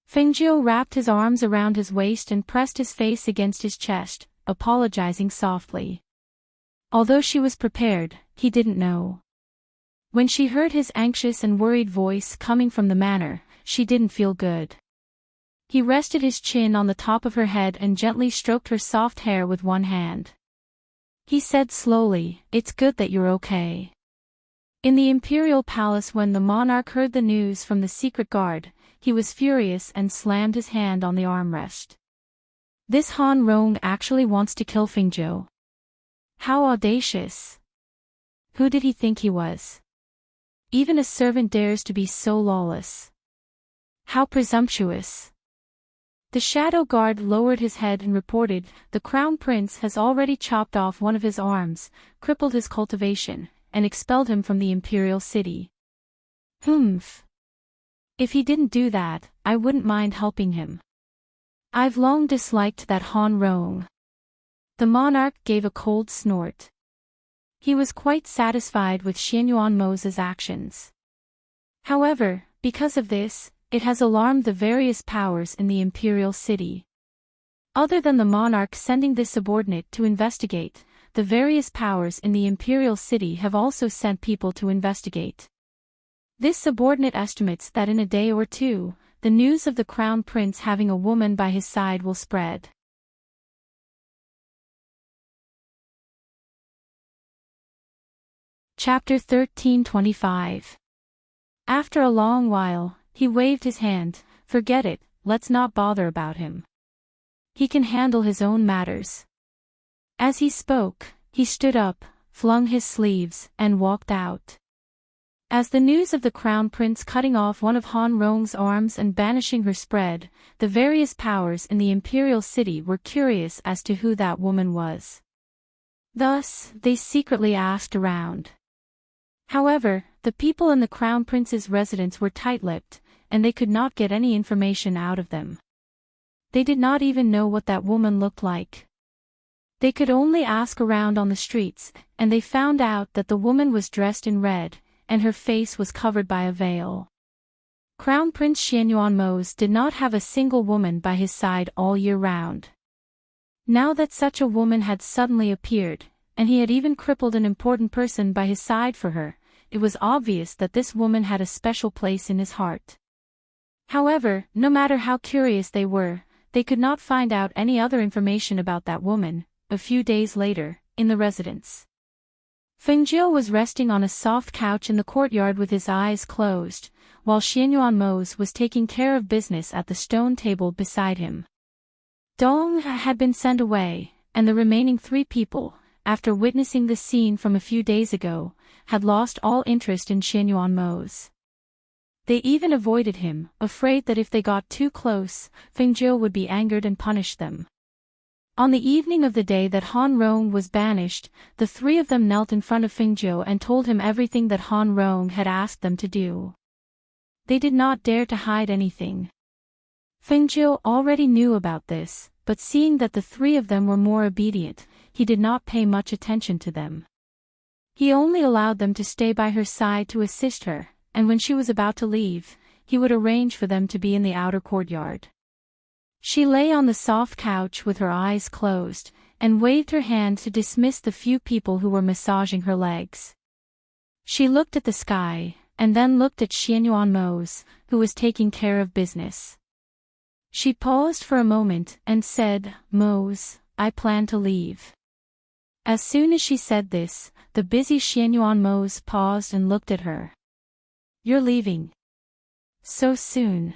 Fengjiu wrapped his arms around his waist and pressed his face against his chest, apologizing softly. Although she was prepared, he didn't know. When she heard his anxious and worried voice coming from the manor, she didn't feel good. He rested his chin on the top of her head and gently stroked her soft hair with one hand. He said slowly, "It's good that you're okay." In the imperial palace, when the monarch heard the news from the secret guard, he was furious and slammed his hand on the armrest. This Han Rong actually wants to kill Fengjiu. How audacious! Who did he think he was? Even a servant dares to be so lawless. How presumptuous! The shadow guard lowered his head and reported, "The crown prince has already chopped off one of his arms, crippled his cultivation, and expelled him from the imperial city." Humph. If he didn't do that, I wouldn't mind helping him. I've long disliked that Han Rong. The monarch gave a cold snort. He was quite satisfied with Xianyuan Mose's actions. However, because of this, it has alarmed the various powers in the imperial city. Other than the monarch sending this subordinate to investigate, the various powers in the imperial city have also sent people to investigate. This subordinate estimates that in a day or two, the news of the crown prince having a woman by his side will spread. Chapter 1325. After a long while, he waved his hand, "Forget it, let's not bother about him. He can handle his own matters." As he spoke, he stood up, flung his sleeves, and walked out. As the news of the crown prince cutting off one of Han Rong's arms and banishing her spread, the various powers in the imperial city were curious as to who that woman was. Thus, they secretly asked around. However, the people in the crown prince's residence were tight-lipped, and they could not get any information out of them. They did not even know what that woman looked like. They could only ask around on the streets, and they found out that the woman was dressed in red, and her face was covered by a veil. Crown Prince Xianyuanmos did not have a single woman by his side all year round. Now that such a woman had suddenly appeared, and he had even crippled an important person by his side for her, it was obvious that this woman had a special place in his heart. However, no matter how curious they were, they could not find out any other information about that woman. A few days later, in the residence, Fengjiu was resting on a soft couch in the courtyard with his eyes closed, while Xianyuanmos was taking care of business at the stone table beside him. Dong had been sent away, and the remaining 3 people, after witnessing the scene from a few days ago, had lost all interest in Xianyuanmos. They even avoided him, afraid that if they got too close, Fengjiu would be angered and punish them. On the evening of the day that Han Rong was banished, the 3 of them knelt in front of Fengjiu and told him everything that Han Rong had asked them to do. They did not dare to hide anything. Fengjiu already knew about this, but seeing that the 3 of them were more obedient, he did not pay much attention to them. He only allowed them to stay by her side to assist her, and when she was about to leave, he would arrange for them to be in the outer courtyard. She lay on the soft couch with her eyes closed, and waved her hand to dismiss the few people who were massaging her legs. She looked at the sky, and then looked at Xianyuanmos, who was taking care of business. She paused for a moment and said, "Mose, I plan to leave." As soon as she said this, the busy Xianyuanmos paused and looked at her. "You're leaving? So soon?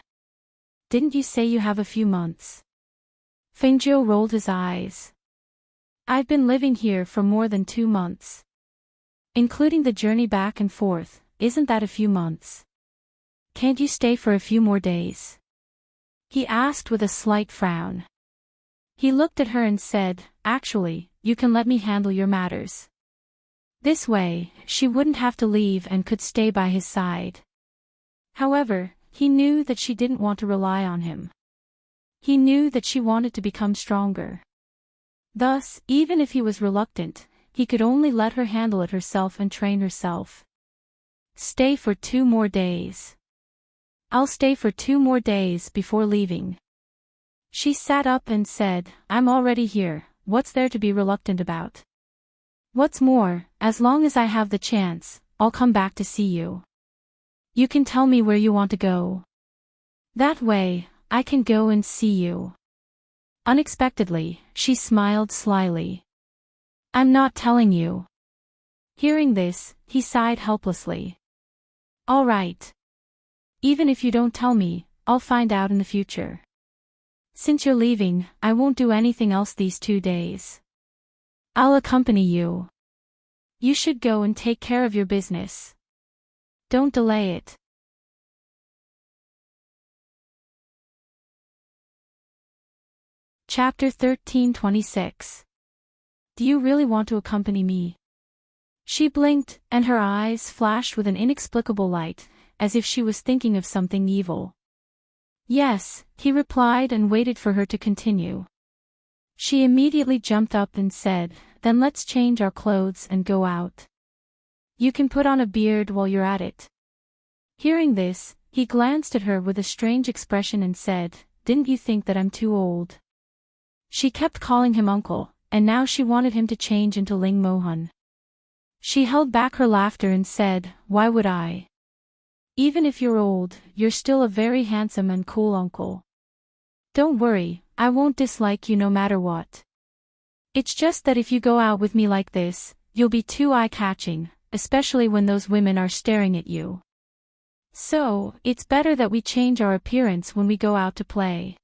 Didn't you say you have a few months?" Fengjiu rolled his eyes. "I've been living here for more than 2 months. Including the journey back and forth, isn't that a few months? Can't you stay for a few more days?" he asked with a slight frown. He looked at her and said, "Actually, you can let me handle your matters." This way, she wouldn't have to leave and could stay by his side. However, he knew that she didn't want to rely on him. He knew that she wanted to become stronger. Thus, even if he was reluctant, he could only let her handle it herself and train herself. "Stay for 2 more days. I'll stay for 2 more days before leaving." She sat up and said, "I'm already here, what's there to be reluctant about? What's more, as long as I have the chance, I'll come back to see you. You can tell me where you want to go. That way, I can go and see you." Unexpectedly, she smiled slyly. "I'm not telling you." Hearing this, he sighed helplessly. "All right. Even if you don't tell me, I'll find out in the future. Since you're leaving, I won't do anything else these 2 days. I'll accompany you. You should go and take care of your business. Don't delay it." Chapter 13:26. "Do you really want to accompany me?" She blinked, and her eyes flashed with an inexplicable light, as if she was thinking of something evil. "Yes," he replied and waited for her to continue. She immediately jumped up and said, "Then let's change our clothes and go out. You can put on a beard while you're at it." Hearing this, he glanced at her with a strange expression and said, "Didn't you think that I'm too old?" She kept calling him uncle, and now she wanted him to change into Ling Mohan. She held back her laughter and said, "Why would I? Even if you're old, you're still a very handsome and cool uncle. Don't worry, I won't dislike you no matter what. It's just that if you go out with me like this, you'll be too eye-catching, especially when those women are staring at you. So, it's better that we change our appearance when we go out to play."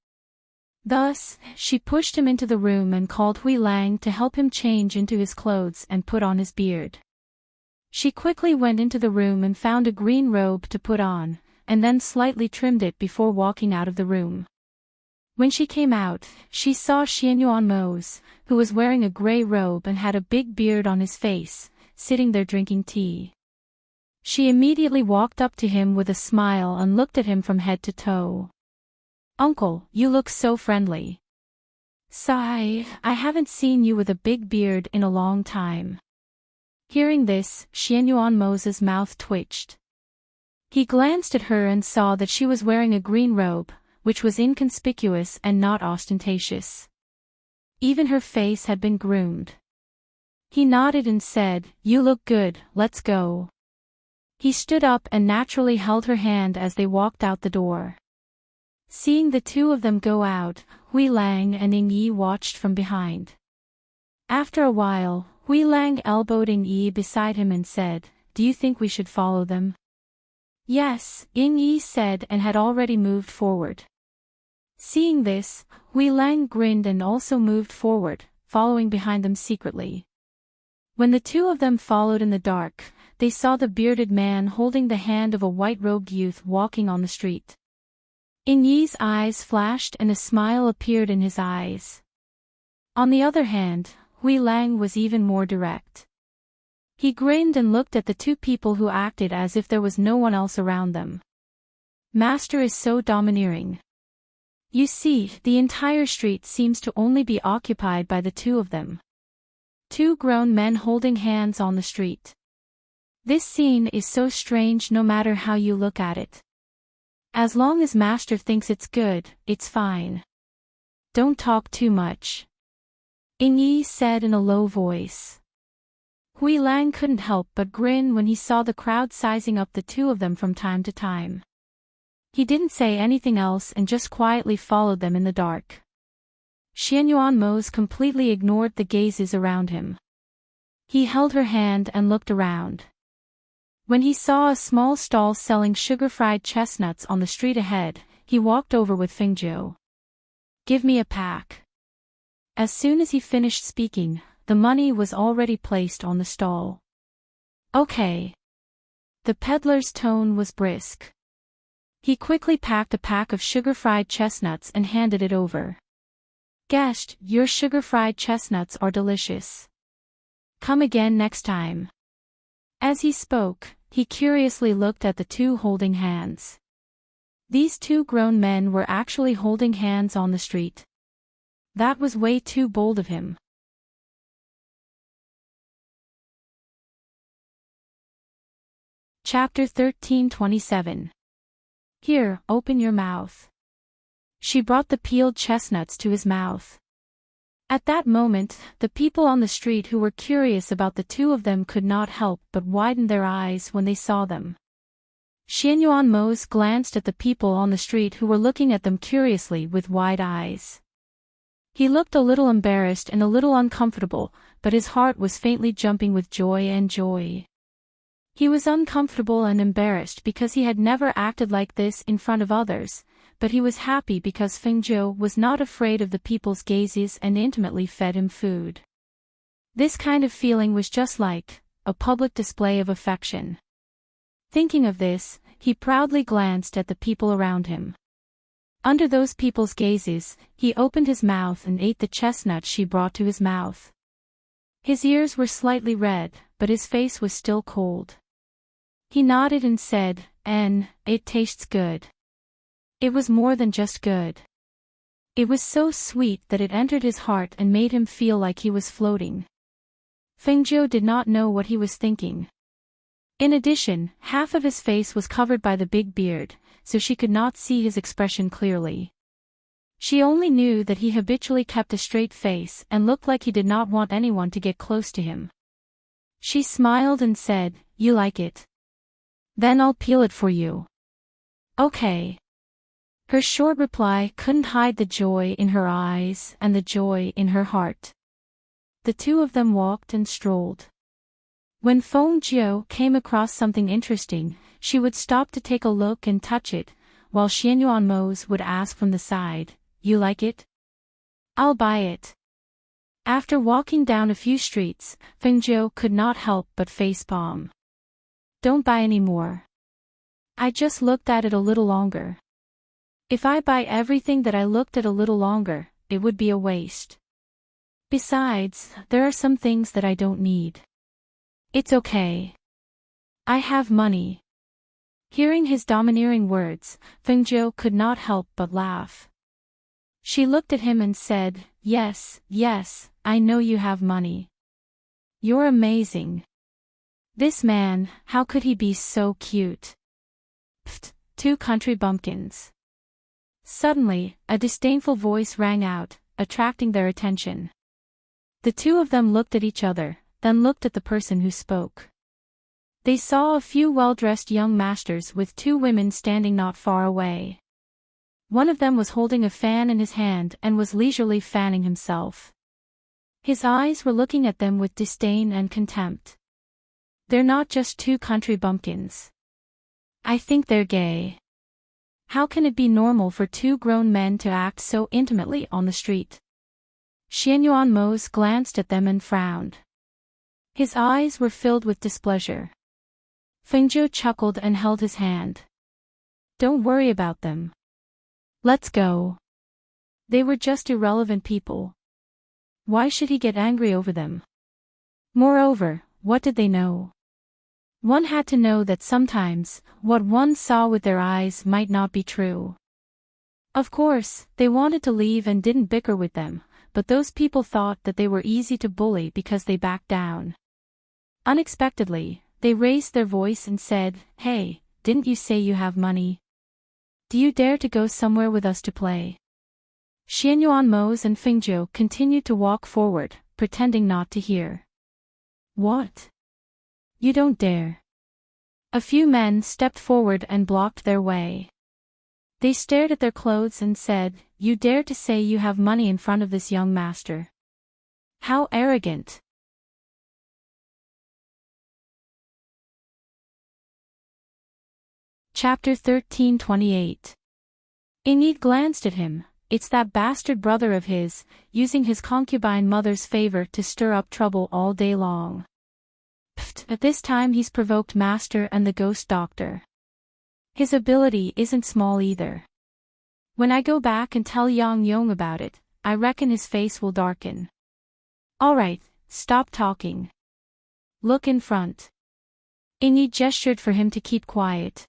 Thus, she pushed him into the room and called Hui Lang to help him change into his clothes and put on his beard. She quickly went into the room and found a green robe to put on, and then slightly trimmed it before walking out of the room. When she came out, she saw Xianyuan, who was wearing a gray robe and had a big beard on his face, sitting there drinking tea. She immediately walked up to him with a smile and looked at him from head to toe. "Uncle, you look so friendly." "Sigh, I haven't seen you with a big beard in a long time." Hearing this, Xianyuan's mouth twitched. He glanced at her and saw that she was wearing a green robe, which was inconspicuous and not ostentatious. Even her face had been groomed. He nodded and said, "You look good, let's go." He stood up and naturally held her hand as they walked out the door. Seeing the two of them go out, Hui Lang and Ying Yi watched from behind. After a while, Hui Lang elbowed Ying Yi beside him and said, "Do you think we should follow them?" "Yes," Ying Yi said and had already moved forward. Seeing this, Hui Lang grinned and also moved forward, following behind them secretly. When the two of them followed in the dark, they saw the bearded man holding the hand of a white-robed youth walking on the street. Ying Yi's eyes flashed and a smile appeared in his eyes. On the other hand, Hui Lang was even more direct. He grinned and looked at the two people who acted as if there was no one else around them. "Master is so domineering. You see, the entire street seems to only be occupied by the two of them." Two grown men holding hands on the street. This scene is so strange no matter how you look at it. As long as Master thinks it's good, it's fine. "Don't talk too much," Ying Yi said in a low voice. Hui Lang couldn't help but grin when he saw the crowd sizing up the two of them from time to time. He didn't say anything else and just quietly followed them in the dark. Xianyuan completely ignored the gazes around him. He held her hand and looked around. When he saw a small stall selling sugar-fried chestnuts on the street ahead, he walked over with Fengjiu. "Give me a pack." As soon as he finished speaking, the money was already placed on the stall. "Okay." The peddler's tone was brisk. He quickly packed a pack of sugar-fried chestnuts and handed it over. "Guest, your sugar-fried chestnuts are delicious. Come again next time." As he spoke, he curiously looked at the two holding hands. These two grown men were actually holding hands on the street. That was way too bold of him. Chapter 13:27. "Here, open your mouth." She brought the peeled chestnuts to his mouth. At that moment, the people on the street who were curious about the two of them could not help but widen their eyes when they saw them. Xianyuan glanced at the people on the street who were looking at them curiously with wide eyes. He looked a little embarrassed and a little uncomfortable, but his heart was faintly jumping with joy and joy. He was uncomfortable and embarrassed because he had never acted like this in front of others, but he was happy because Fengjiu was not afraid of the people's gazes and intimately fed him food. This kind of feeling was just like a public display of affection. Thinking of this, he proudly glanced at the people around him. Under those people's gazes, he opened his mouth and ate the chestnut she brought to his mouth. His ears were slightly red, but his face was still cold. He nodded and said, "It tastes good." It was more than just good. It was so sweet that it entered his heart and made him feel like he was floating. Fengjiu did not know what he was thinking. In addition, half of his face was covered by the big beard, so she could not see his expression clearly. She only knew that he habitually kept a straight face and looked like he did not want anyone to get close to him. She smiled and said, "You like it? Then I'll peel it for you." "Okay." Her short reply couldn't hide the joy in her eyes and the joy in her heart. The two of them walked and strolled. When Fengjiu came across something interesting, she would stop to take a look and touch it, while Xianyuan would ask from the side, "You like it? I'll buy it." After walking down a few streets, Fengjiu could not help but facepalm. Don't buy any more. I just looked at it a little longer. If I buy everything that I looked at a little longer, it would be a waste. Besides, there are some things that I don't need. It's okay. I have money. Hearing his domineering words, Fengzhou could not help but laugh. She looked at him and said, "Yes, yes, I know you have money. You're amazing. This man, how could he be so cute? Pfft, 2 country bumpkins." Suddenly, a disdainful voice rang out, attracting their attention. The two of them looked at each other, then looked at the person who spoke. They saw a few well-dressed young masters with 2 women standing not far away. One of them was holding a fan in his hand and was leisurely fanning himself. His eyes were looking at them with disdain and contempt. They're not just 2 country bumpkins. I think they're gay. How can it be normal for 2 grown men to act so intimately on the street? Xianyuan Mose glanced at them and frowned. His eyes were filled with displeasure. Fengzhou chuckled and held his hand. Don't worry about them. Let's go. They were just irrelevant people. Why should he get angry over them? Moreover, what did they know? One had to know that sometimes, what one saw with their eyes might not be true. Of course, they wanted to leave and didn't bicker with them, but those people thought that they were easy to bully because they backed down. Unexpectedly, they raised their voice and said, "Hey, didn't you say you have money? Do you dare to go somewhere with us to play?" Xianyuan Mose and Fengzhou continued to walk forward, pretending not to hear. What? You don't dare. A few men stepped forward and blocked their way. They stared at their clothes and said, "You dare to say you have money in front of this young master? How arrogant!" Chapter 13:28. Ingyi glanced at him. It's that bastard brother of his, using his concubine mother's favor to stir up trouble all day long. Pfft, at this time he's provoked Master and the Ghost Doctor. His ability isn't small either. When I go back and tell Yang Yong about it, I reckon his face will darken. Alright, stop talking. Look in front. Ingyi gestured for him to keep quiet.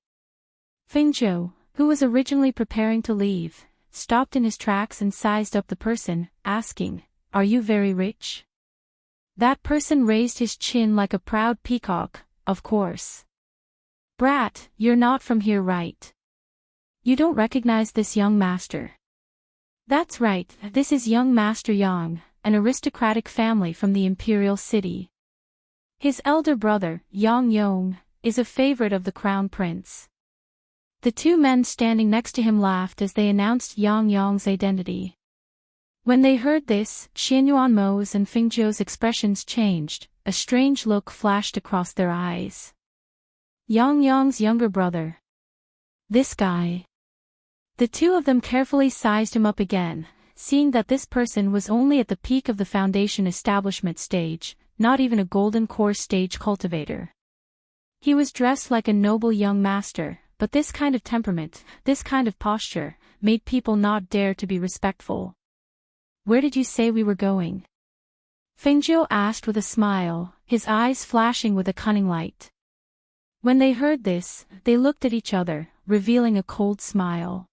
Fengzhou, who was originally preparing to leave, stopped in his tracks and sized up the person, asking, "Are you very rich?" That person raised his chin like a proud peacock, "Of course." "Brat, you're not from here, right? You don't recognize this young master?" "That's right, this is young Master Yang, an aristocratic family from the imperial city. His elder brother, Yang Yong, is a favorite of the crown prince." The 2 men standing next to him laughed as they announced Yang Yong's identity. When they heard this, Xianyuan Mo's and Fengzhou's expressions changed, a strange look flashed across their eyes. Yang Yong's younger brother. This guy. The 2 of them carefully sized him up again, seeing that this person was only at the peak of the foundation establishment stage, not even a golden core stage cultivator. He was dressed like a noble young master, but this kind of temperament, this kind of posture, made people not dare to be respectful. "Where did you say we were going?" Fengzhou asked with a smile, his eyes flashing with a cunning light. When they heard this, they looked at each other, revealing a cold smile.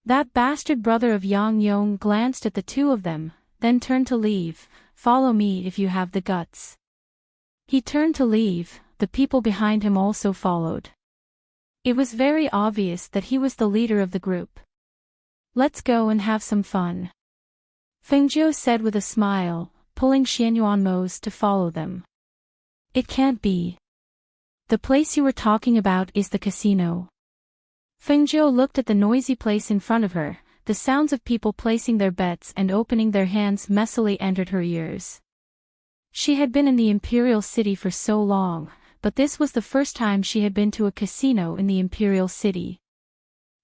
That bastard brother of Yang Yong glanced at the 2 of them, then turned to leave. "Follow me if you have the guts." He turned to leave, the people behind him also followed. It was very obvious that he was the leader of the group. "Let's go and have some fun," Fengzhou said with a smile, pulling Xianyuan Mose to follow them. "It can't be. The place you were talking about is the casino." Fengzhou looked at the noisy place in front of her. The sounds of people placing their bets and opening their hands messily entered her ears. She had been in the imperial city for so long, but this was the first time she had been to a casino in the imperial city.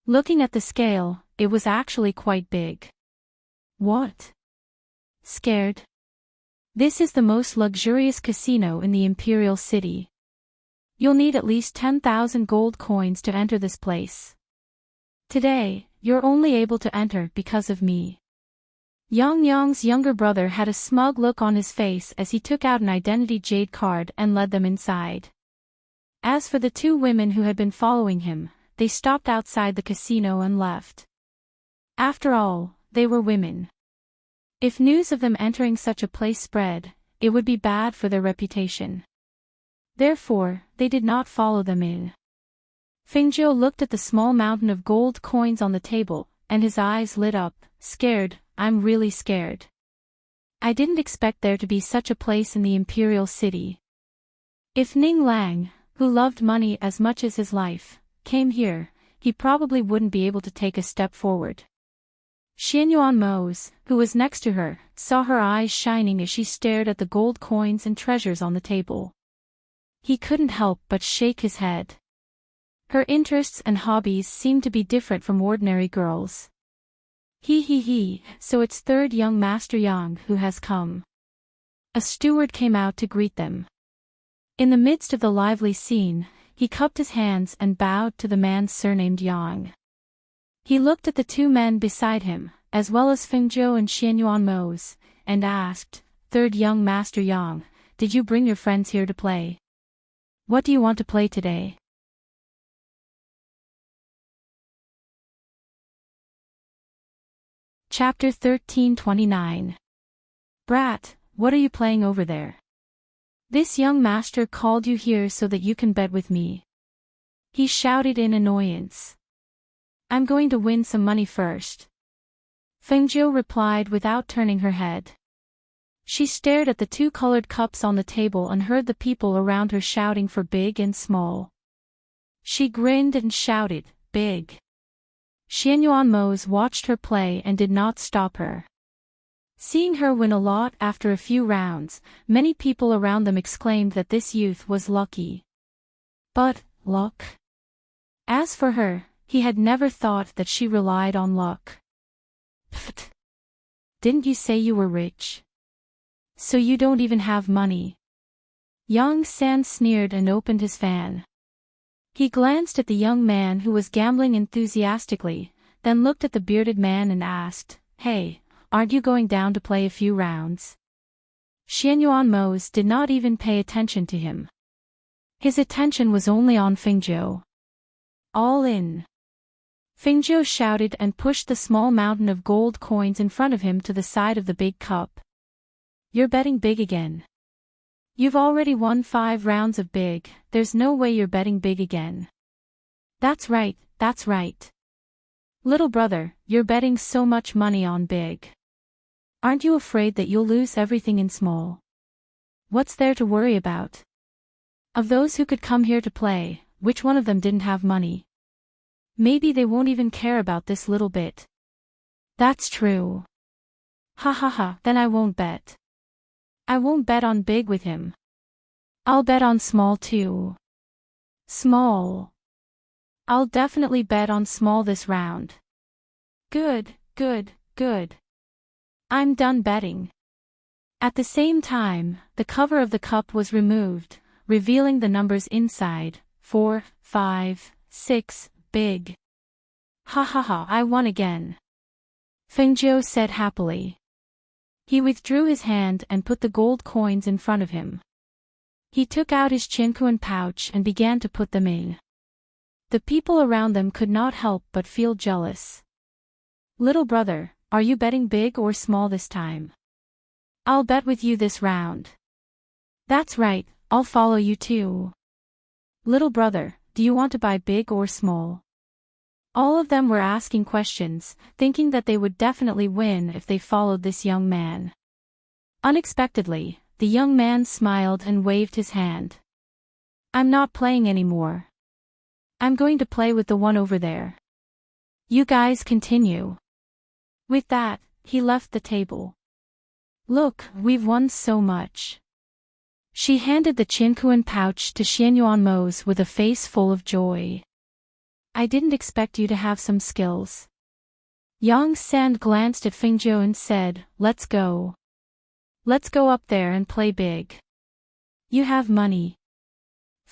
Looking at the scale, it was actually quite big. What? Scared? This is the most luxurious casino in the imperial city. You'll need at least 10,000 gold coins to enter this place. Today, you're only able to enter because of me. Yang Yang's younger brother had a smug look on his face as he took out an identity jade card and led them inside. As for the two women who had been following him, they stopped outside the casino and left. After all, they were women. If news of them entering such a place spread, it would be bad for their reputation. Therefore, they did not follow them in. Fengzhou looked at the small mountain of gold coins on the table, and his eyes lit up. Scared, I'm really scared. I didn't expect there to be such a place in the imperial city. If Ning Lang, who loved money as much as his life, came here, he probably wouldn't be able to take a step forward. Xianyuan Mose, who was next to her, saw her eyes shining as she stared at the gold coins and treasures on the table. He couldn't help but shake his head. Her interests and hobbies seemed to be different from ordinary girls. So it's third young Master Yang who has come. A steward came out to greet them. In the midst of the lively scene, he cupped his hands and bowed to the man surnamed Yang. He looked at the two men beside him, as well as Fengzhou and Xianyuan Mose, and asked, Third young Master Yang, did you bring your friends here to play? What do you want to play today? Chapter 1329. Brat, what are you playing over there? This young master called you here so that you can bet with me. He shouted in annoyance. I'm going to win some money first. Fengzhou replied without turning her head. She stared at the two colored cups on the table and heard the people around her shouting for big and small. She grinned and shouted, Big. Xianyuan Mose watched her play and did not stop her. Seeing her win a lot after a few rounds, many people around them exclaimed that this youth was lucky. But, luck? As for her, he had never thought that she relied on luck. Pfft! Didn't you say you were rich? So you don't even have money? Yang San sneered and opened his fan. He glanced at the young man who was gambling enthusiastically, then looked at the bearded man and asked, Hey, aren't you going down to play a few rounds? Xianyuan Mose did not even pay attention to him. His attention was only on Fengzhou. All in. Fengzhou shouted and pushed the small mountain of gold coins in front of him to the side of the big cup. You're betting big again. You've already won 5 rounds of big, there's no way you're betting big again. That's right, that's right. Little brother, you're betting so much money on big. Aren't you afraid that you'll lose everything in small? What's there to worry about? Of those who could come here to play, which one of them didn't have money? Maybe they won't even care about this little bit. That's true. Ha, then I won't bet. I won't bet on big with him. I'll bet on small too. Small. I'll definitely bet on small this round. Good. I'm done betting. At the same time, the cover of the cup was removed, revealing the numbers inside, 4, 5, 6, big. Ha, I won again. Fengzhou said happily. He withdrew his hand and put the gold coins in front of him. He took out his chinkuan pouch and began to put them in. The people around them could not help but feel jealous. Little brother, are you betting big or small this time? I'll bet with you this round. That's right, I'll follow you too. Little brother, do you want to buy big or small? All of them were asking questions, thinking that they would definitely win if they followed this young man. Unexpectedly, the young man smiled and waved his hand. I'm not playing anymore. I'm going to play with the one over there. You guys continue. With that, he left the table. Look, we've won so much. She handed the chinkuan pouch to Xianyuan Mose with a face full of joy. I didn't expect you to have some skills. Yang San glanced at Fengzhou and said, Let's go. Let's go up there and play big. You have money.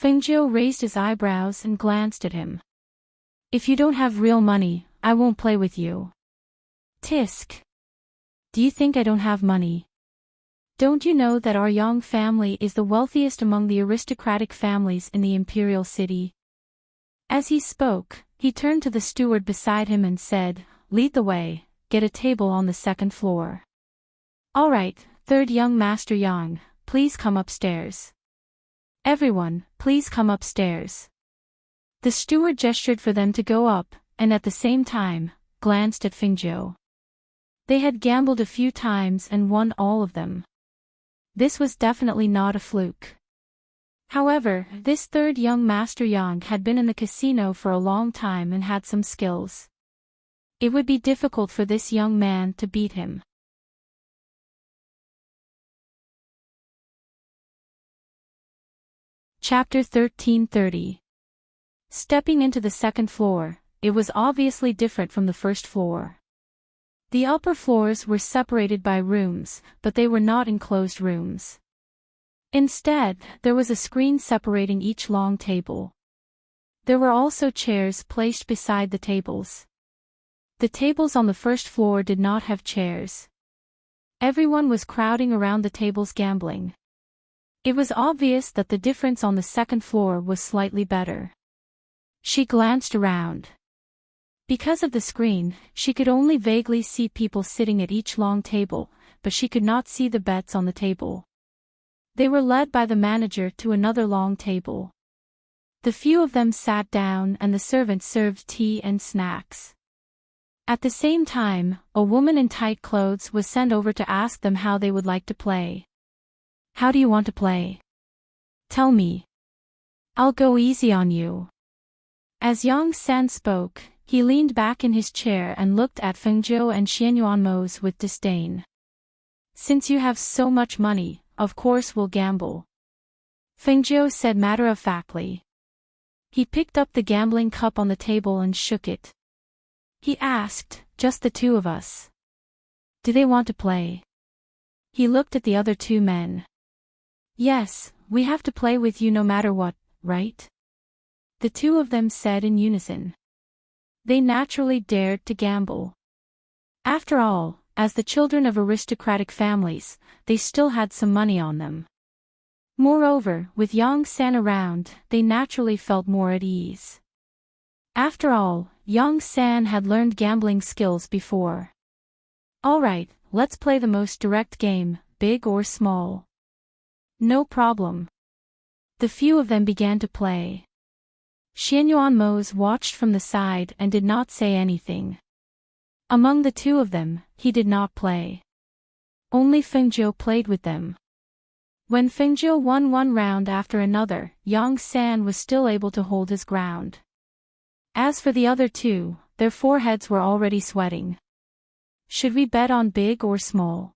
Fengjiu raised his eyebrows and glanced at him. If you don't have real money, I won't play with you. Tisk. Do you think I don't have money? Don't you know that our Yang family is the wealthiest among the aristocratic families in the imperial city? As he spoke, he turned to the steward beside him and said, "Lead the way, get a table on the second floor." "All right, third young Master Yang, please come upstairs. Everyone, please come upstairs." The steward gestured for them to go up, and at the same time, glanced at Fengjiu. They had gambled a few times and won all of them. This was definitely not a fluke. However, this third young Master Yang had been in the casino for a long time and had some skills. It would be difficult for this young man to beat him. Chapter 1330. Stepping into the second floor, it was obviously different from the first floor. The upper floors were separated by rooms, but they were not enclosed rooms. Instead, there was a screen separating each long table. There were also chairs placed beside the tables. The tables on the first floor did not have chairs. Everyone was crowding around the tables gambling. It was obvious that the difference on the second floor was slightly better. She glanced around. Because of the screen, she could only vaguely see people sitting at each long table, but she could not see the bets on the table. They were led by the manager to another long table. The few of them sat down and the servant served tea and snacks. At the same time, a woman in tight clothes was sent over to ask them how they would like to play. "How do you want to play? Tell me. I'll go easy on you." As Yang San spoke, he leaned back in his chair and looked at Fengjiu and Xianyuanmo's with disdain. "Since you have so much money, of course we'll gamble," Fengjiu said matter-of-factly. He picked up the gambling cup on the table and shook it. He asked, "Just the two of us? Do they want to play?" He looked at the other two men. "Yes, we have to play with you no matter what, right?" The two of them said in unison. They naturally dared to gamble. After all, as the children of aristocratic families, they still had some money on them. Moreover, with Yang San around, they naturally felt more at ease. After all, Yang San had learned gambling skills before. "All right, let's play the most direct game, big or small." "No problem." The few of them began to play. Xianyuanmo's watched from the side and did not say anything. Among the two of them, he did not play. Only Fengjiu played with them. When Fengjiu won one round after another, Yang San was still able to hold his ground. As for the other two, their foreheads were already sweating. "Should we bet on big or small?"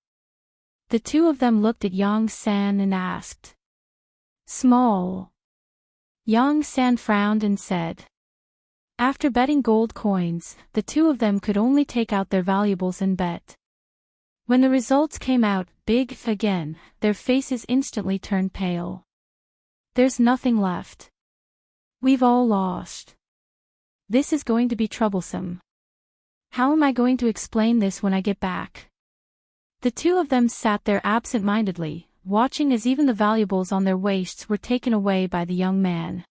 The two of them looked at Yang San and asked. "Small." Yang San frowned and said. After betting gold coins, the two of them could only take out their valuables and bet. When the results came out, big again, their faces instantly turned pale. "There's nothing left. We've all lost. This is going to be troublesome. How am I going to explain this when I get back?" The two of them sat there absent-mindedly, watching as even the valuables on their waists were taken away by the young man.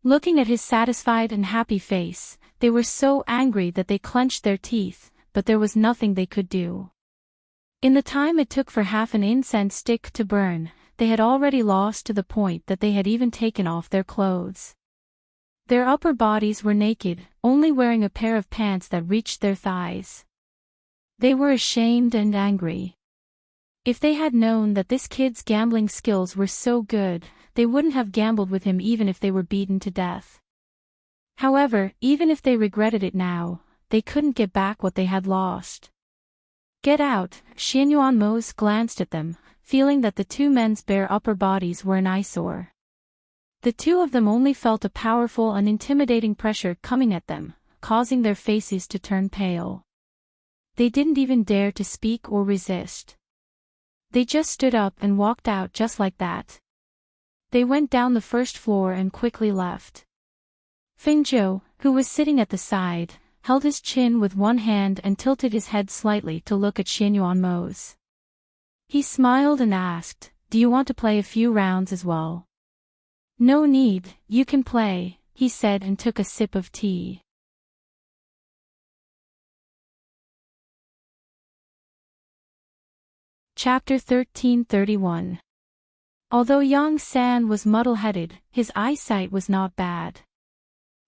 Looking at his satisfied and happy face, they were so angry that they clenched their teeth, but there was nothing they could do. In the time it took for half an incense stick to burn, they had already lost to the point that they had even taken off their clothes. Their upper bodies were naked, only wearing a pair of pants that reached their thighs. They were ashamed and angry. If they had known that this kid's gambling skills were so good, they wouldn't have gambled with him even if they were beaten to death. However, even if they regretted it now, they couldn't get back what they had lost. "Get out," Xianyuanmo's glanced at them, feeling that the two men's bare upper bodies were an eyesore. The two of them only felt a powerful and intimidating pressure coming at them, causing their faces to turn pale. They didn't even dare to speak or resist. They just stood up and walked out just like that. They went down the first floor and quickly left. Fengzhou, who was sitting at the side, held his chin with one hand and tilted his head slightly to look at Xianyuanmo's. He smiled and asked, "Do you want to play a few rounds as well?" "No need, you can play," he said and took a sip of tea. Chapter 1331. Although Yang San was muddle-headed, his eyesight was not bad.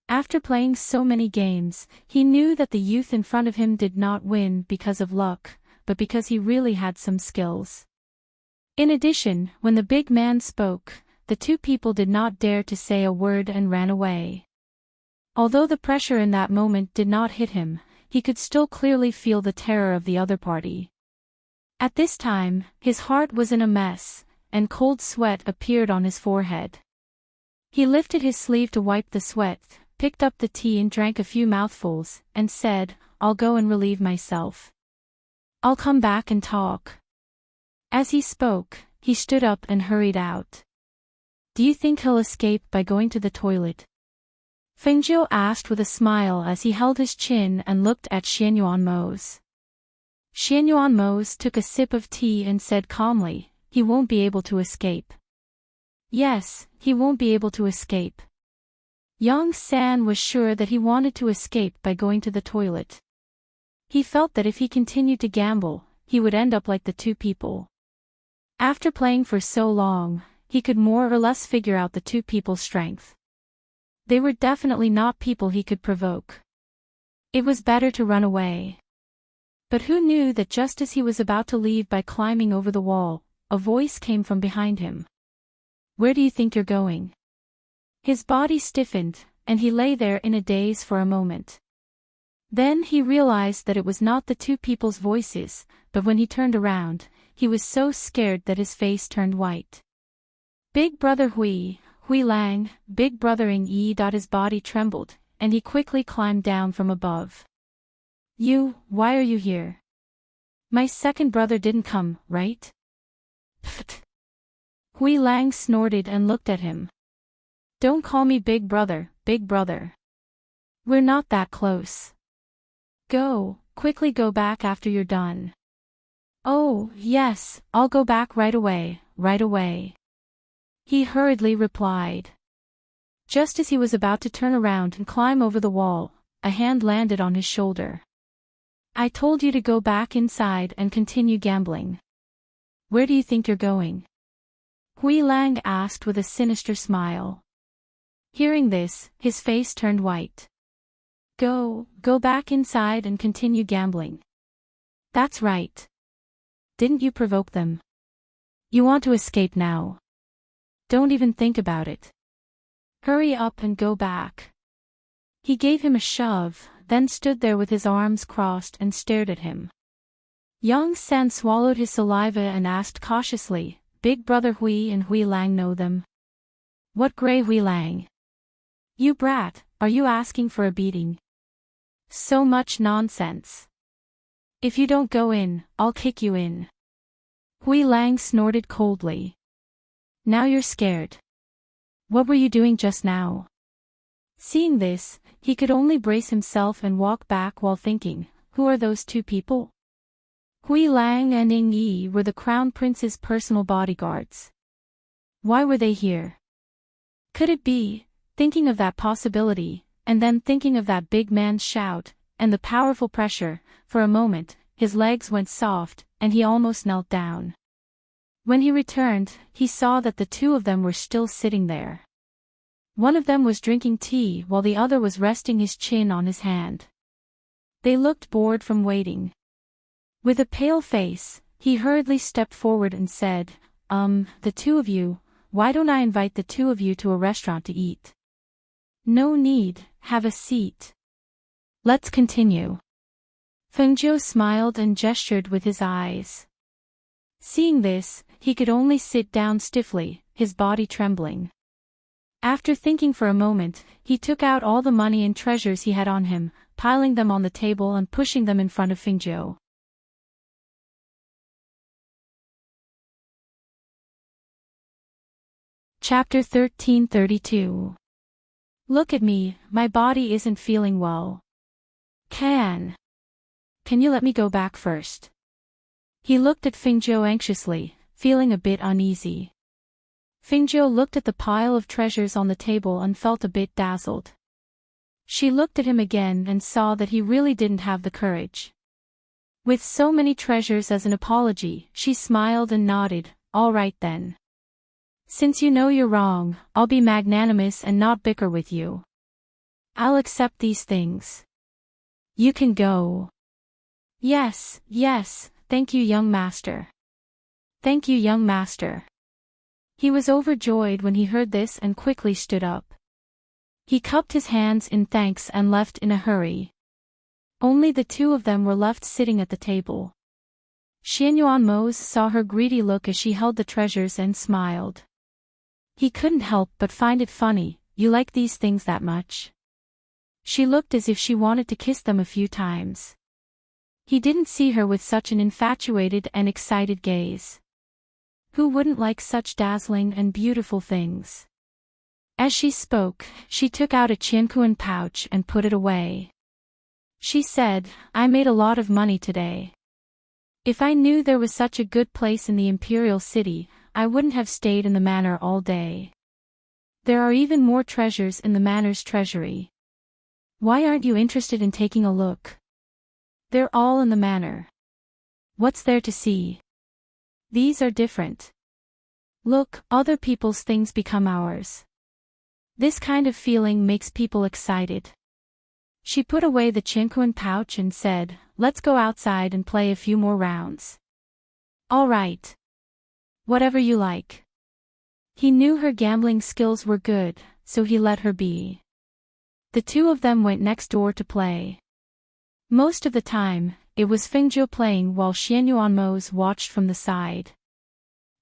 After playing so many games, he knew that the youth in front of him did not win because of luck, but because he really had some skills. In addition, when the big man spoke, the two people did not dare to say a word and ran away. Although the pressure in that moment did not hit him, he could still clearly feel the terror of the other party. At this time, his heart was in a mess, and cold sweat appeared on his forehead. He lifted his sleeve to wipe the sweat, picked up the tea and drank a few mouthfuls, and said, "I'll go and relieve myself. I'll come back and talk." As he spoke, he stood up and hurried out. "Do you think he'll escape by going to the toilet?" Fengzhou asked with a smile as he held his chin and looked at Xianyuanmo's. Xianyuanmo's took a sip of tea and said calmly, "He won't be able to escape." "Yes, he won't be able to escape." Yang San was sure that he wanted to escape by going to the toilet. He felt that if he continued to gamble, he would end up like the two people. After playing for so long, he could more or less figure out the two people's strength. They were definitely not people he could provoke. It was better to run away. But who knew that just as he was about to leave by climbing over the wall, a voice came from behind him. "Where do you think you're going?" His body stiffened, and he lay there in a daze for a moment. Then he realized that it was not the two people's voices, but when he turned around, he was so scared that his face turned white. Big Brother Hui Lang, Big Brother Ing Yi. His body trembled, and he quickly climbed down from above. Why are you here? My second brother didn't come, right?" "Pfft." Hui Lang snorted and looked at him. "Don't call me Big Brother, Big Brother. We're not that close. Quickly go back after you're done." "Oh, yes, I'll go back right away, right away," he hurriedly replied. Just as he was about to turn around and climb over the wall, a hand landed on his shoulder. "I told you to go back inside and continue gambling. Where do you think you're going?" Hui Lang asked with a sinister smile. Hearing this, his face turned white. Go back inside and continue gambling." "That's right. Didn't you provoke them? You want to escape now. Don't even think about it. Hurry up and go back." He gave him a shove, then stood there with his arms crossed and stared at him. Yang San swallowed his saliva and asked cautiously, "Big Brother Hui and Hui Lang know them?" "What gray Hui Lang? You brat, are you asking for a beating? So much nonsense. If you don't go in, I'll kick you in." Hui Lang snorted coldly. "Now you're scared. What were you doing just now?" Seeing this, he could only brace himself and walk back while thinking, who are those two people? Hui Lang and Ing Yi were the Crown Prince's personal bodyguards. Why were they here? Could it be, thinking of that possibility, and then thinking of that big man's shout, and the powerful pressure, for a moment, his legs went soft, and he almost knelt down. When he returned, he saw that the two of them were still sitting there. One of them was drinking tea while the other was resting his chin on his hand. They looked bored from waiting. With a pale face, he hurriedly stepped forward and said, "The two of you, why don't I invite the two of you to a restaurant to eat?" "No need, have a seat. Let's continue." Fengzhou smiled and gestured with his eyes. Seeing this, he could only sit down stiffly, his body trembling. After thinking for a moment, he took out all the money and treasures he had on him, piling them on the table and pushing them in front of Fengzhou. Chapter 1332. Look at me, my body isn't feeling well. Can you let me go back first? He looked at Fingzhou anxiously, feeling a bit uneasy. Fingzhou looked at the pile of treasures on the table and felt a bit dazzled. She looked at him again and saw that he really didn't have the courage. With so many treasures as an apology, she smiled and nodded, "All right then. Since you know you're wrong, I'll be magnanimous and not bicker with you. I'll accept these things. You can go." Yes, thank you, young master. Thank you, young master." He was overjoyed when he heard this and quickly stood up. He cupped his hands in thanks and left in a hurry. Only the two of them were left sitting at the table. Xianyuan saw her greedy look as she held the treasures and smiled. He couldn't help but find it funny. "You like these things that much?" She looked as if she wanted to kiss them a few times. He didn't see her with such an infatuated and excited gaze. Who wouldn't like such dazzling and beautiful things? As she spoke, she took out a qiankuan pouch and put it away. She said, "I made a lot of money today. If I knew there was such a good place in the imperial city, I wouldn't have stayed in the manor all day. There are even more treasures in the manor's treasury. Why aren't you interested in taking a look? They're all in the manor. What's there to see? These are different. Look, other people's things become ours. This kind of feeling makes people excited." She put away the qiankuan pouch and said, "Let's go outside and play a few more rounds." "All right. Whatever you like." He knew her gambling skills were good, so he let her be. The two of them went next door to play. Most of the time, it was Fingzhou playing while Xianyuan watched from the side.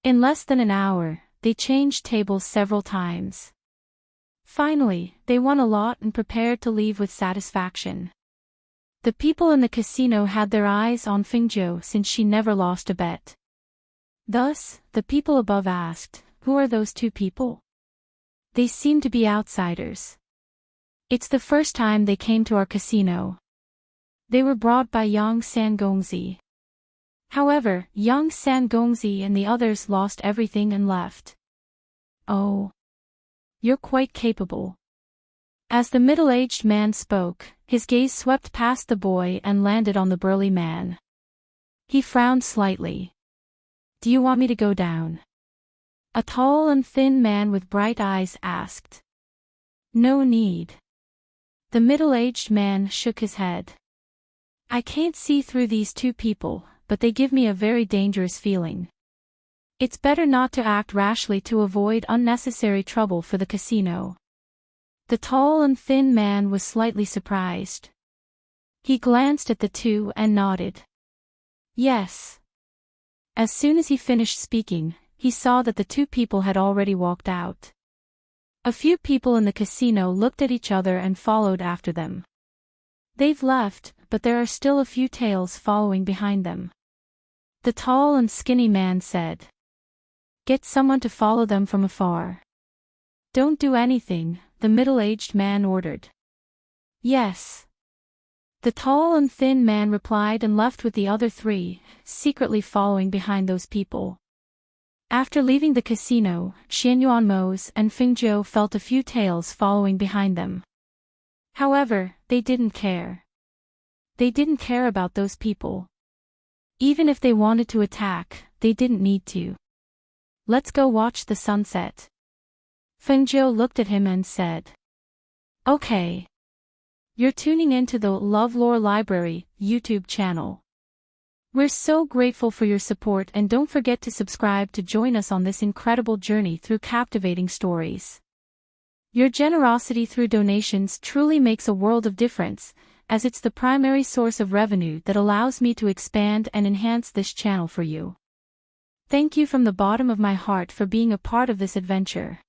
In less than an hour, they changed tables several times. Finally, they won a lot and prepared to leave with satisfaction. The people in the casino had their eyes on Fingzhou since she never lost a bet. Thus, the people above asked, "Who are those two people? They seem to be outsiders. It's the first time they came to our casino. They were brought by Yang Sangongzi." However, Yang Sangongzi and the others lost everything and left. "Oh. You're quite capable." As the middle-aged man spoke, his gaze swept past the boy and landed on the burly man. He frowned slightly. "Do you want me to go down?" A tall and thin man with bright eyes asked. "No need." The middle-aged man shook his head. "I can't see through these two people, but they give me a very dangerous feeling. It's better not to act rashly to avoid unnecessary trouble for the casino." The tall and thin man was slightly surprised. He glanced at the two and nodded. "Yes." As soon as he finished speaking, he saw that the two people had already walked out. A few people in the casino looked at each other and followed after them. They've left, but there are still a few tails following behind them. The tall and skinny man said. "Get someone to follow them from afar." "Don't do anything," the middle-aged man ordered. "Yes." The tall and thin man replied and left with the other three, secretly following behind those people. After leaving the casino, Xianyuan and Fingzhou felt a few tails following behind them. However, they didn't care. They didn't care about those people. Even if they wanted to attack, they didn't need to. "Let's go watch the sunset." Fingzhou looked at him and said. "Okay." You're tuning into the LoveLore Library YouTube channel. We're so grateful for your support, and don't forget to subscribe to join us on this incredible journey through captivating stories. Your generosity through donations truly makes a world of difference, as it's the primary source of revenue that allows me to expand and enhance this channel for you. Thank you from the bottom of my heart for being a part of this adventure.